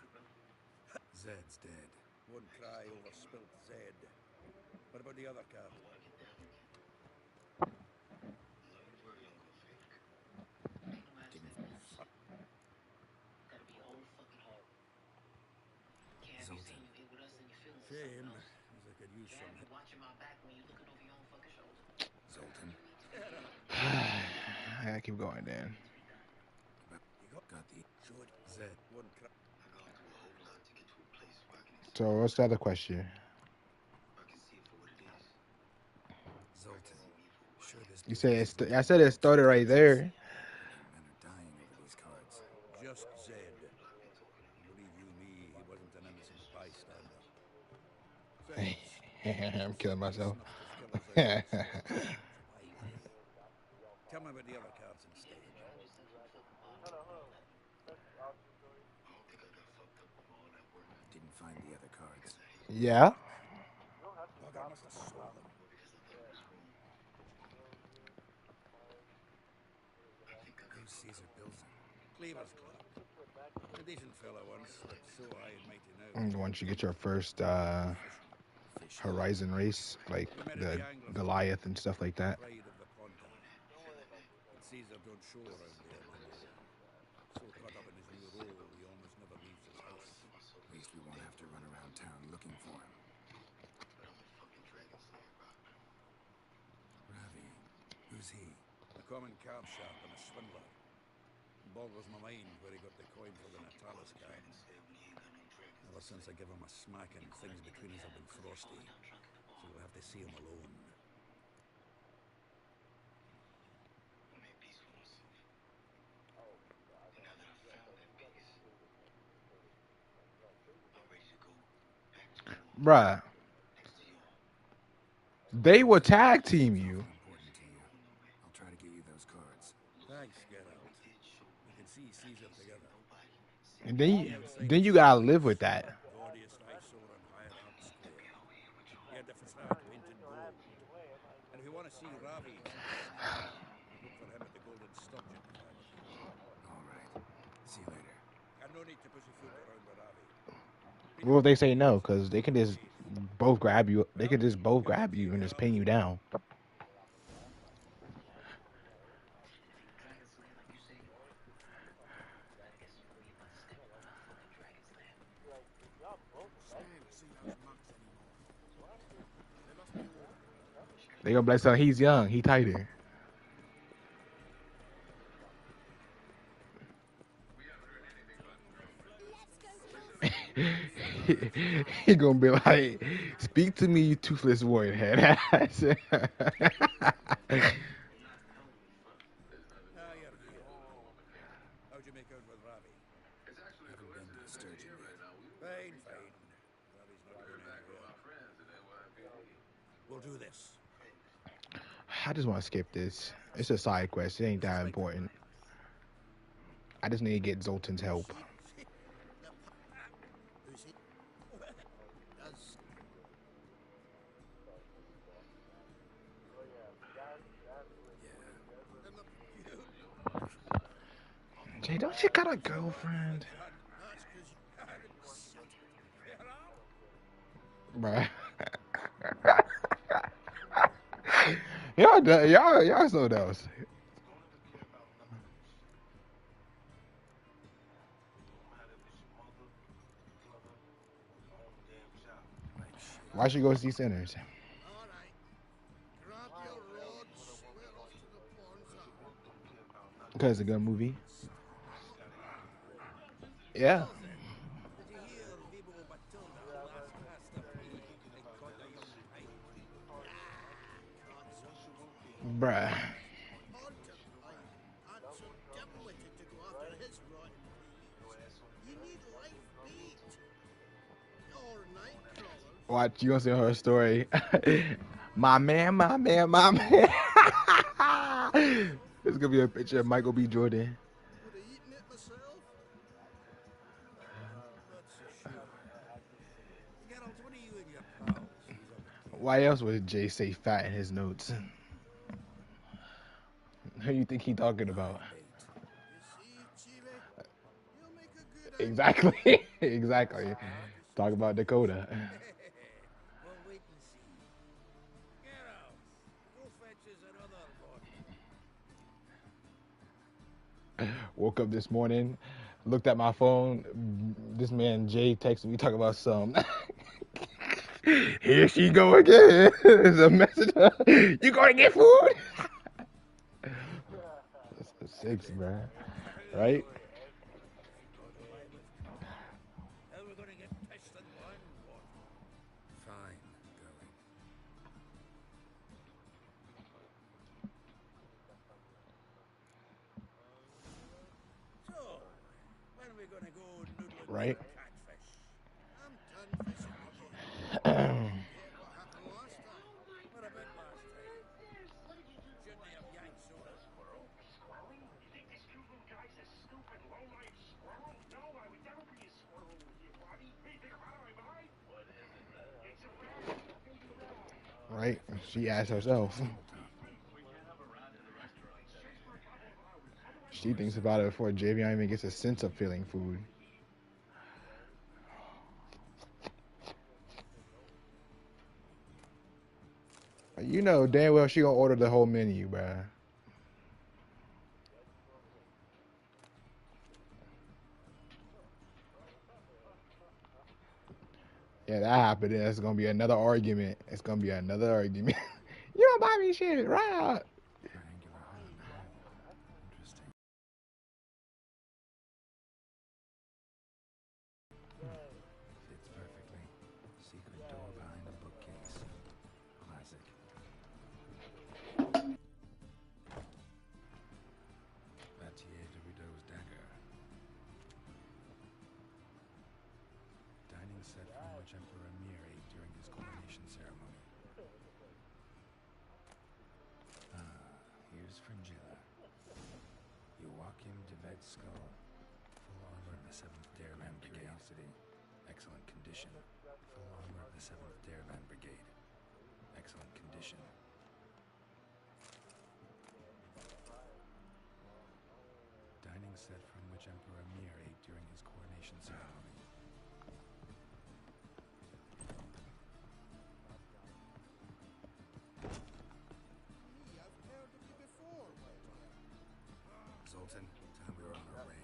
Zed's dead. One cry over spilt Zed. What about the other card? Zoltan. Shame. As I could use some. Zoltan. I gotta keep going then. Got the Zed. One cry. So what's the other question? Zoltan. Sure this You said I said it started right there. men are dying over these cards. Just Zed. Believe you me, he wasn't an innocent bystander. I'm killing myself. Tell me about the other cards instead. Didn't find the other cards. Yeah. Bugger must have sold them. Who's Caesar Bilson? Cleaver's clerk. A decent fellow once, but so I and mighty now. And once you get your first Horizon race, like We met at the the Anglo Goliath and stuff like that. Pride of the Pontar. But Caesar don't show around there no more. So caught up in his new role, he almost never leaves his house. At least we won't have to run around town looking for him. Ravi, who's he? A common card sharp and a swindler. Boggles my mind where he got the coin for the Natalis cards. Ever since I gave him a smacking, things between us have been frosty. So we'll have to see him alone. Bruh. They will tag team you. I'll try to get you those cards. Thanks, Geralt. We can see Caesar together. And then you gotta live with that. Gaudiest eyesore on Higher Arm Square. He had the facade painted gold. And if you want to see Ravi, look for him at the Golden Sturgeon. All right. See you later. And no need to push your foot around with Ravi. Well, if they say no, because they can just both grab you. They can just both grab you and just pin you down. They gonna be like, so he's young, he tighter. He gonna be like, speak to me, you toothless warrior head ass. How'd you make out with Ravi? Haven't been to the Sturgeon yet. Fine, fine. Ravi's not going anywhere. We'll do this. I just want to skip this. It's a side quest. It ain't that important. I just need to get Zoltan's help. Jay, don't you got a girlfriend? Bruh. y'all so else. Why should you go see Sinners? Because it's a good movie. Yeah. Bruh. Watch, you gonna see her story. My man. It's gonna be a picture of Michael B. Jordan. Why else would Jay say fat in his notes? Who you think he talking about? Exactly. Exactly. Talk about Dakota. Woke up this morning, looked at my phone. This man Jay texted me talking about some. Here she go again. There's a message. You gonna get food? That's the 6, man. Right? Fine, going. So, when are we gonna go noodling Right? catfish? I'm done fishing again. What happened last time? What about last time? Shouldn't I have yanked soda? You think this Cuban guy's a stupid, low-life squirrel? No, I would never be a squirrel with you, buddy. What do you think I'm out of my mind? What is it? It's a rat. Right? She asked herself. She thinks about it before Javion even gets a sense of feeling food. You know damn well she gonna order the whole menu, bruh. Yeah, that happened. It's gonna be another argument. It's gonna be another argument. You don't buy me shit, right? Fits perfectly. Secret door behind the bookcase. Classic. Batier de Rideau's dagger. Dining set from which Emperor Mir ate during his coronation ceremony. Here's Fringilla. Joachim de Vetskal. Full armor of the 7th Dareland Brigade. Excellent condition. Full armor of the 7th Dareland Brigade. Excellent condition. Dining set from which Emperor Mir ate during his coronation ceremony. I've heard of you before, my dear. Zoltan, time we were on our way.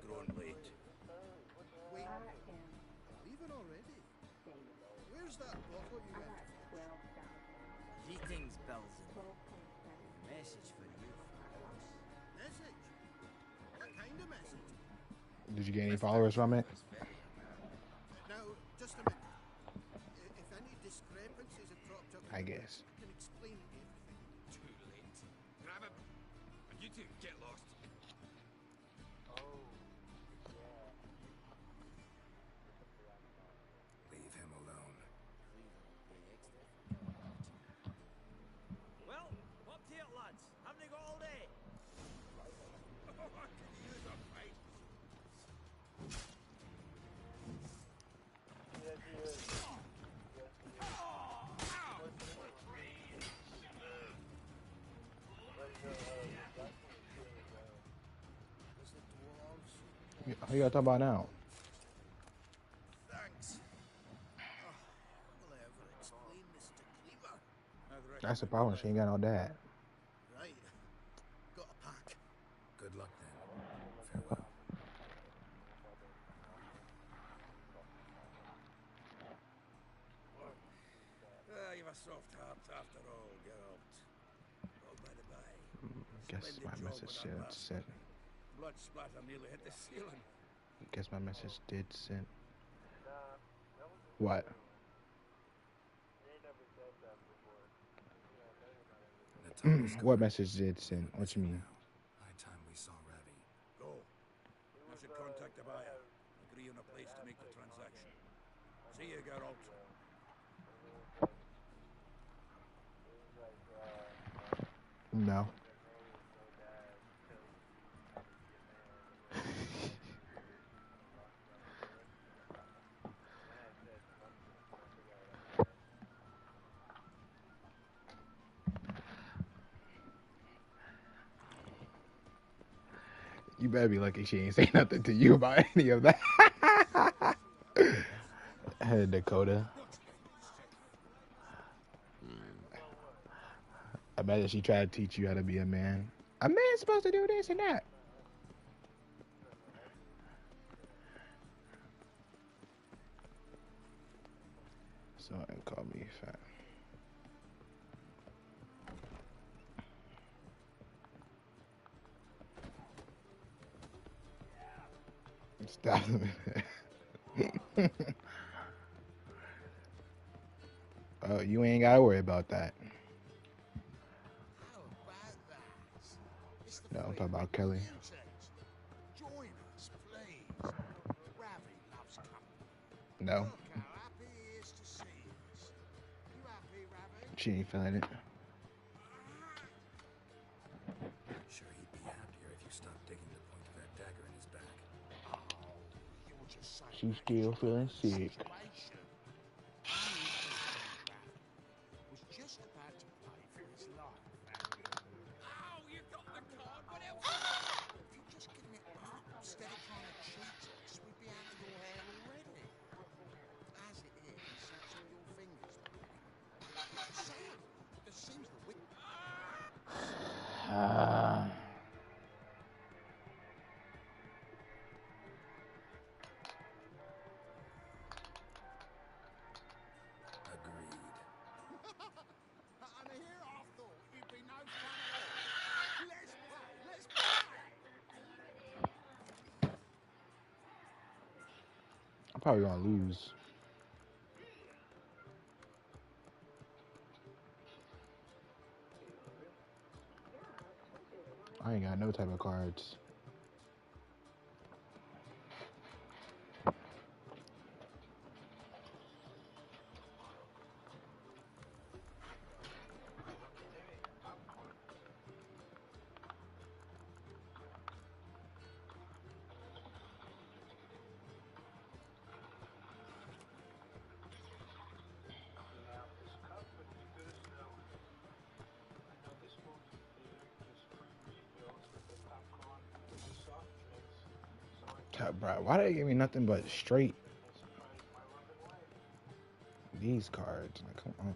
Grown late. Wait, leaving already? Where's that bottle you went to fetch? Greetings, Belzen. Message for you, folks. Message? What kind of message? Did you get any followers from it? Now, just a minute. If any discrepancies have cropped up, I guess. you can explain everything. Too late. Grab him. And you two get lost. Leave him alone. Well, what to it, lads? Haven't they got all day? Who y'all talking about now? Thanks. Will I ever explain this to Cleaver? That's the problem. She ain't got no dad. Right. Got a pack. Good luck then. Farewell. You've a soft heart after all, Geralt. Oh, by the by. Guess my message said sent. Blood splatter nearly hit the ceiling. Guess my message did send. What? What message did send? What you mean? High time we saw Ravi. Go. I should contact the buyer. Agree on a place to make the transaction. See you, Geralt. No. You better be lucky she ain't say nothing to you about any of that. Hey, Dakota. I bet she tried to teach you how to be a man. A man's supposed to do this and that. Someone called me fat. Stop it. Oh, you ain't gotta worry about that. How about that? It's the No, I'm talking about Kelly. Join us, please. Ravi loves company. No, Look how happy he is to see us. You happy, Ravi? she ain't feeling it. Sure, he'd be happier if you stopped digging the point of that dagger in his back. You're just saying She's still feeling sick. was just about to play for his life. And here I thought you'd be no fun at all. Let's play, let's play! I'm probably gonna lose. I ain't got no type of cards. Bro, why they give me nothing but straight these cards? Like, come on.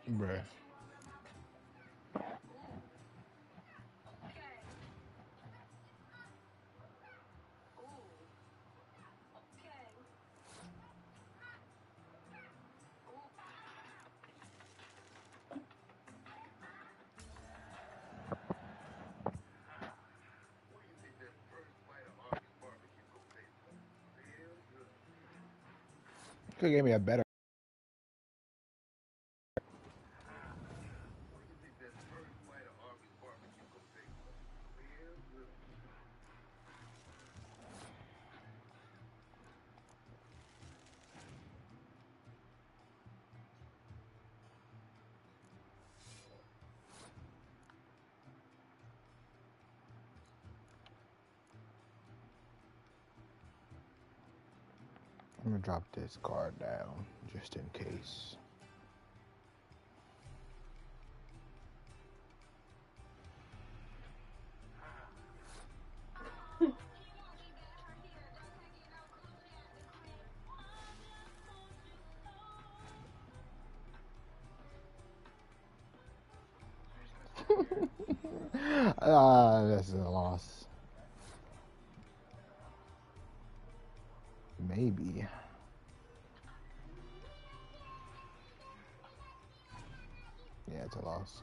Bruh. Could give me a better. I'm gonna drop this card down just in case. That's a loss. Maybe. Yeah, it's a loss.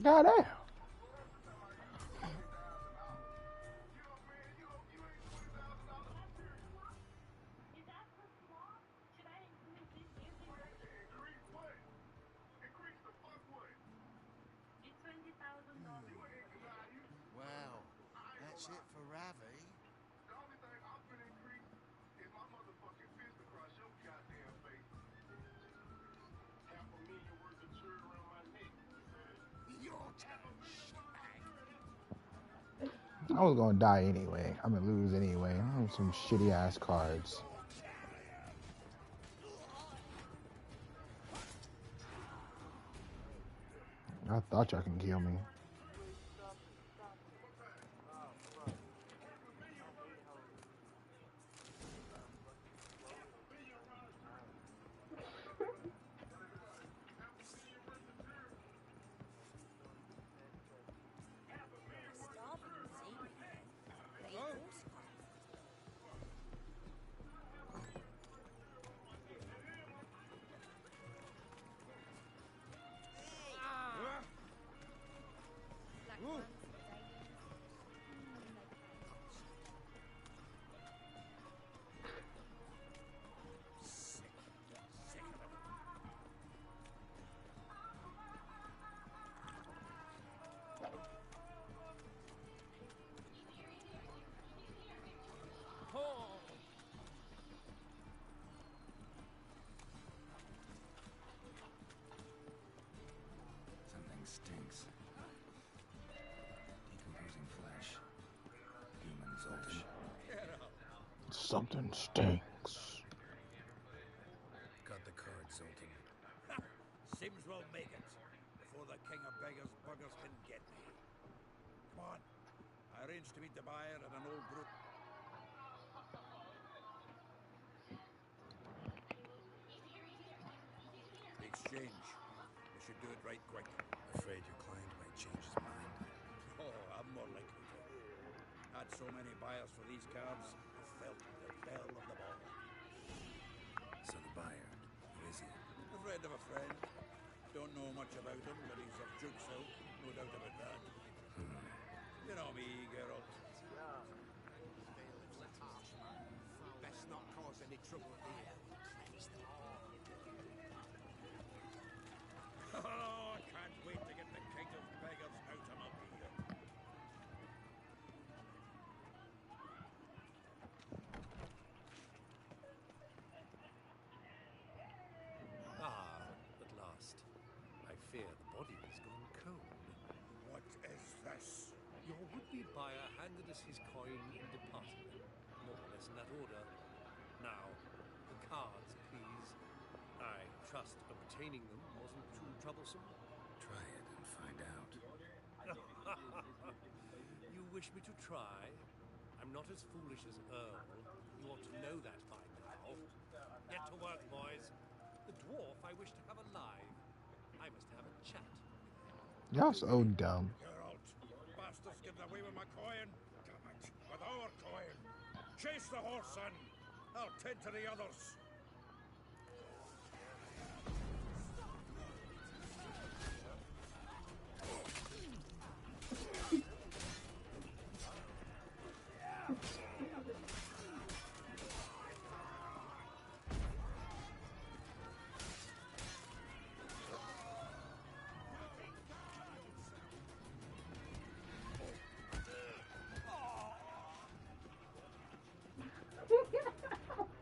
God damn. Well, that's it for Ravi. Your turn, shag. I was gonna die anyway. I'm gonna lose anyway. I have some shitty ass cards. I thought y'all can kill me. Something stinks. Decomposing flesh. Human flesh. Something stinks. Got the card, Zoltan. Sims will make it before the king of beggars buggers can get me. Come on. I arranged to meet the buyer at an old group. Exchange. We should do it right quick. Afraid your client might change his mind. Oh, I'm more likely to. Had so many buyers for these cards, I felt the bell of the ball. So the buyer, who is he? A friend of a friend. Don't know much about him, but he's of Duke's ilk, no doubt about that. You know me, Geralt. Best not cause any trouble here. Oh, I can't wait to get the king of beggars out of my beer. Ah, at last. I fear the body has gone cold. What is this? Your would-be buyer handed us his coin and departed. More or less in that order. Now, the cards, please. I trust obtaining them wasn't too troublesome. Try it and find out. You wish me to try? I'm not as foolish as Earl. You ought to know that by now. Get to work, boys. The dwarf I wish to have alive. I must have a chat. Y'all so dumb. Geralt, bastards getting away with my coin. Damn it, with our coin. Chase the horse, son. I'll tend to the others.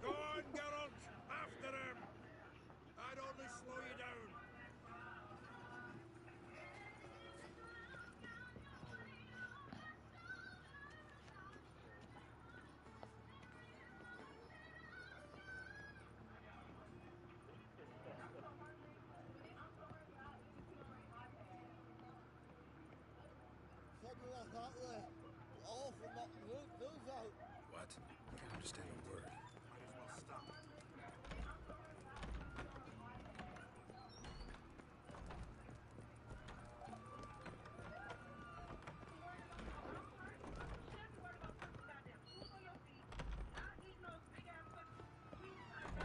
Go on, Geralt! After him! I'd only slow you down. Something like that there. All for not work those out. What? Can't understand a word. Might as well stop.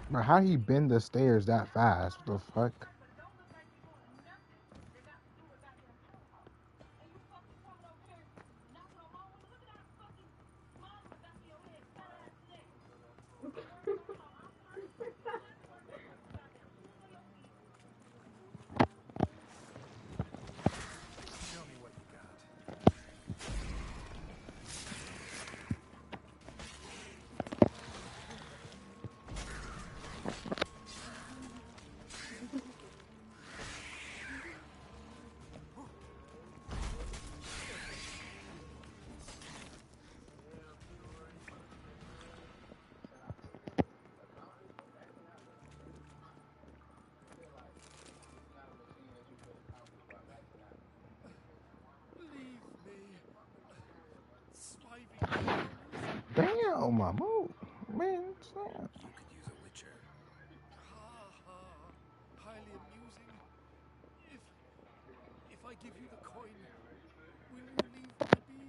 Bro, how he bend the stairs that fast? What the fuck? Tell me what you got. Damn, my move. Man, damn. You could use a witcher. Ha ha. Highly amusing. If I give you the coin, will you leave me be?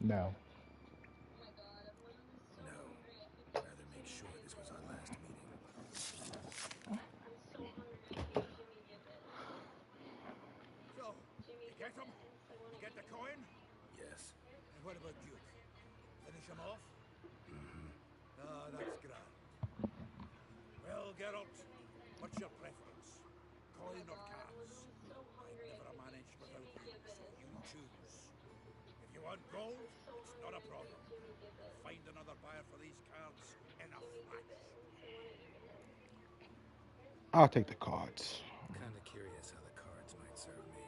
No. No. Rather make sure this was our last meeting. So, you get him? You get the coin? Yes. And what about Duke? Finish him off? Mm-hmm. Ah, that's grand. Well, Geralt, what's your preference? Coin or cards? I'd never manage without you, so you choose. If you want gold, it's not a problem. I'll find another buyer for these cards in a flash. I'll take the cards. Kind of curious how the cards might serve me.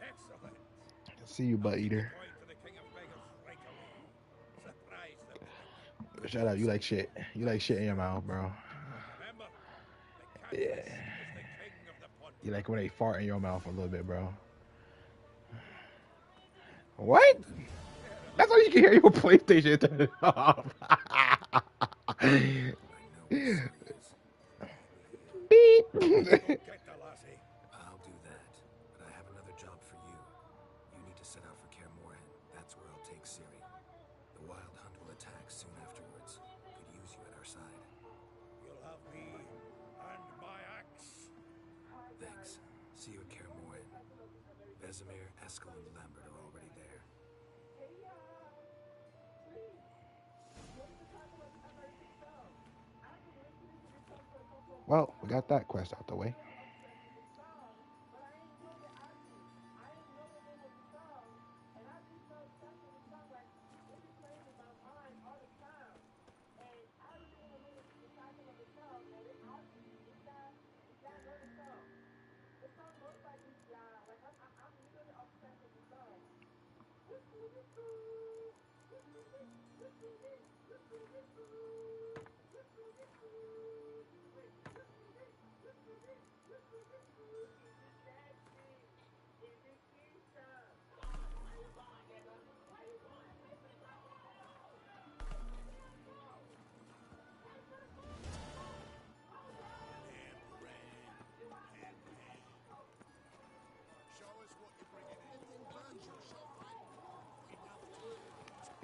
Excellent. See you, butt eater. Coin to the King of Beggars right away. Surprise them. Shut up. You like shit. You like shit in your mouth, bro. Remember, Yeah. is the king of the pond. You like when they fart in your mouth a little bit, bro. What? That's all you can hear your PlayStation turn it off. Beep. Get the lassie. I'll do that, but I have another job for you. You need to set out for Kaer Morhen. That's where I'll take Ciri. The Wild Hunt will attack soon afterwards. Could use you at our side. You'll have me and my axe. Thanks. See you at Kaer Morhen. Vesemir, Eskel, and Lambert are already there. Well, we got that quest out the way.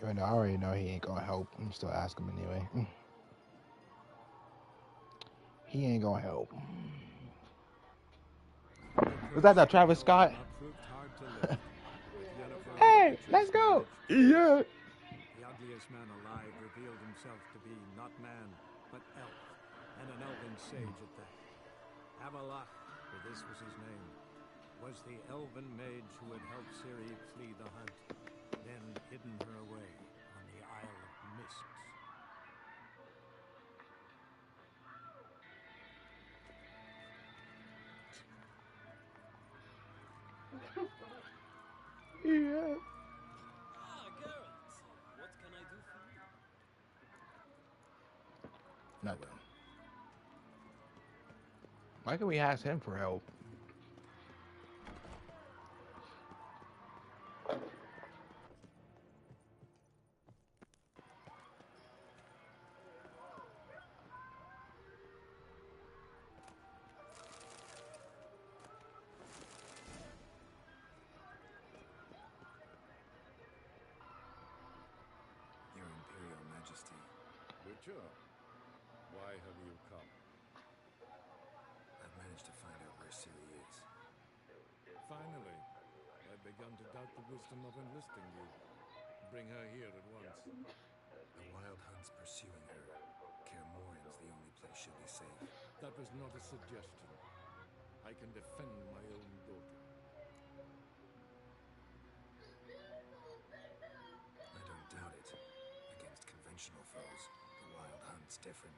Even though I already know he ain't gonna help, I'm still asking him anyway. He ain't gonna help. Was that Travis Scott? Hey, let's go! Yeah. The ugliest man alive revealed himself to be not man, but elf, and an elven sage at that. Avalach, for this was his name, was the elven mage who had helped Ciri flee the hunt, then hidden her away on the Isle of Mists. Yeah. Ah, Geralt. What can I do for you? Nothing. Why can we ask him for help? Your Imperial Majesty. Witcher, why have you come? I've managed to find out where Ciri is. Finally, I'd begun to doubt the wisdom of enlisting you. Bring her here at once. The Wild Hunt's pursuing her. Kaer Morhen's the only place she'll be safe. That was not a suggestion. I can defend my own daughter. I don't doubt it. Against conventional foes, the Wild Hunt's different.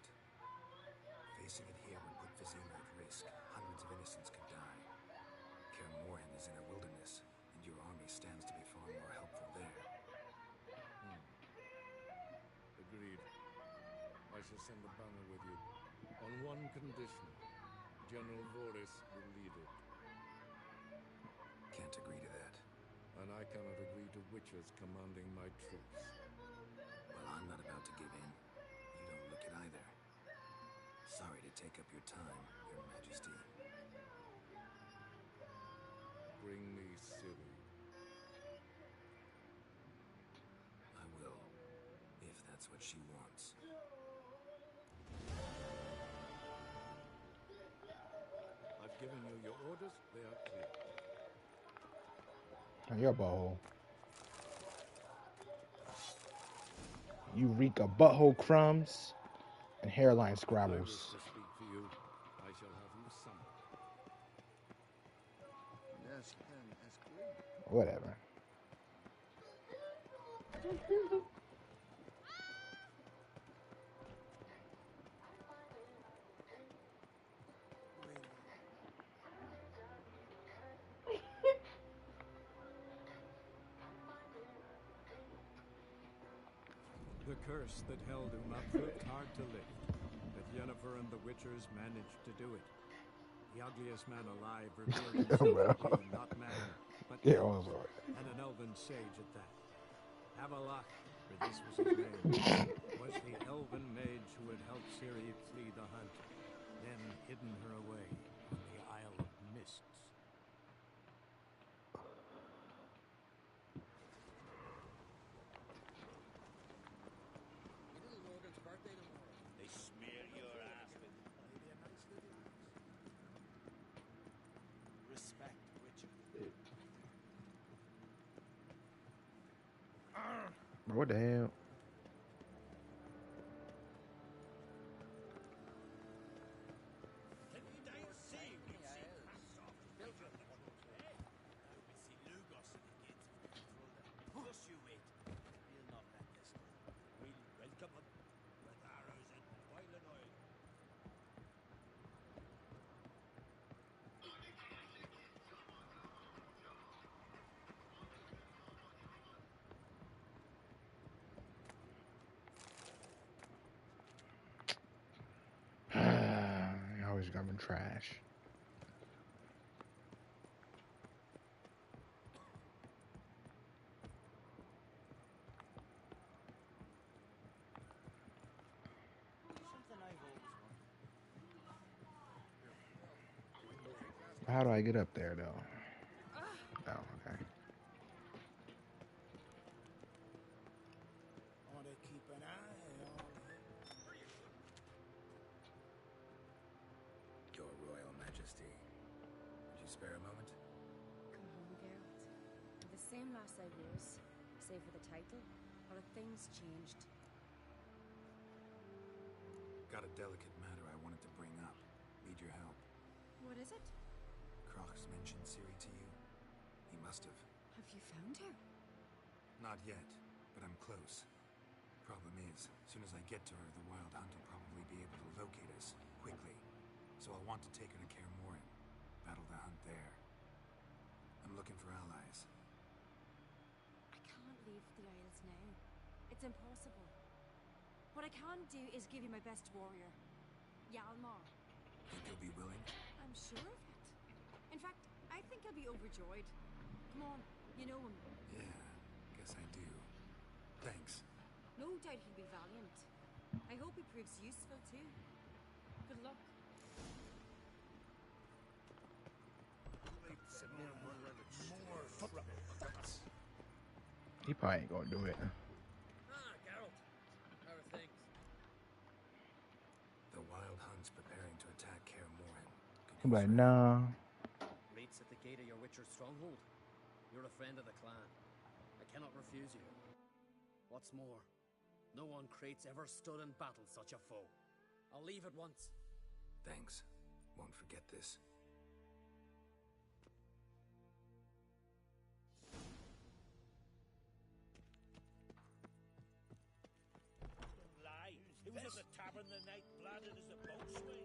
Facing it here would put Vizima at risk. Hundreds of innocents could die. Kaer Morhen is in a wilderness, and your army stands to be far more helpful there. Agreed. I shall send a banner with you. On one condition. General Voris will lead it. Can't agree to that. And I cannot agree to witchers commanding my troops. to give in. You don't look it either. Sorry to take up your time, Your Majesty. Bring me Ciri. I will, if that's what she wants. I've given you your orders. They are clear. And your butthole. You reek of butthole crumbs and hairline If I wish scrabbles. to speak for you, I shall have you summoned. That's great. Whatever. The curse that held Uma proved hard to lift, but Yennefer and the Witchers managed to do it. The ugliest man alive revealed himself to be not man, but Yeah, elf, also. and an elven sage at that. Havelach, for this was his name, was the elven mage who had helped Ciri flee the hunt, then hidden her away on the Isle of Mists. They smear your ass with Respect, Witcher. Bro, what the hell? Can you dare see we see cast off built on the troops, eh? Now we see Lugos at the gates of Control. Just you wait. We'll not let this go. We'll welcome them with arrows and boiling oil. I always grabbing trash. Something I've always wanted. How do I get up there, though? Oh, okay. Ought to keep an eye on him. Your Royal Majesty. Would you spare a moment? Come home, Geralt. The same lass I was, save for the title, or have things changed? Got a delicate matter I wanted to bring up. Need your help. What is it? Crocs mentioned Ciri to you? He must have. Have you found her? Not yet, but I'm close. Problem is, as soon as I get to her, the Wild Hunt will probably be able to locate us, quickly. So I'll want to take her to Kaer Morhen. Battle the hunt there. I'm looking for allies. I can't leave the Isles now. It's impossible. What I can do is give you my best warrior, Hjalmar. Think you'll be willing? I'm sure of it. In fact, I think he'll be overjoyed. Come on, you know him. Yeah, guess I do. Thanks. No doubt he'll be valiant. I hope he proves useful too. Good luck. He probably ain't gonna do it. Ah, Geralt. How are things? The Wild Hunt's preparing to attack Kaer Morhen. He be like, nah. Rates at the gate of your Witcher's stronghold. You're a friend of the clan. I cannot refuse you. What's more, no one Krait's ever stood and battled such a foe. I'll leave at once. Thanks. Won't forget this. Lie. It was at the tavern the night bladdered as a boatswain.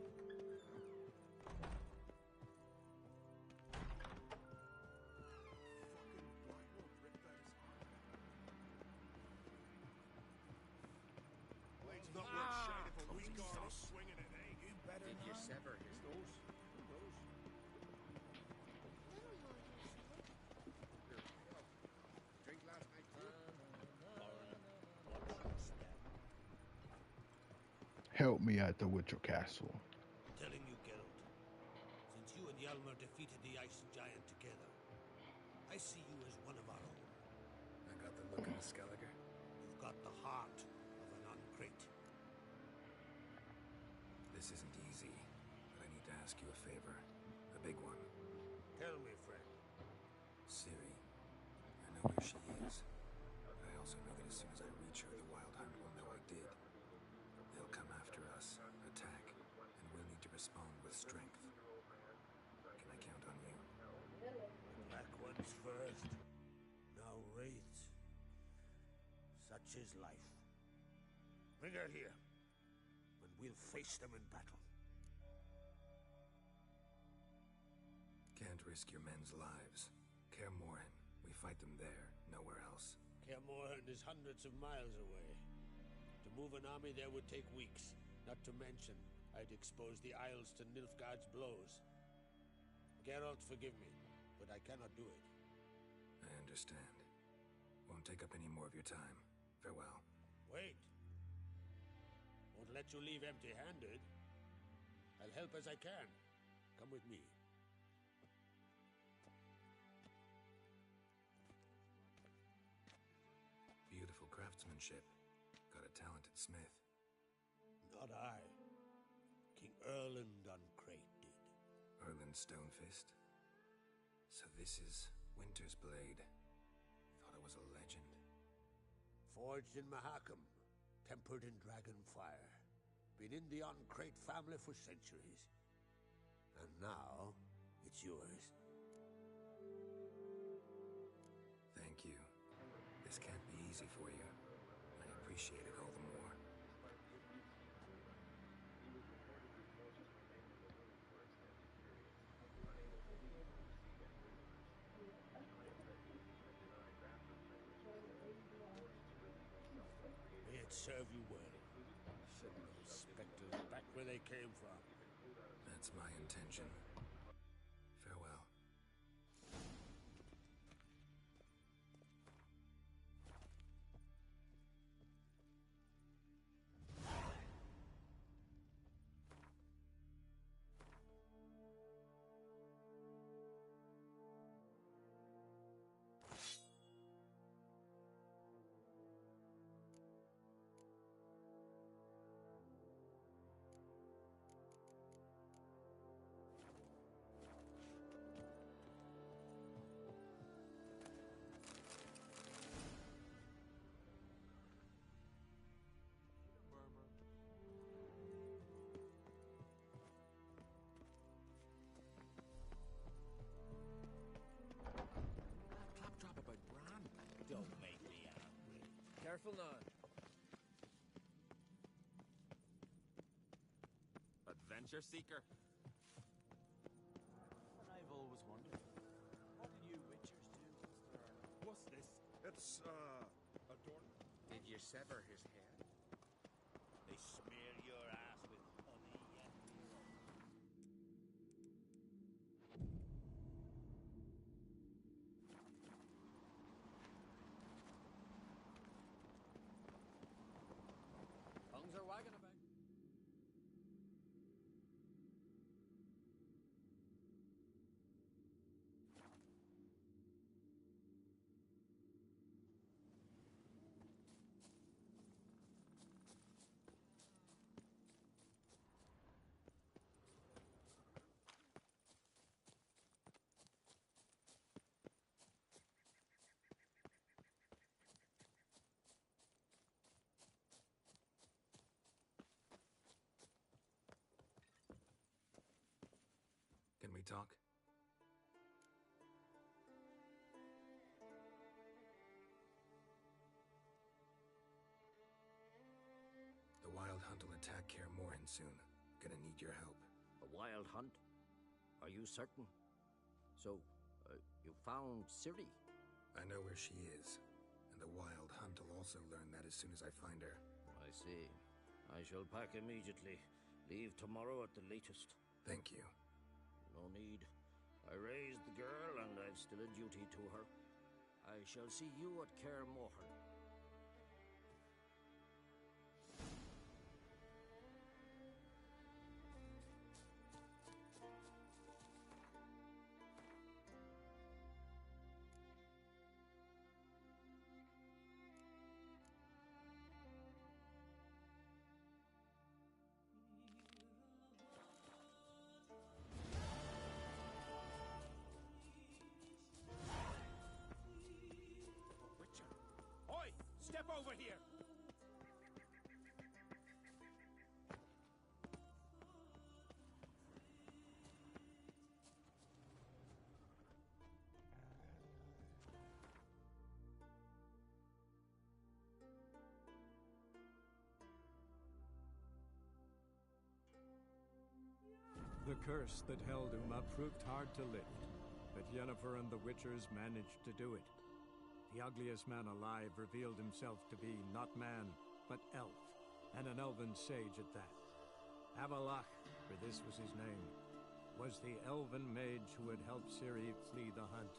Not worth shade if a weak arm is swinging it, eh? You better Did you not. sever his nose? Drink last night too. What was that? Help me at the Witcher Castle. Telling you, Geralt, since you and Hjalmar defeated the Ice Giant together, I see you as one of our own. I got the look of the Skelliger. You've got the heart of an uncrate. This isn't easy, but I need to ask you a favor. A big one. Tell me, friend. Ciri. I know where she is. But I also know that as soon as I reach her, the Wild Hunt will know I did. They'll come after us, attack, and we'll need to respond with strength. Can I count on you? Black ones first. Now wraiths. Such is life. Bring her here, and we'll face them in battle. Can't risk your men's lives. Kaer Morhen. We fight them there, nowhere else. Kaer Morhen is hundreds of miles away. To move an army there would take weeks. Not to mention, I'd expose the Isles to Nilfgaard's blows. Geralt, forgive me, but I cannot do it. I understand. Won't take up any more of your time. Farewell. Wait. Won't let you leave empty-handed. I'll help as I can. Come with me. Beautiful craftsmanship. Got a talented smith. Not I. King Erland Uncrate did. Erland Stonefist. So this is Winter's Blade. Thought it was a legend. Forged in Mahakam. Tempered in dragon fire. Been in the Uncrate family for centuries. And now, it's yours. Thank you. This can't be easy for you. I appreciate it all the more. May it serve you well. Send those specters back where they came from. That's my intention. Farewell. Claptrap about Bran. Don't make me angry. Careful now. Adventure seeker. And I've always wondered, what do you witchers do, Mr. What's this? It's, adorn. Did you sever his head? They smear your ass with honey and Tongues are wagging about. Can we talk? The Wild Hunt will attack Kaer Morhen soon. Gonna need your help. A wild hunt? Are you certain? So, you found Ciri? I know where she is, and the Wild Hunt will also learn that as soon as I find her. I see. I shall pack immediately. Leave tomorrow at the latest. Thank you. No need. I raised the girl, and I've still a duty to her. I shall see you at Kaer Morhen. over here! The curse that held Uma proved hard to lift, but Yennefer and the Witchers managed to do it. The ugliest man alive revealed himself to be not man, but elf, and an elven sage at that. Avalach, for this was his name, was the elven mage who had helped Ciri flee the hunt,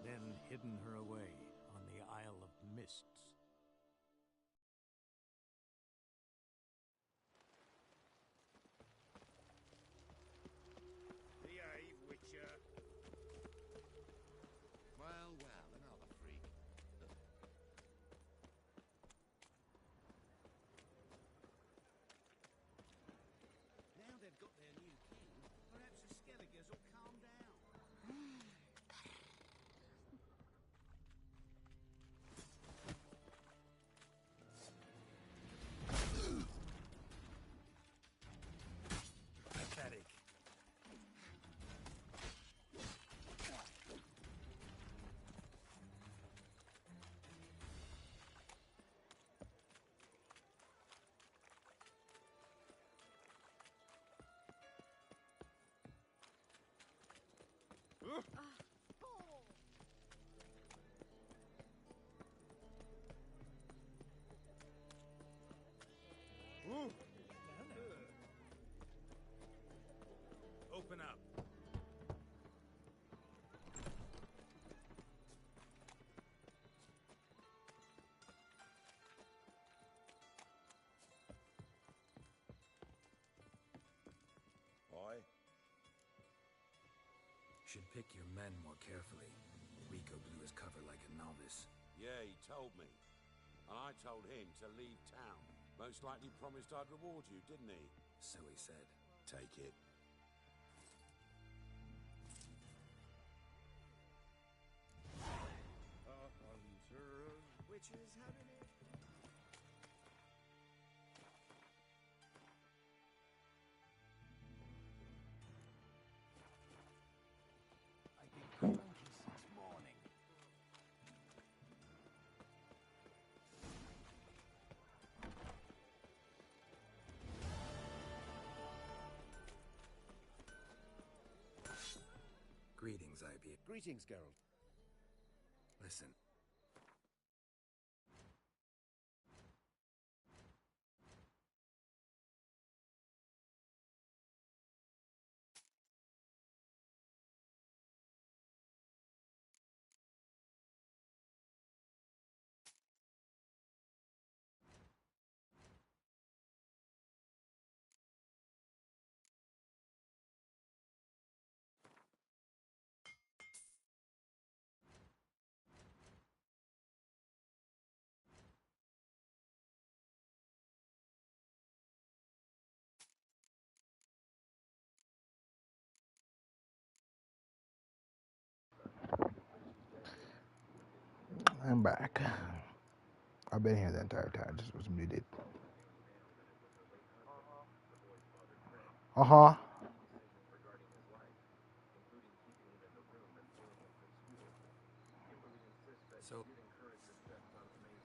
then hidden her away on the Isle of Mists. Behave, Witcher. Well, well, another freak. Now they've got their new king, perhaps the Skelligers will calm down. Pathetic. Open up. Aye? Should pick your men more carefully. Rico blew his cover like a novice. Yeah, he told me. And I told him to leave town. Most likely promised I'd reward you, didn't he? So he said. Take it. Which is having it. I've been cranky since morning. Greetings, IB. Greetings, Geralt. Listen. I'm back. I've been here the entire time, just was muted. Uh-huh. So,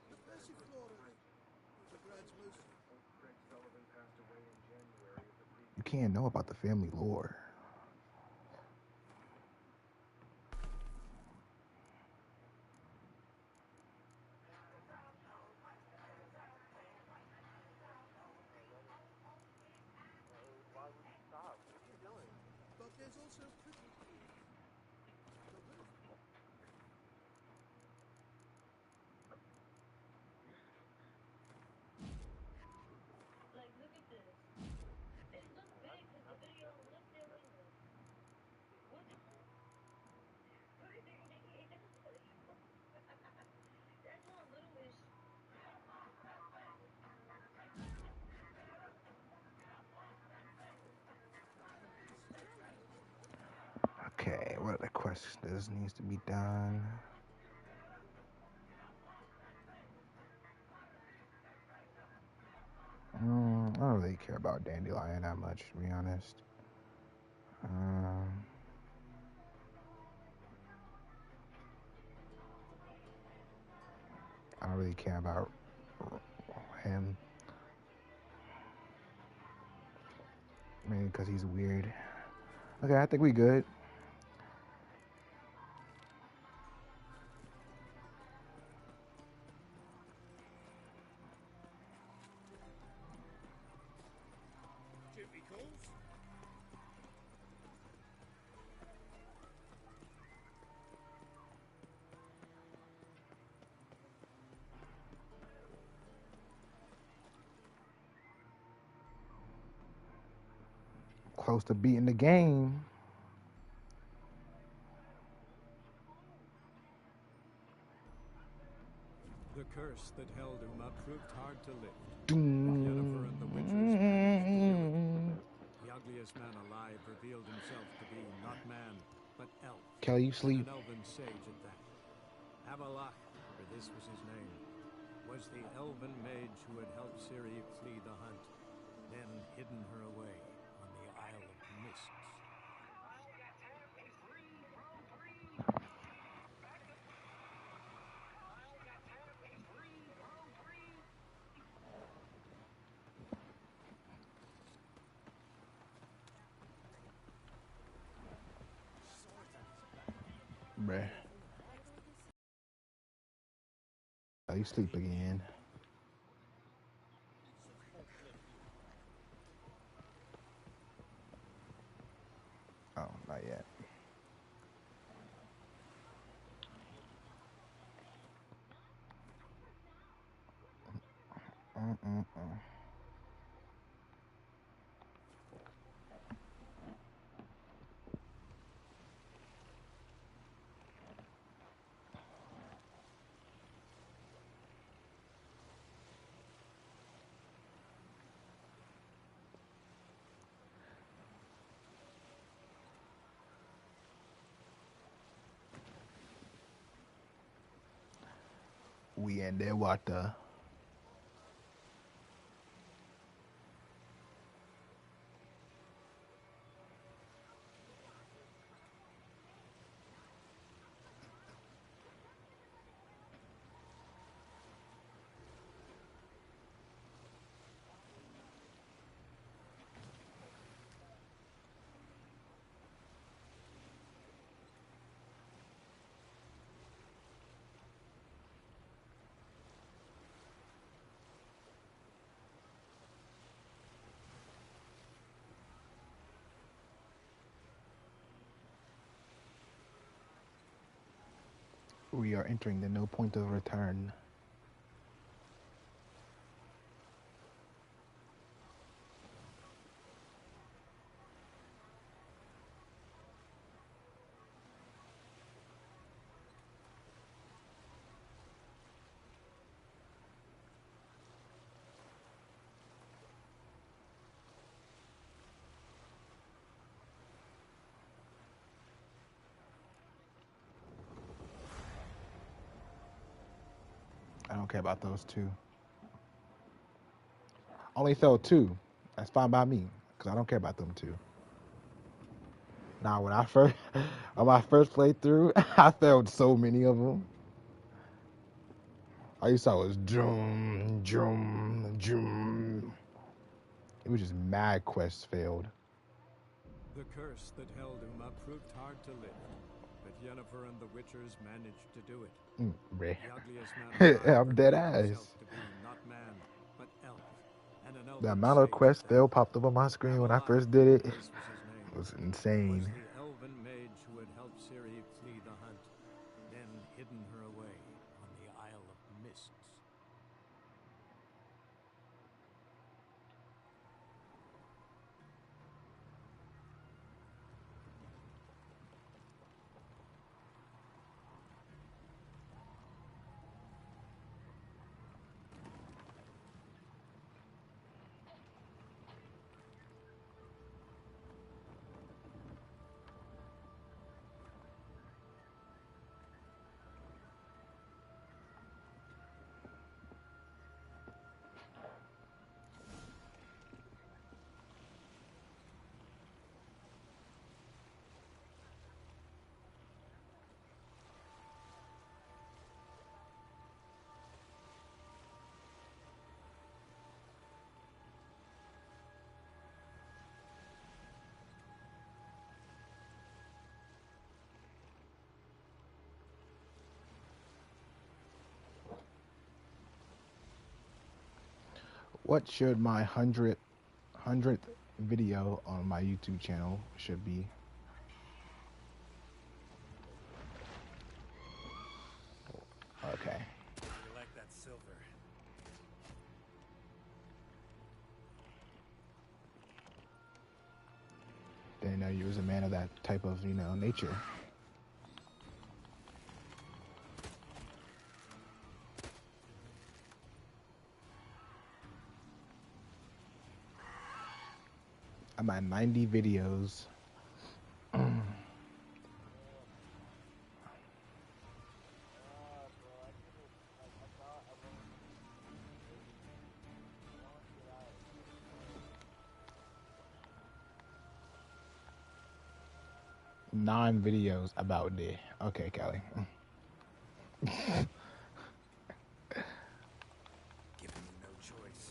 The Persiflora, the Brad's Moose. You can't know about the family lore. But there's also pretty. Like, look at this. It looked big because the video looked illegal. What? That's not littleish. Okay, what other questions needs to be done? I don't really care about Dandelion that much, to be honest. I don't really care about him. Maybe because he's weird. Okay, I think we good. Duty calls? Close to beating the game. The curse that held Uma proved hard to lift. Doom. Yennefer and the witchers managed to do it. The ugliest man alive revealed himself to be not man, but elf. Kelly, you sleep. An elven sage at that. Avalach, for this was his name, was the elven mage who had helped Ciri flee the hunt, then hidden her away on the Isle of Mists. Bruh. Oh, you sleep again. Oh, not yet. We in there water. We are entering the no point of return. I don't care about those two. Only fell two. That's fine by me, because I don't care about them two. Now, when I first, on my first playthrough, I failed so many of them. All you saw was drum, drum, drum. It was just mad quests failed. The curse that held Uma proved hard to lift, but Yennefer and the witchers managed to do it. The ugliest man alive I'm dead revealed ass. himself to be not man, but elf, and an elven The amount of sage quests at that. failed popped up on my screen when I first did it. This was his name. It was insane. Was the elven mage who had helped Ciri flee the hunt, then hidden her away on the Isle of Mists. What should my hundredth video on my YouTube channel should be? Okay. You like that silver? Didn't know you was a man of that type of, nature. I'm at 90 videos. 9 videos about this. Okay, Kelly.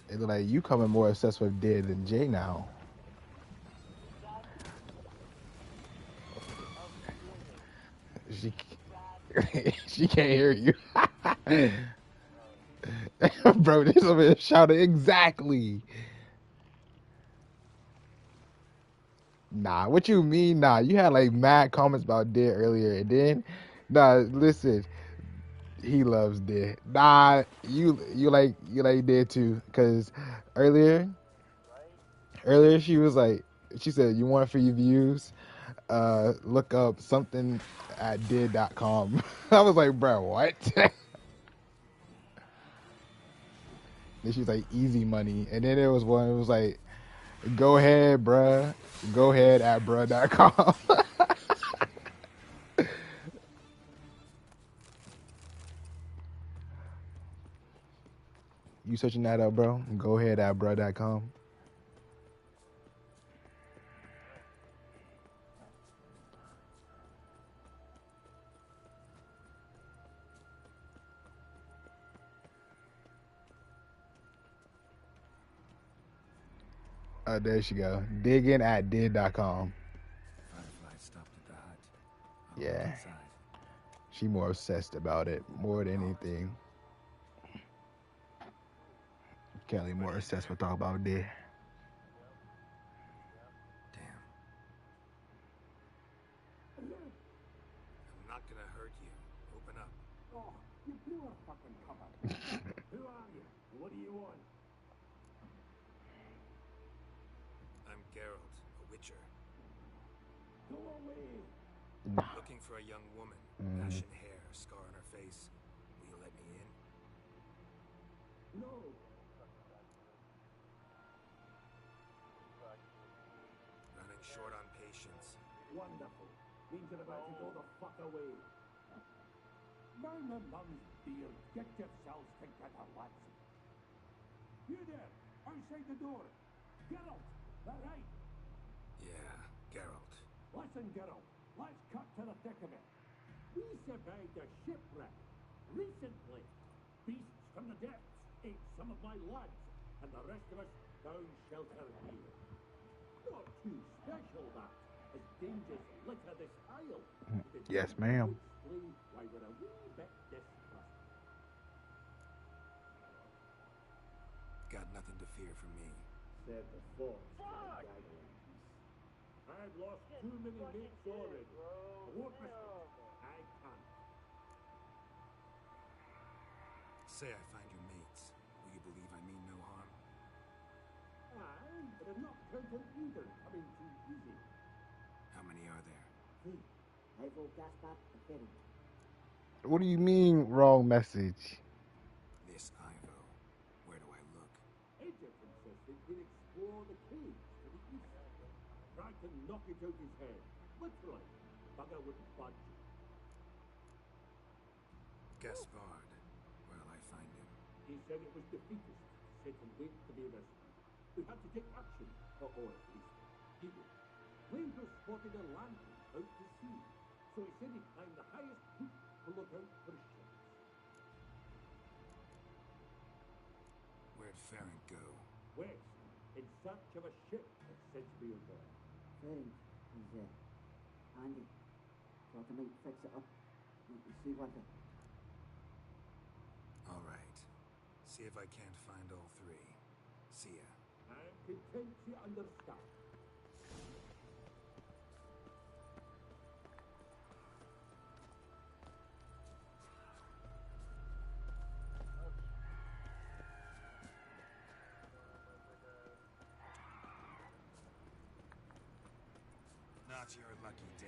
It look like you coming more obsessed with Dead than Jay now. She she can't hear you. Bro, this over shouted exactly. Nah, what you mean? Nah, you had like mad comments about Dead earlier, and then, nah, listen, he loves Dead. Nah, you like Dead too, cause earlier she was like, she said, you want it for your views? Look up something at did.com. I was like, bro, what? Then she was like, easy money. And then there was one, it was like, go ahead, bruh. Go ahead at bruh.com. You searching that up, bro? Go ahead at bruh.com. There she go. Digging at did.com. Firefly stopped at the hut. Yeah. She more obsessed about it more than anything. Kelly more obsessed with talking about Did. I'm not gonna hurt you. Open up. Oh, you blew our fucking cover. Who are you? What do you want? I'm Geralt, a witcher. Go away. Looking for a young woman. Ashen hair, scar on her face. Will you let me in? No. Running short on patience. Wonderful. Means you're about to go the fuck away. Mind the mum's beard. Get yourselves together, lads. You there, outside the door. Geralt, that right? Yeah, Geralt. Listen, Geralt. Let's cut to the thick of it. We survived a shipwreck recently. Beasts from the depths ate some of my lads, and the rest of us found shelter here. Not too special, that, as dangers litter this isle. Yes, ma'am. Explain why we're a wee bit distrustful. Got nothing to fear from me. Said the fox. I've lost too many mates already. I won't risk it. I can't. Say I find your mates. Will you believe I mean no harm? Aye, but I'm not counting either coming too easy. How many are there? 3. I will gas up the ferry. What do you mean, wrong message? This Ivo. Where do I look? Agent insisted he'd explore the caves to the east. Tried to knock it out his head. Literally. Bugger wouldn't budge. Gaspard. Where'll I find him? He said it was defeatist. Said to wait to be rescued. We had to take action. Or at least, he would. Ranger spotted a lantern out to sea. So he said he'd climb the highest peak to look out for ships. Where'd Farron go? West, in search of a ship that's said to be over there. Farron is Andy. Thought I might fix it up. Make me see what All right. See if I can't find all 3. See ya. And content you understand. Not your lucky day.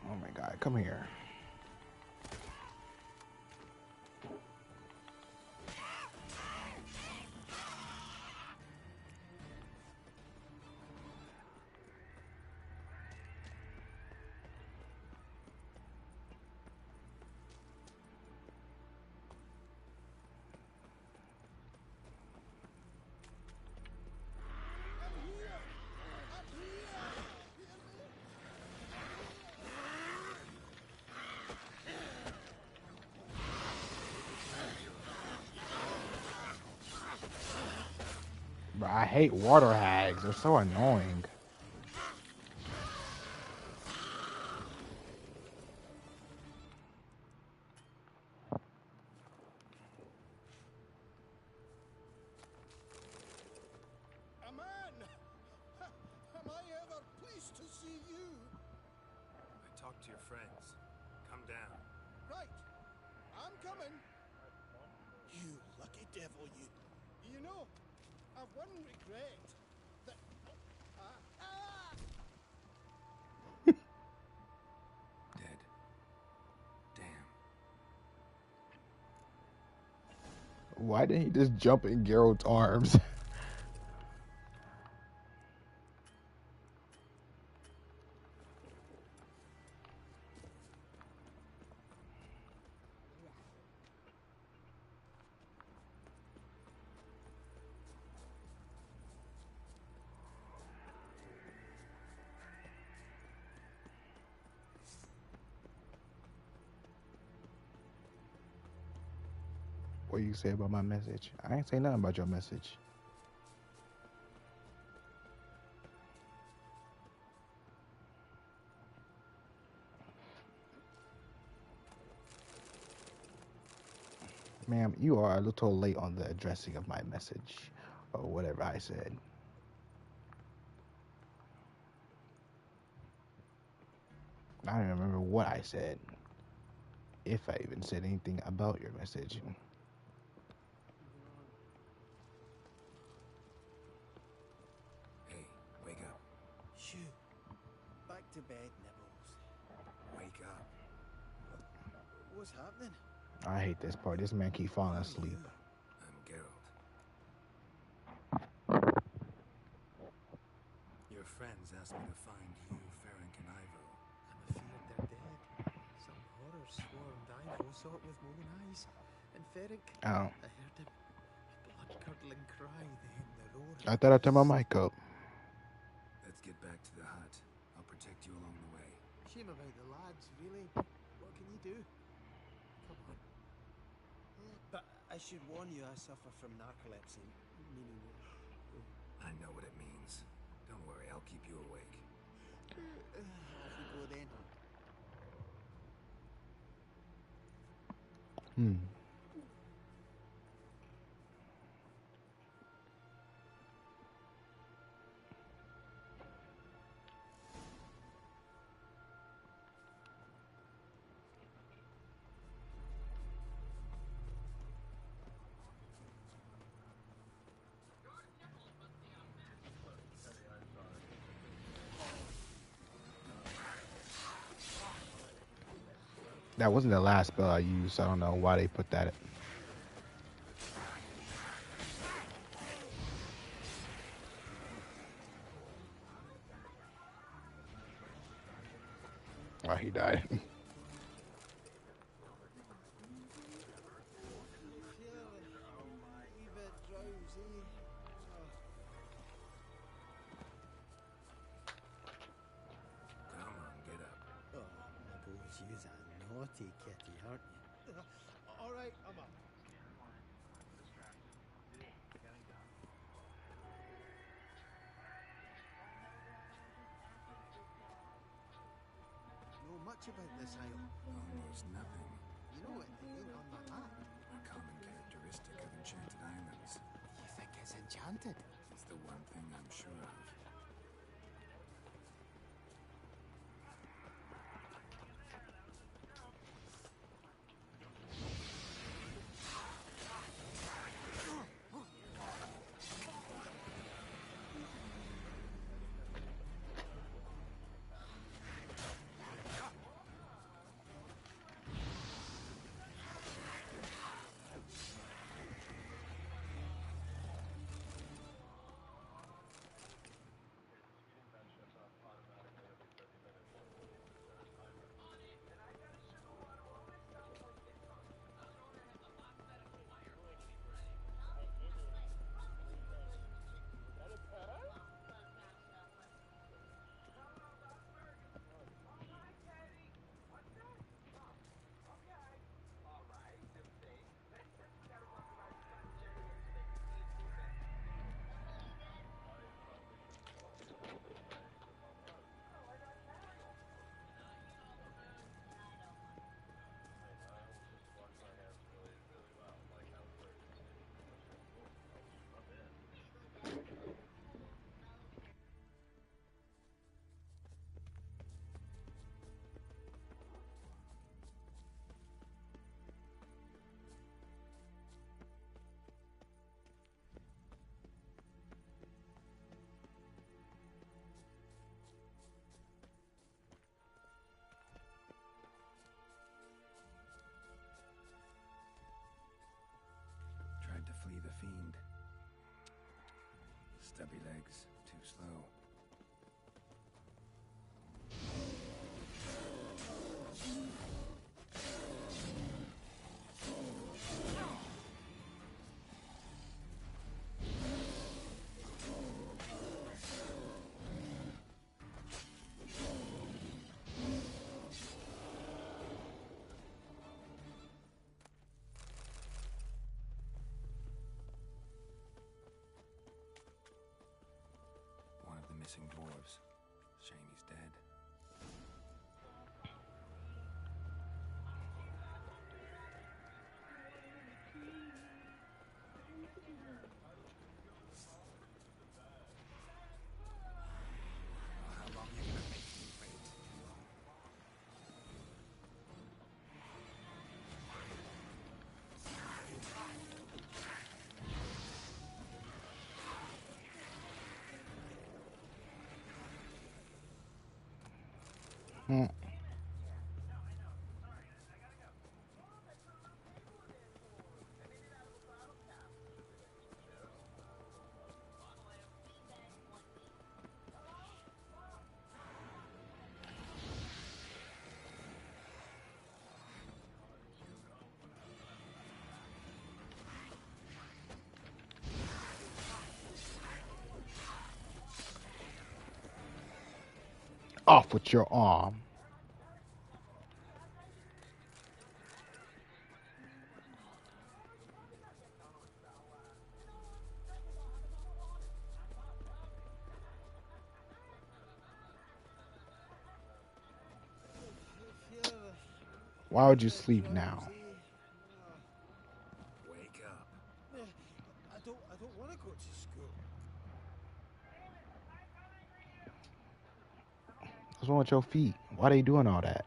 Oh my God, come here. Bro, I hate water hags. They're so annoying. A man! Am I ever pleased to see you? I talked to your friends. Come down. Right. I'm coming. You lucky devil, you. You know, I've one regret. That... Dead. Damn. Why didn't he just jump in Geralt's arms? What you say about my message? I ain't say nothing about your message. Ma'am, you are a little late on the addressing of my message, or whatever I said. I don't even remember what I said, if I even said anything about your message. Hey, wake up. Shoo. Back to bed, Nibbles. Wake up. What's happening? I hate this part. This man keep falling asleep. I'm Geralt. Your friends asked me to find you, Ferenc and Ivo. I'm afeard they're dead. Some horror swarmed Ivo, saw it with my own eyes. And Ferenc, Oh. I heard him. A blood-curdling cry, then the roar. I thought I turned my mic up. Let's get back to the hut. I'll protect you along the way. Shame about the lads, really. What can you do? Come on. But I should warn you, I suffer from narcolepsy, meaning... I know what it means. Don't worry, I'll keep you awake. Off we go then. That wasn't the last spell I used, so I don't know why they put that. Oh, he died. Come on, get up. Oh, my boys, you's a naughty kitty, aren't you? All right, I'm up. Know much about this isle? Almost nothing. You know it ain't on my map. A common characteristic of enchanted islands. You think it's enchanted? It's the one thing I'm sure of. Tried to flee the fiend. Stubby legs, too slow. One of the missing dwarves. Shame he's dead. How long are you gonna make me wait? Hmm. Off with your arm. Why would you sleep now? Wake up. I don't want to go to school. What's wrong with your feet? Why they doing all that?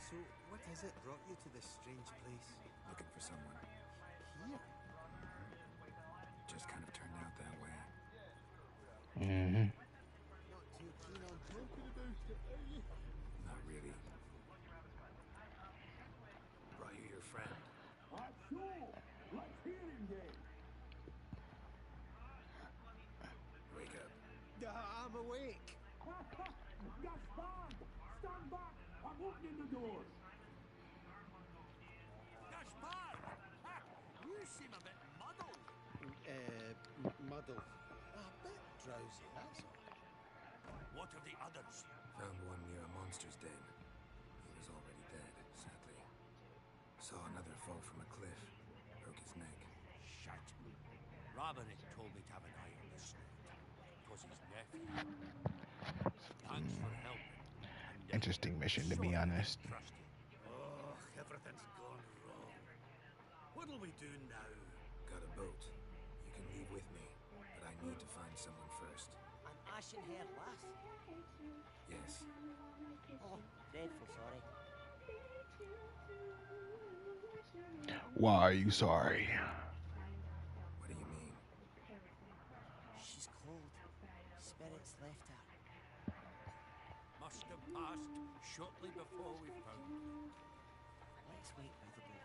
So, what is it brought you to this strange place? Looking for someone. Here? Just kind of turned out that way. Mm-hmm. Not too keen on talking about it, are you? Not really. stand back. I'm opening the doors. Gaspar! Ha! You seem a bit muddled. Muddled. A bit drowsy, that's all. What of the others? Found one near a monster's den. He was already dead, sadly. Saw another fall from a cliff. Broke his neck. Shite. Roderick told me to have an eye on this snake. 'Twas his nephew. Thanks for helping. Interesting mission, to be Sorry honest. to trust you. Oh, everything's gone wrong. What'll we do now? Got a boat. You can leave with me, but I need to find someone first. An ashen haired lass? Yes. Oh, dreadful sorry. Why are you sorry? What do you mean? She's cold. Spirits left her. Must have passed shortly before we found her. Let's wait by the boat.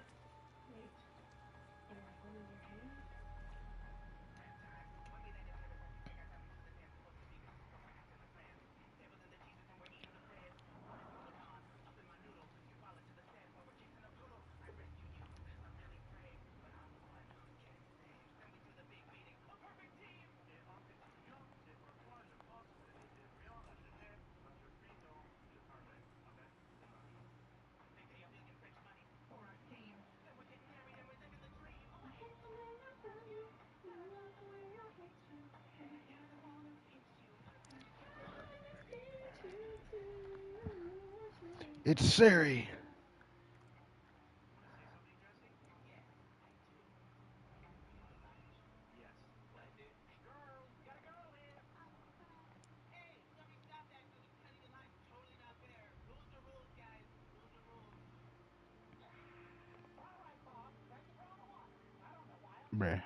It's Ciri. Bruh.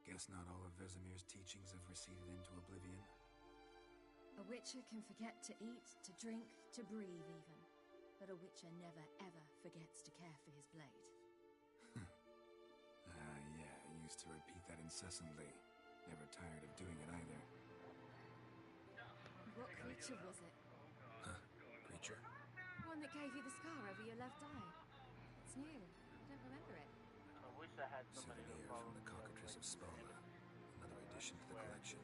Guess not all of Vesemir's teachings have receded into oblivion. A witcher can forget to eat, to drink, to breathe even. But a witcher never ever forgets to care for his blade. Yeah, I used to repeat that incessantly. Never tired of doing it either. What creature was it? Huh? Creature? One that gave you the scar over your left eye. It's new. I don't remember it. I wish I had somebody to Souvenir follow from the cockatrice of Spala. Another addition to the collection.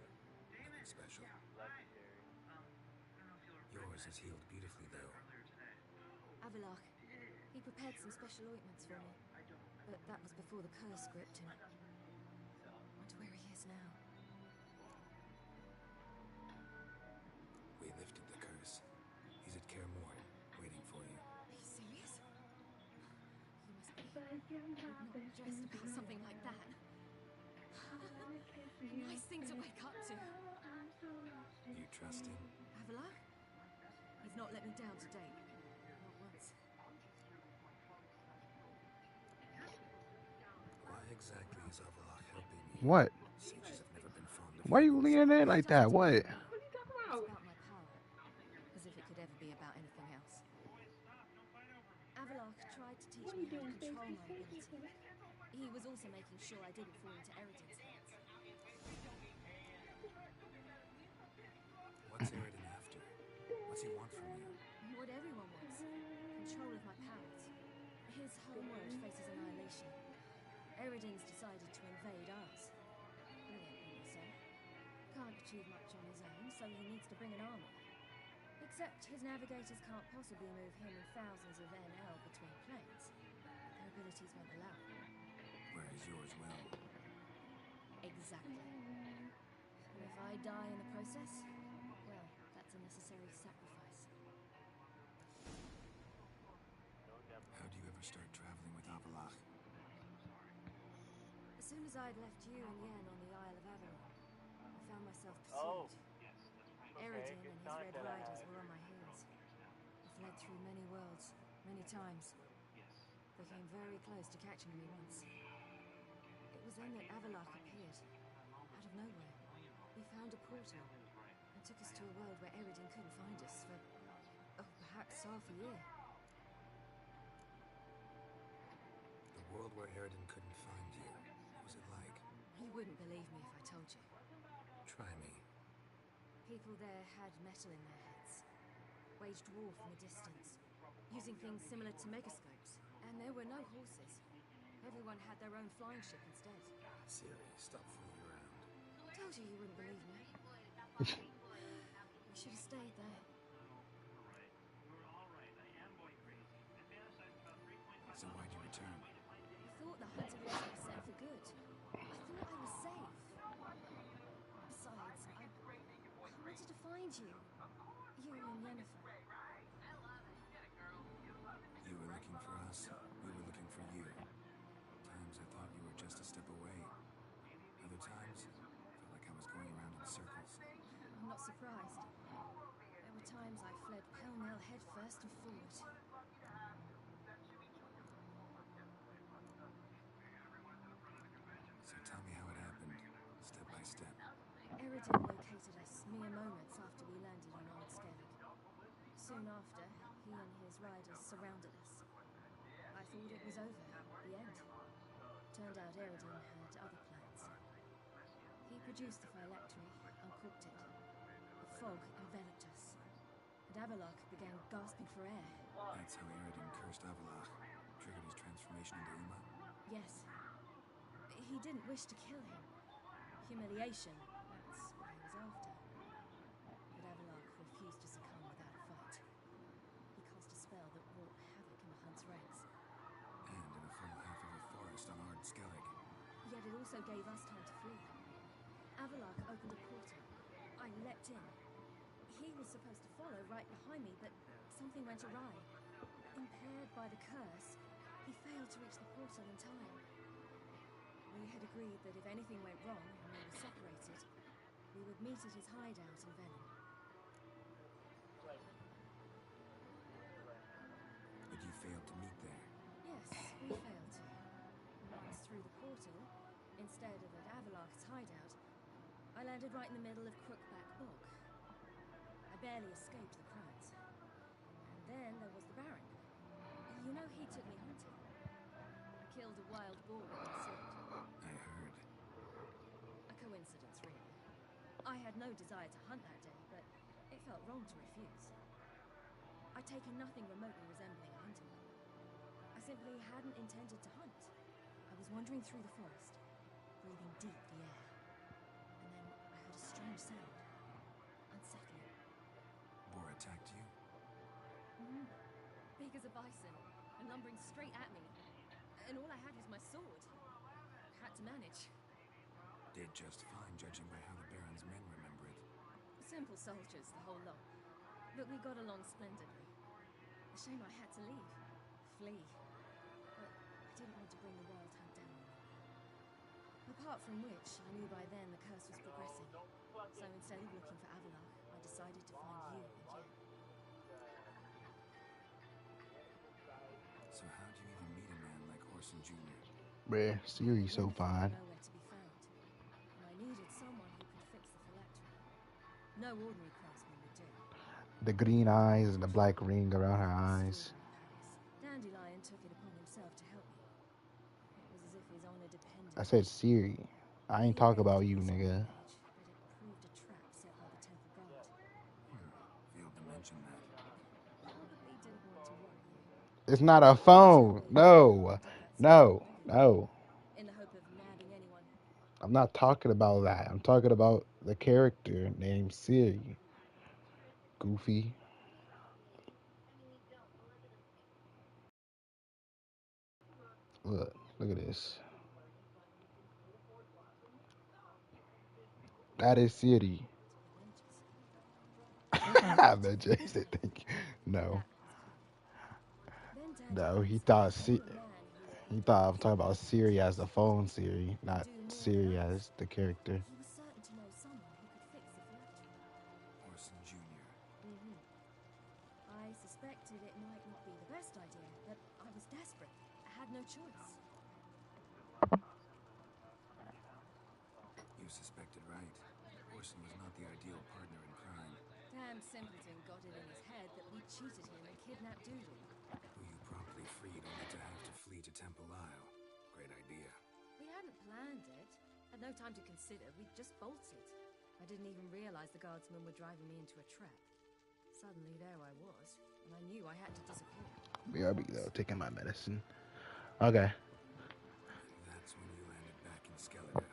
Nothing special. legendary. Yours is healed beautifully, though. Avalach. He prepared some special ointments for me. But that was before the curse gripped him. Wonder where he is now. We lifted the curse. He's at Kaer Morhen, waiting for you. Are you serious? You must be not dressed about something like that. Nice thing to wake up to. You trust him? Avalach? not let me down to date. Not once. Why exactly is Avalok helping you? What? Sages have never been fond of Why are you humans. leaning in like that? What? It's about my power. As if it could ever be about anything else. Avalok tried to teach me how to control my ability. He was also making sure I didn't fall into Eridan's hands. What's Eridan after? What's he want from you? What everyone wants. Control of my powers. His homeworld faces annihilation. Eridan's decided to invade ours. Brilliant, you say. Can't achieve much on his own, so he needs to bring an army. Except his navigators can't possibly move him and thousands of NL between planes. Their abilities won't allow it. Whereas yours will. Exactly. And if I die in the process, well, that's a necessary sacrifice. How do you ever start traveling with Avalok? As soon as I'd left you and Yen on the Isle of Avalon, I found myself pursued. Oh. Eridan and his Red Riders were on my heels. I fled through many worlds, many times. They came very close to catching me once. It was then that Avalok appeared, out of nowhere. He found a portal and took us to a world where Eridan couldn't find us for, perhaps half a year. The world where Eridan couldn't find you. What was it like? You wouldn't believe me if I told you. Try me. People there had metal in their heads, waged war from a distance, using things similar to megascopes. And there were no horses. Everyone had their own flying ship instead. Ciri, stop fooling around. Told you you wouldn't believe me. We should have stayed there. So why'd you return? I thought the hunter was set for good. I thought I was safe. Besides, I wanted to find you. You and Yennefer. You were looking for us. We were looking for you. Times I thought you were just a step away. Other times, felt like I was going around in circles. I'm not surprised. There were times I fled pell-mell head first and forward. So tell me how it happened, step by step. Eridan located us mere moments after we landed on Old Skellig. Soon after, he and his riders surrounded us. I thought it was over, the end. Turned out Eridan had other plans. He produced the phylactery, uncorked it. The fog enveloped us, and Avalok began gasping for air. That's how Eridan cursed Avalok, triggered his transformation into Uma? Yes. He didn't wish to kill him. Humiliation, that's what he was after. But Avalok refused to succumb without a fight. He cast a spell that wrought havoc in the hunt's ranks. And in a full half of a forest on Ard Skellig. Yet it also gave us time to flee. Avalok opened a portal. I leapt in. He was supposed to follow right behind me, but something went awry. Impaired by the curse, he failed to reach the portal in time. We had agreed that if anything went wrong and we were separated, we would meet at his hideout in Venom. But you failed to meet there. Yes, we failed to. Once through the portal, instead of at Avalok's hideout, I landed right in the middle of Crookback Bog. I barely escaped the crows. And then there was the Baron. You know, he took me hunting. I killed a wild boar with my sword. I heard. A coincidence, really. I had no desire to hunt that day, but it felt wrong to refuse. I'd taken nothing remotely resembling a hunting bow. I simply hadn't intended to hunt. I was wandering through the forest, breathing deep the air. And then I heard a strange sound. Unsettling. Boar attacked you? Big as a bison, and lumbering straight at me. And all I had was my sword. Had to manage. Did just fine, judging by how the Baron's men remember it. Simple soldiers, the whole lot. But we got along splendidly. A shame I had to leave. Flee. But I didn't want to bring the wild hunt down on them. Apart from which, I knew by then the curse was progressing. So instead of looking for Avalok, I decided to find you and Yen. So how'd you even meet a man like Orson Jr.? Bruh, Ciri's so fine. Nowhere to be found, and I needed someone who could fix the phylactery. No ordinary craftsman would do. The green eyes and the black ring around her eyes. Dandelion took it upon himself to help me. It was as if his honor depended. I said Ciri. I ain't talk about you, nigga. But it proved a trap set by the temple guard. Failed to mention that. Probably didn't want to worry you. It's not a phone. No. No. No. In the hope of nabbing anyone. I'm not talking about that. I'm talking about the character named Ciri. Goofy. Look at this. That is Ciri. I bet Jay said thank you. No. No, he thought he thought I was talking about Ciri as the phone Ciri, not Ciri as the character. He was certain to know someone who could fix the phylactery. Orson Jr. I suspected it might not be the best idea, but I was desperate. I had no choice. You suspected right. Orson was not the ideal partner in crime. Damn simpleton got it in his head that we cheated him and kidnapped Doodle. Who you promptly freed only to have to flee to Temple Isle. Great idea. We hadn't planned it. Had no time to consider. We just bolted. I didn't even realize the guardsmen were driving me into a trap. Suddenly there I was, and I knew I had to disappear. BRB though, taking my medicine. Okay. And that's when you landed back in Skellige.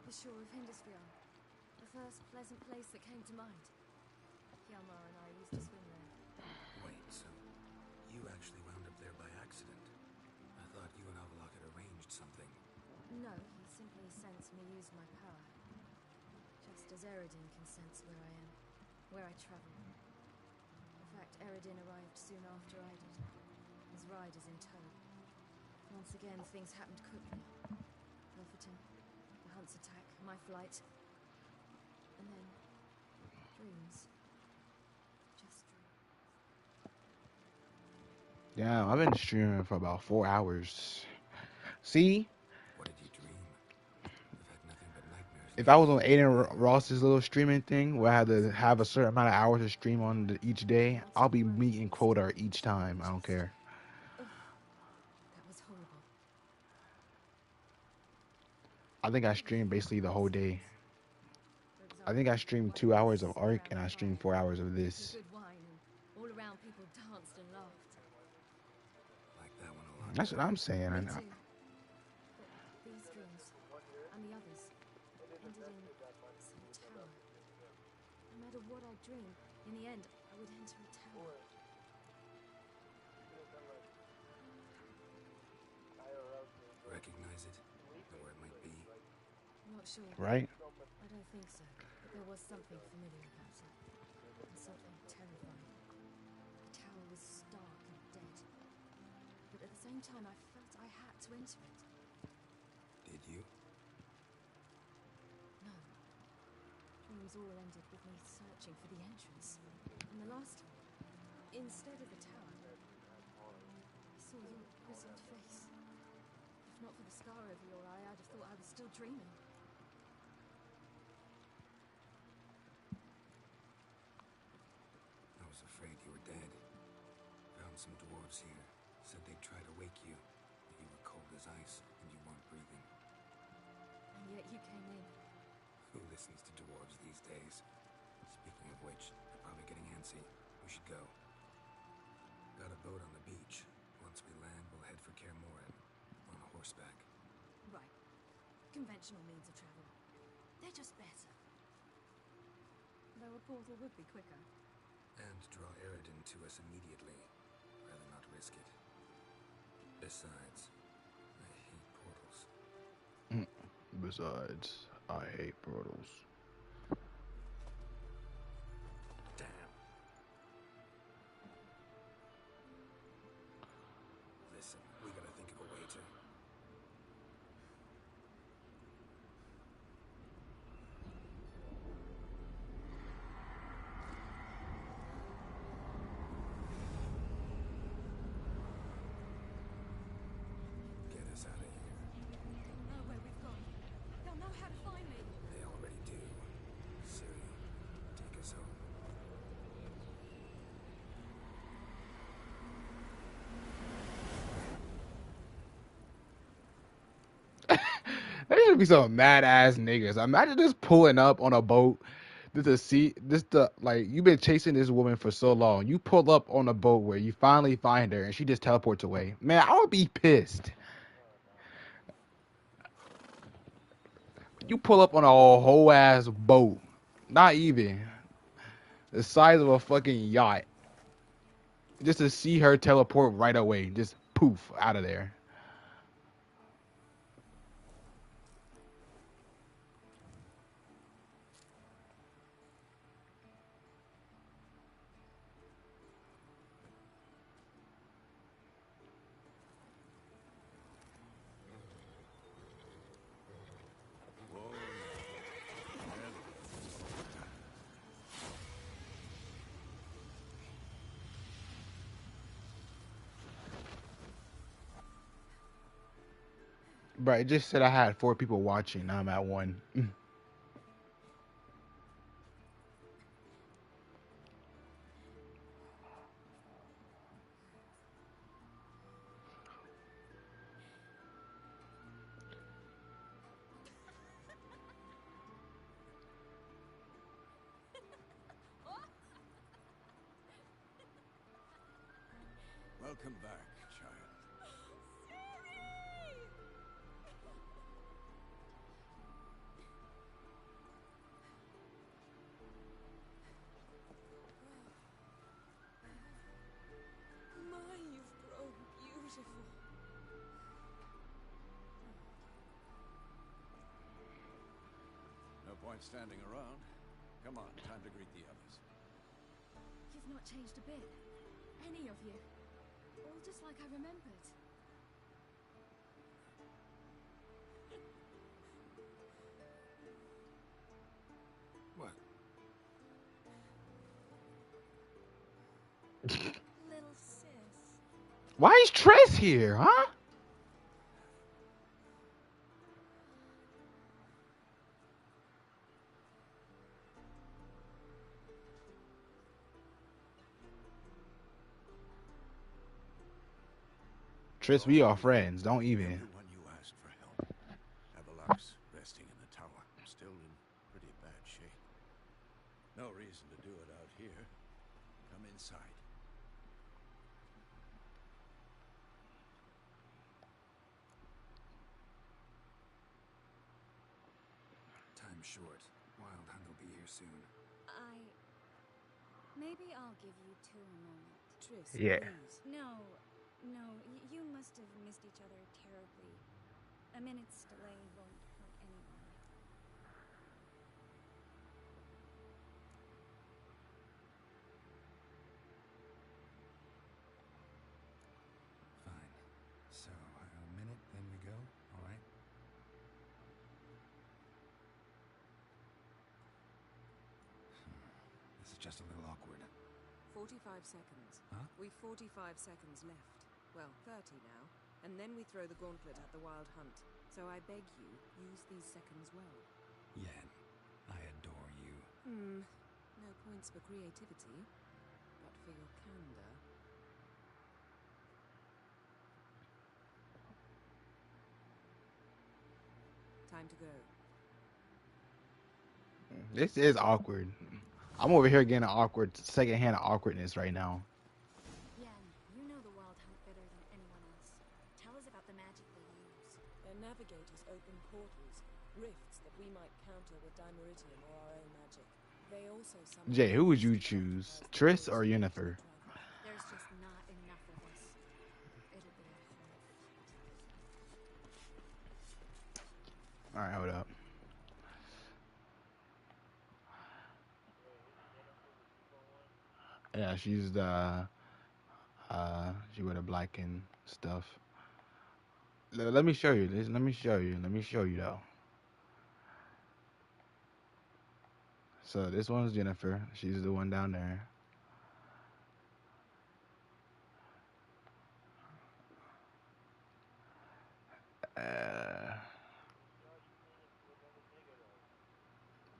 The shore of Hindusfjord. The first pleasant place that came to mind. Hjalmar and I used to swim there. Wait, so you actually wound up there by accident? I thought you and Avalok had arranged something. No, he simply sensed me use my power. Just as Eredin can sense where I am, where I travel. In fact, Eredin arrived soon after I did. His riders in tow. Once again, things happened quickly. Elpherton, the Hunt's attack, my flight. And then, dreams. Just dreams. Yeah, I've been streaming for about 4 hours. See? What did you dream? I've had nothing but nightmares. If I was on Aiden Ross's little streaming thing, where I had to have a certain amount of hours to stream on each day, I'll be meeting quota each time. I don't care. That was horrible. I think I streamed basically the whole day. I think I streamed 2 hours of Ark and I streamed 4 hours of this. Good wine and all around people danced and laughed. Like that one a lot. That's what I'm saying. I know. But these dreams and the others ended in some tower. No matter what I dreamed, in the end, I would enter a tower. Recognize it? Know where it might be? Not sure. Right? I don't think so. But there was something familiar about it. And something terrifying. The tower was stark and dead. But at the same time, I felt I had to enter it. Did you? No. Dreams all ended with me searching for the entrance. And the last time, instead of the tower, I saw your grizzled face. If not for the scar over your eye, I'd have thought I was still dreaming. I was afraid you were dead. Found some dwarves here. Said they'd try to wake you. But you were cold as ice, and you weren't breathing. And yet you came in. Who listens to dwarves these days? Speaking of which, they're probably getting antsy. We should go. Got a boat on the beach. Once we land, we'll head for Kaer Morhen. On horseback. Right. Conventional means of travel. They're just better. Though a portal would be quicker. And draw Eredin to us immediately. Rather not risk it. Besides, I hate portals. Besides, I hate portals. Damn. Listen, we gotta think of a way to... would be some mad ass niggas. Imagine just pulling up on a boat. Like you've been chasing this woman for so long. You pull up on a boat where you finally find her and she just teleports away. Man, I would be pissed. You pull up on a whole ass boat. Not even the size of a fucking yacht. Just to see her teleport right away. Just poof out of there. Bro, it just said I had 4 people watching. Now I'm at 1. Welcome back, child. My, you've grown beautiful. No point standing around. Come on, time to greet the others. You've not changed a bit. Any of you. All just like I remembered. What? Little sis. Why is Triss here, huh? Triss, we are friends. Don't even. Everyone you asked for help. Avalok's resting in the tower. Still in pretty bad shape. No reason to do it out here. Come inside. Time's short. Wild Hunt will be here soon. Maybe I'll give you 2 a moment. Triss, Yeah. please. No, you must have missed each other terribly. A minute's delay won't hurt anyone. Fine. So, a minute, then we go? All right? This is just a little awkward. 45 seconds. Huh? We've 45 seconds left. Well, 30 now. And then we throw the gauntlet at the Wild Hunt. So I beg you, use these seconds well. Yen, I adore you. No points for creativity, but for your candor. Time to go. This is awkward. I'm over here getting an secondhand awkwardness right now. Yen, you know the Wild Hunt better than anyone else. Tell us about the magic they use. Their navigators open portals, rifts that we might counter with Dimeritium or our own magic. They also summon... Jay, who would you choose? Triss or Yennefer? There's just not enough of us. It'll be a hard fight. Alright, hold up. Yeah, she's the she wear the black and stuff. Let me show you this. Let me show you though. So this one's Yennefer. She's the one down there.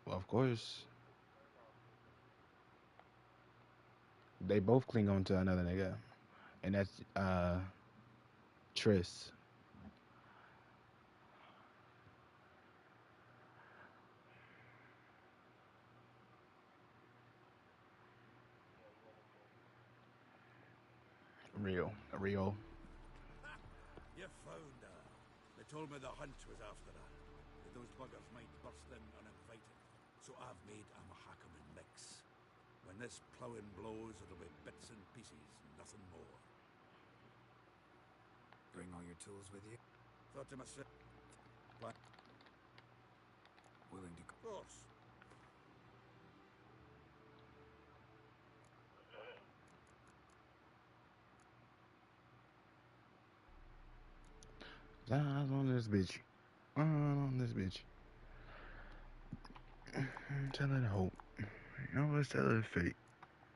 Well, of course. They both cling on to another nigga. And that's Triss. Real. You found her. They told me the hunt was after her. That those buggers might burst in uninvited. So I've made a Mahakaman mix. When this ploughing blows, it'll be bits and pieces, nothing more. Bring all your tools with you? Thought to myself, but Willing to... of course. Eyes on this bitch. On this bitch. Tell it hope. You always tell it fate.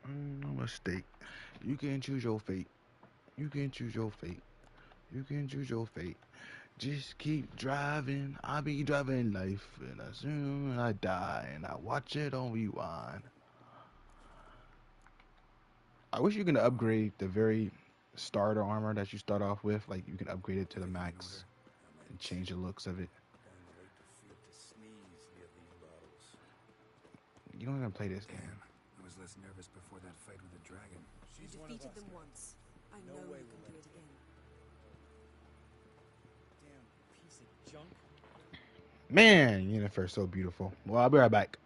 No mistake. You can choose your fate. You can choose your fate. You can choose your fate. Just keep driving. I'll be driving life, and as soon as I die, and I watch it on rewind. I wish you can upgrade the very starter armor that you start off with. Like you can upgrade it to the max and change the looks of it. Downright afraid to sneeze near these barrels. You don't even play this game. I was less nervous before that fight with the dragon. You defeated them once. I know you can do it again. Damn piece of junk. Man, Yennefer's so beautiful. Well, I'll be right back.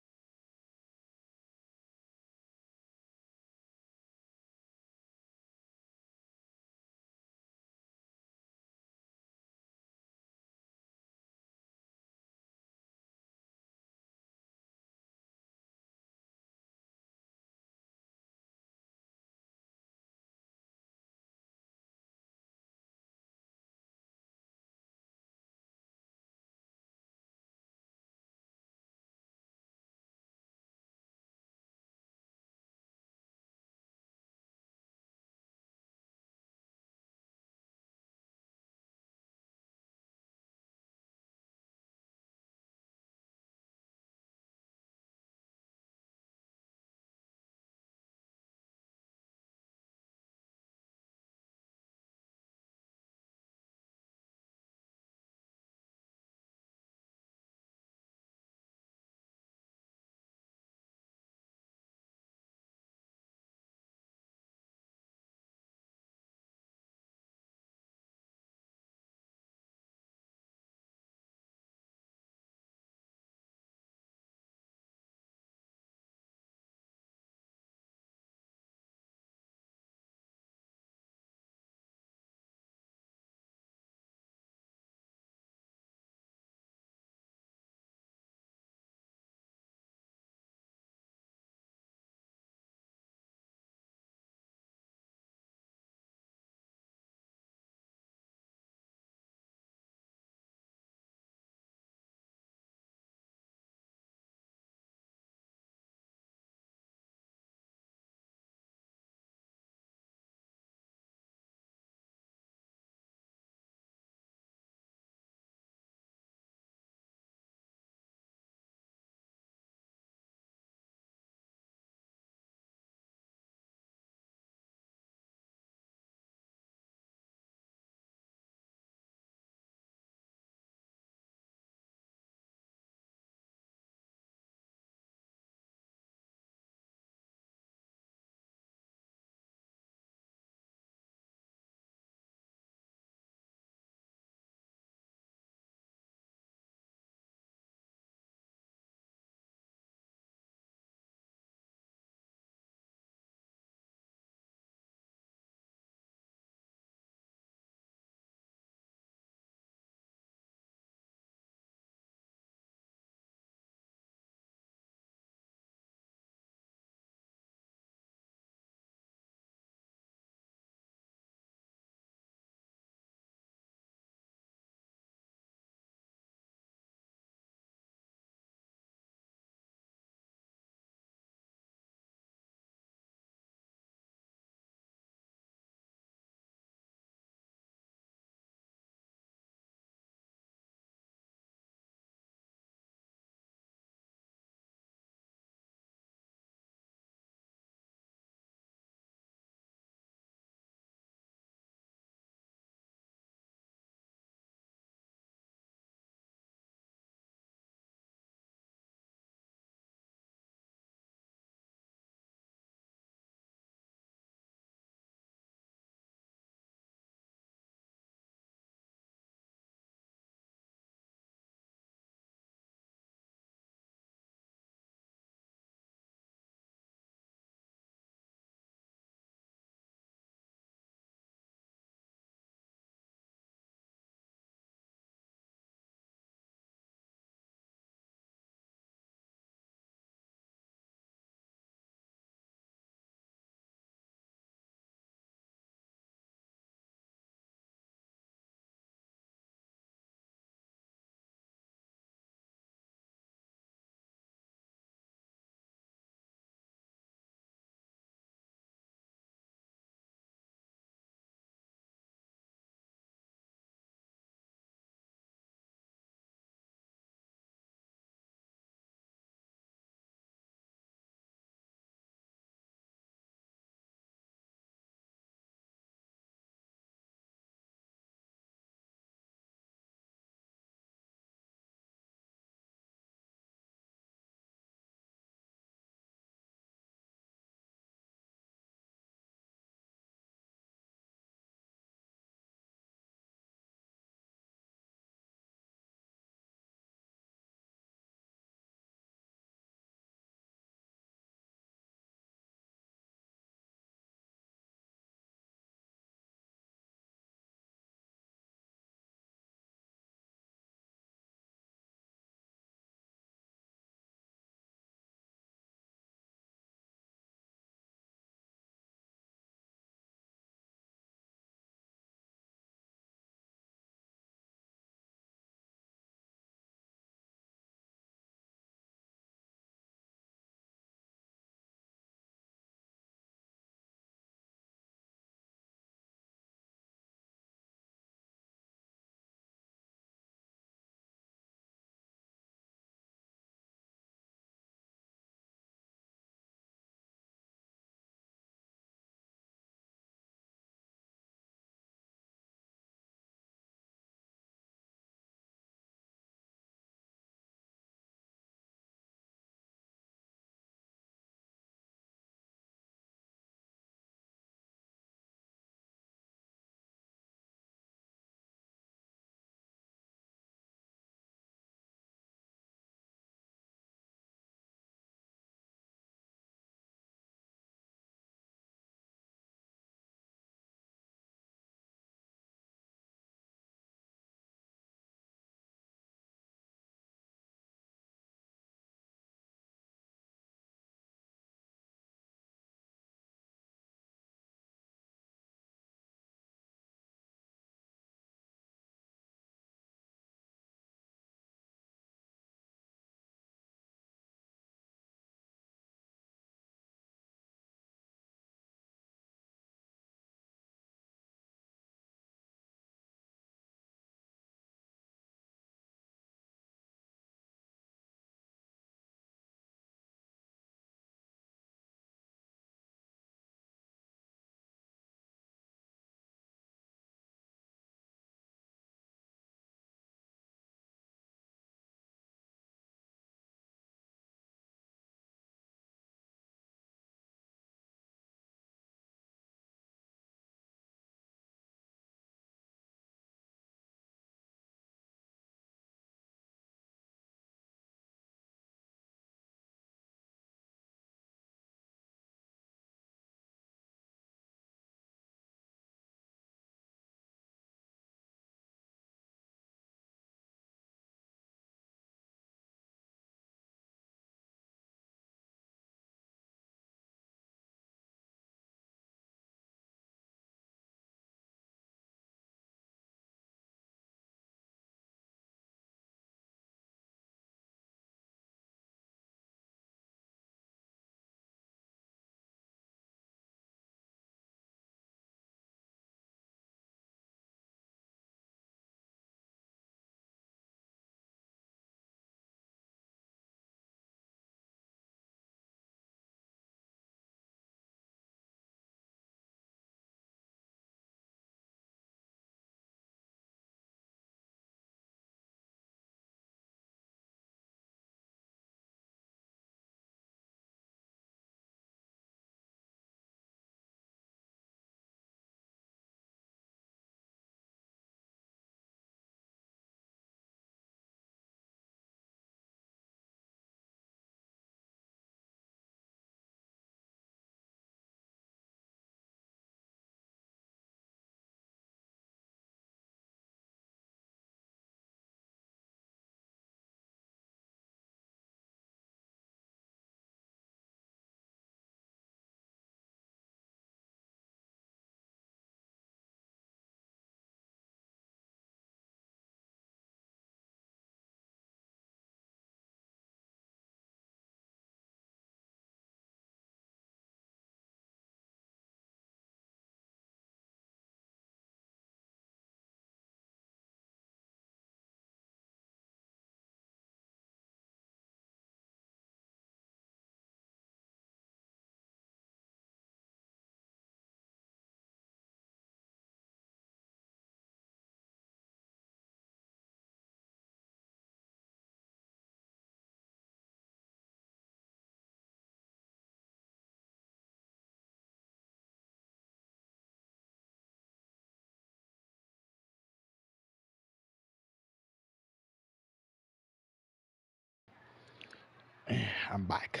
I'm back.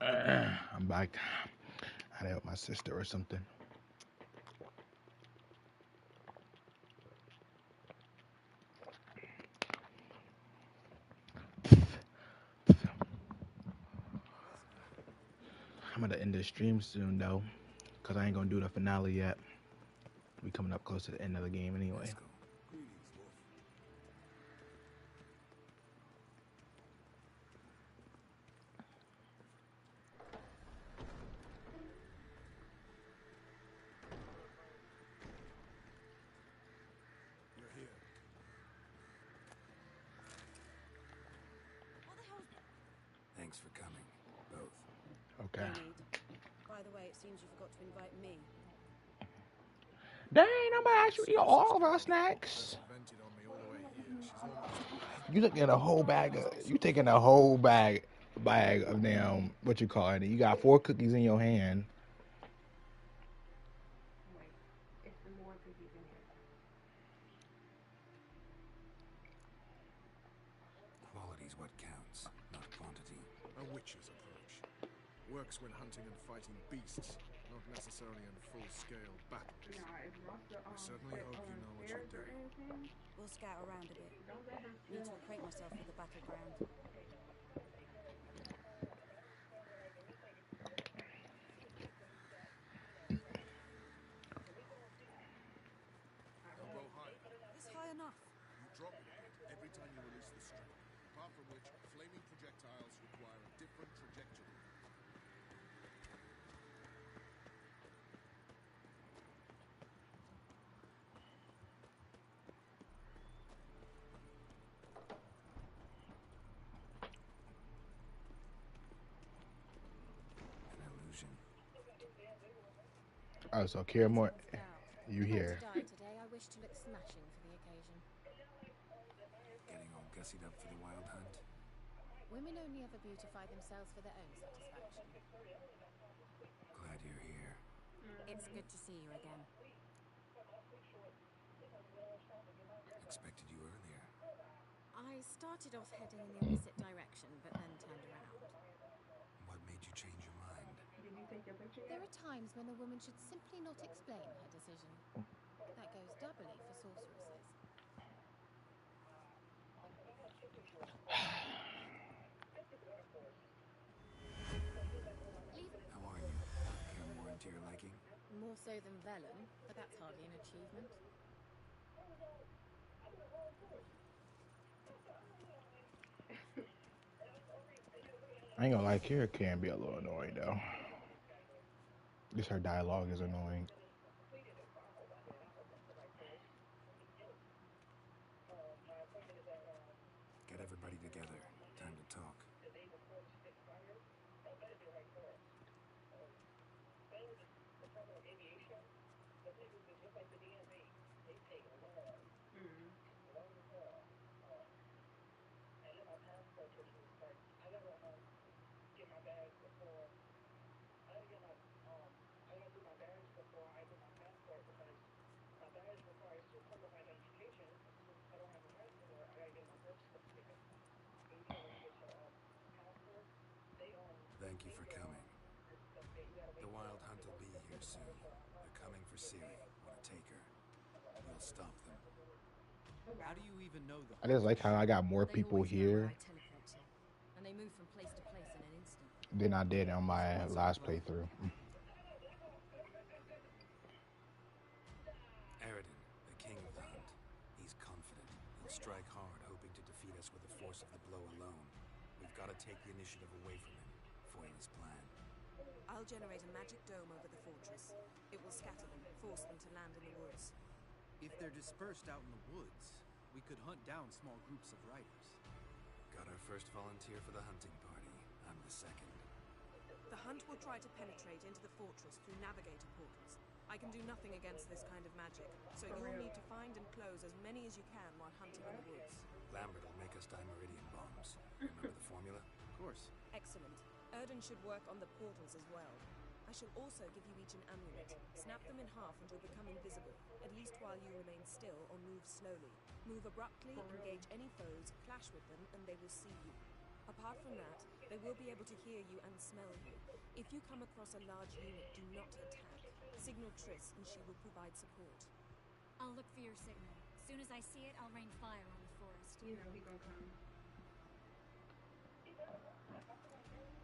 I'm back. I had to help my sister or something. I'm gonna end the stream soon though, cause I ain't gonna do the finale yet. We coming up close to the end of the game anyway. You're here. What the hell's... Thanks for coming, both. Okay. No need. By the way, it seems you forgot to invite me. Dang, nobody actually eat all of our snacks. Vented on me all the way here. She's almost... You looking at a whole bag of, you taking a whole bag of damn, what you call it? You got 4 cookies in your hand. It's the more cookies in here. Quality's what counts, not quantity. A witch's approach. Works when hunting and fighting beasts, not necessarily in full-scale battles. I certainly hope you know what you're doing. We'll scout around a bit. Need to acquaint myself with the battleground. Elbow higher. This high enough? You drop it a bit every time you release the string. Apart from which, flaming projectiles require a different trajectory. An illusion. Oh, so Kira Moore, you here? Today, I wish to look smashing for the occasion. Getting all gussied up for the wild hunt. Women only ever beautify themselves for their own satisfaction. Glad you're here. It's good to see you again. Expected you earlier. I started off heading in the opposite direction, but then turned around. What made you change your mind? There are times when a woman should simply not explain her decision. That goes doubly for sorceresses. How are you? Care more into your liking? More so than vellum, but that's hardly an achievement. I ain't gonna lie, Kira can be a little annoying though. Just her dialogue is annoying. Get everybody together. Time to talk. Thank you for coming. The wild hunt will be here soon. They're coming for Ciri. Want to take her? We'll stop them. How do you even know the... I just like how I got more people here And they move from place to place in an instant. than I did on my last playthrough. Aridin, the king of the hunt. He's confident. He'll strike hard, hoping to defeat us with the force of the blow alone. We've got to take the initiative away from him. Foil his plan. I'll generate a magic dome over the fortress. It will scatter them, force them to land in the woods. If they're dispersed out in the woods, we could hunt down small groups of riders. Got our first volunteer for the hunting party. I'm the second. The hunt will try to penetrate into the fortress through navigator portals. I can do nothing against this kind of magic, so you'll need to find and close as many as you can while hunting in the woods. Lambert will make us dimeridian bombs. Remember the formula? Of course. Excellent. Erden should work on the portals as well. I shall also give you each an amulet. Snap them in half and you'll become invisible, at least while you remain still or move slowly. Move abruptly, engage any foes, clash with them, and they will see you. Apart from that, They will be able to hear you and smell you. If you come across a large unit, do not attack. Signal Triss and she will provide support. I'll look for your signal. As soon as I see it, I'll rain fire on the forest. You know he gonna come.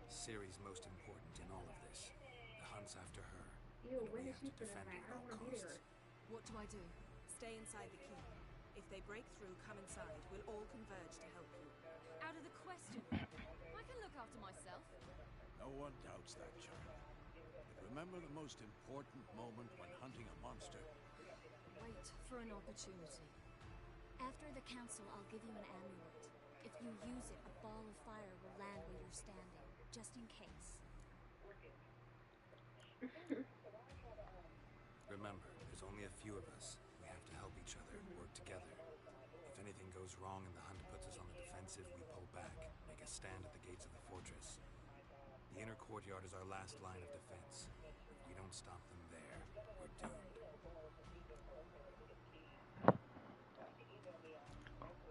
Ciri's most important in all of this. The hunt's after her. Ew, And when we is have she to feeling defend that? her I at don't all want to be costs. there. What do I do? Stay inside the keep. If they break through, come inside. We'll all converge to help you. Out of the question. I can look after myself. No one doubts that, child. But remember the most important moment when hunting a monster. Wait for an opportunity. After the council, I'll give you an amulet. If you use it, a ball of fire will land where you're standing, just in case. Remember, there's only a few of us. We have to help each other, work together. If anything goes wrong and the hunt puts us on the defensive, we pull back, make a stand at the gates of the fortress. The inner courtyard is our last line of defense. If we don't stop them there, we're doomed.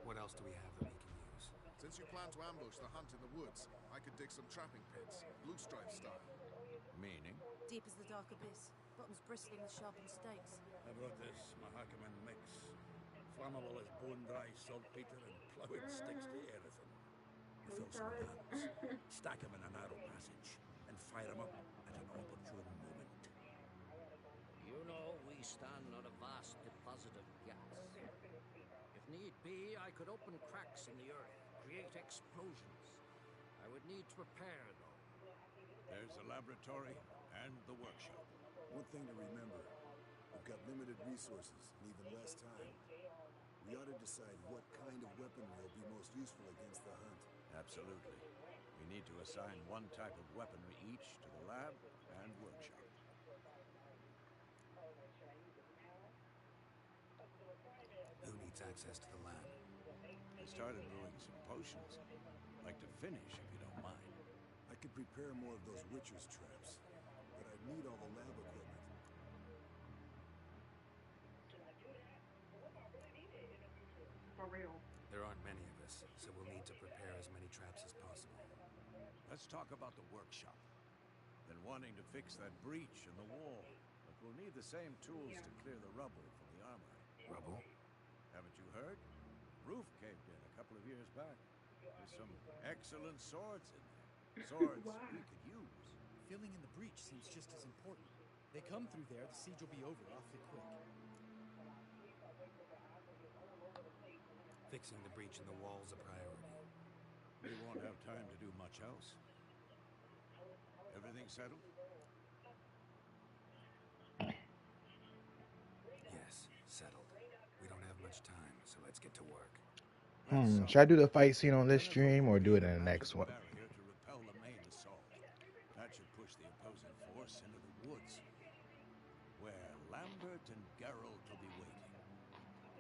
What else do we have that we can use? Since you plan to ambush the hunt in the woods, I could dig some trapping pits, blue stripe style. Meaning? Deep as the dark abyss, bottoms bristling with sharpened stakes. I brought this Mahakaman mix. Flammable as bone-dry saltpeter and ploughed sticks to everything. You fill some guns, stack them in a narrow passage, and fire them up at an opportune moment. You know, we stand on a vast deposit of gas. If need be, I could open cracks in the earth, create explosions. I would need to prepare, though. There's the laboratory and the workshop. One thing to remember, we've got limited resources and even less time. We ought to decide what kind of weaponry will be most useful against the hunt. Absolutely. We need to assign one type of weaponry each to the lab and workshop. Who needs access to the lab? I started brewing some potions. Like to finish, if you don't mind. I could prepare more of those Witcher's traps, but I'd need all the lab equipment. For real. There aren't many of us, so we'll need to prepare as many traps as possible. Let's talk about the workshop. Been wanting to fix that breach in the wall, but we'll need the same tools to clear the rubble from the armory. Rubble? Haven't you heard? Roof caved in a couple of years back. There's some excellent swords in there. Swords we could use. Filling in the breach seems just as important. They come through there, the siege will be over awfully quick. Fixing the breach in the wall's a priority. We won't have time to do much else. Everything settled? Yes, settled. We don't have much time, so let's get to work. Should I do the fight scene on this stream or do it in the next one? Barrier to repel the main assault. That should push the opposing force into the woods, where Lambert and Geralt will be waiting.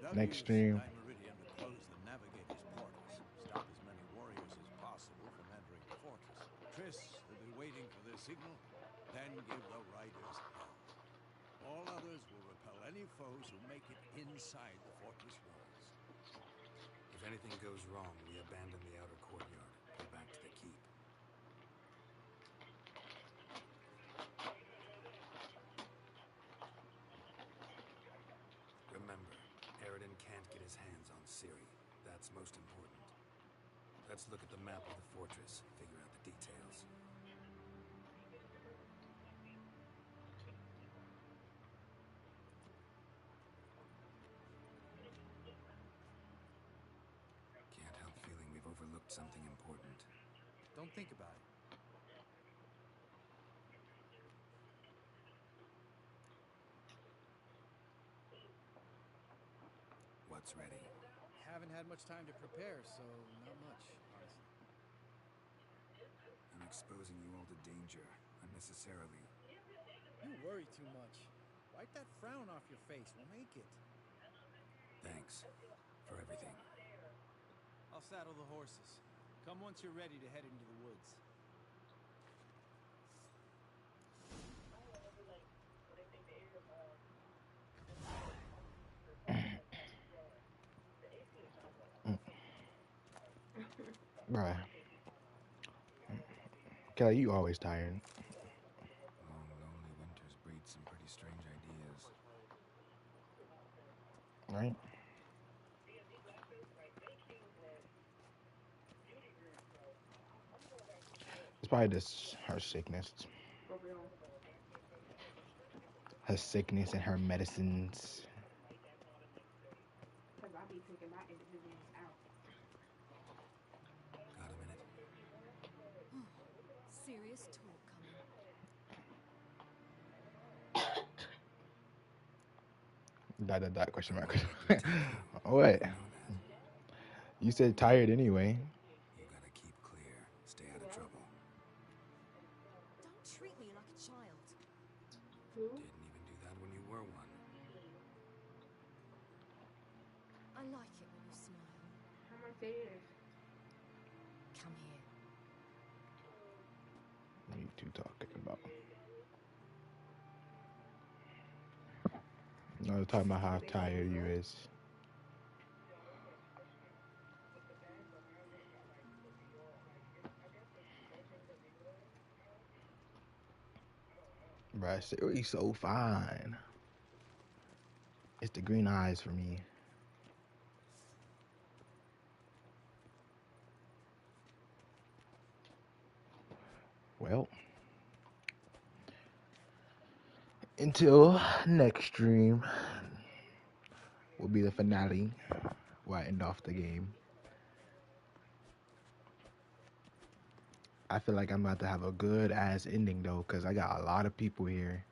They'll Next use stream. Sky Meridian to close the navigator's portals, stop as many warriors as possible from entering the fortress. Triss will be waiting for their signal, then give the riders hell. All others will repel any foes who make it inside the fortress walls. If anything goes wrong, we abandon the outer courtyard, go back to the keep. Remember, Eridan can't get his hands on Ciri. That's most important. Let's look at the map of the fortress, figure out the details. Can't help feeling we've overlooked something important. Don't think about it. What's ready? Haven't had much time to prepare, so not much, honestly. I'm exposing you all to danger, unnecessarily. You worry too much. Wipe that frown off your face. We'll make it. Thanks for everything. I'll saddle the horses. Come once you're ready to head into the woods. Right. Kelly, you always tired. Long, lonely winters breed some pretty strange ideas. Right? It's probably just her sickness. For real. Her sickness and her medicines. Because I be taking my individuals out. Got a minute? Serious talk coming. Dot, question mark. What? You said tired anyway. You gotta keep clear. Stay out of trouble. Don't treat me like a child. Who? Didn't even do that when you were one. I like it when you smile. How much it is? Come here. What are you two talking about? No, talking about how tired you is. Bruh, Ciri's so fine. It's the green eyes for me. Well, until next stream will be the finale where I end off the game. I feel like I'm about to have a good ass ending though, because I got a lot of people here.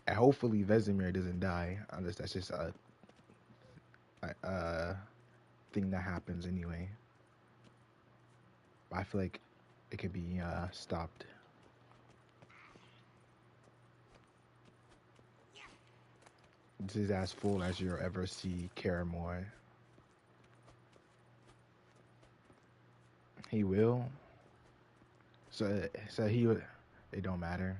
And hopefully Vesemir doesn't die. That's just a thing that happens anyway. But I feel like it could be stopped. This is as full as you'll ever see Caramore. He will. So he would. It don't matter.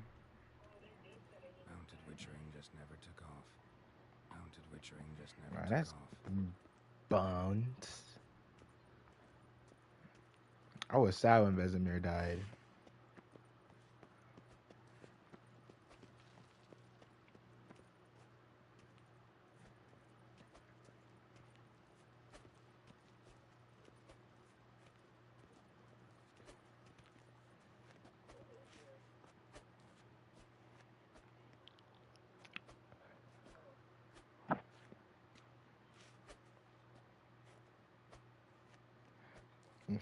Mounted witchering just never took off. Mounted witchering just never Right, took that's off. bones. I was sad when Vesemir died.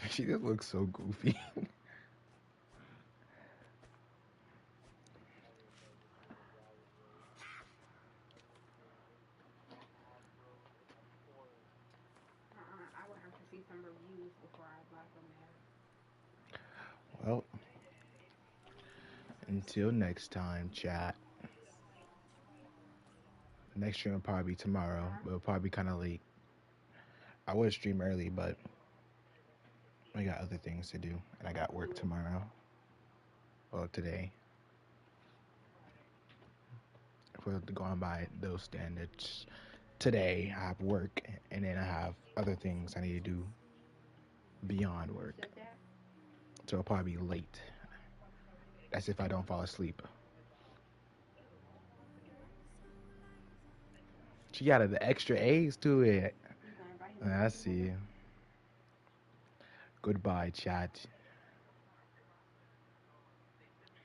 She just looks so goofy. I would have to see some reviews before I buy from there. Well, until next time, chat. Next stream will probably be tomorrow, but it'll probably be kind of late. I would stream early, but I got other things to do, and I got work tomorrow. Well, today. If we're going by those standards, today I have work, and then I have other things I need to do beyond work. So it'll probably be late. That's if I don't fall asleep. She added the extra A's to it. I see. Goodbye, chat.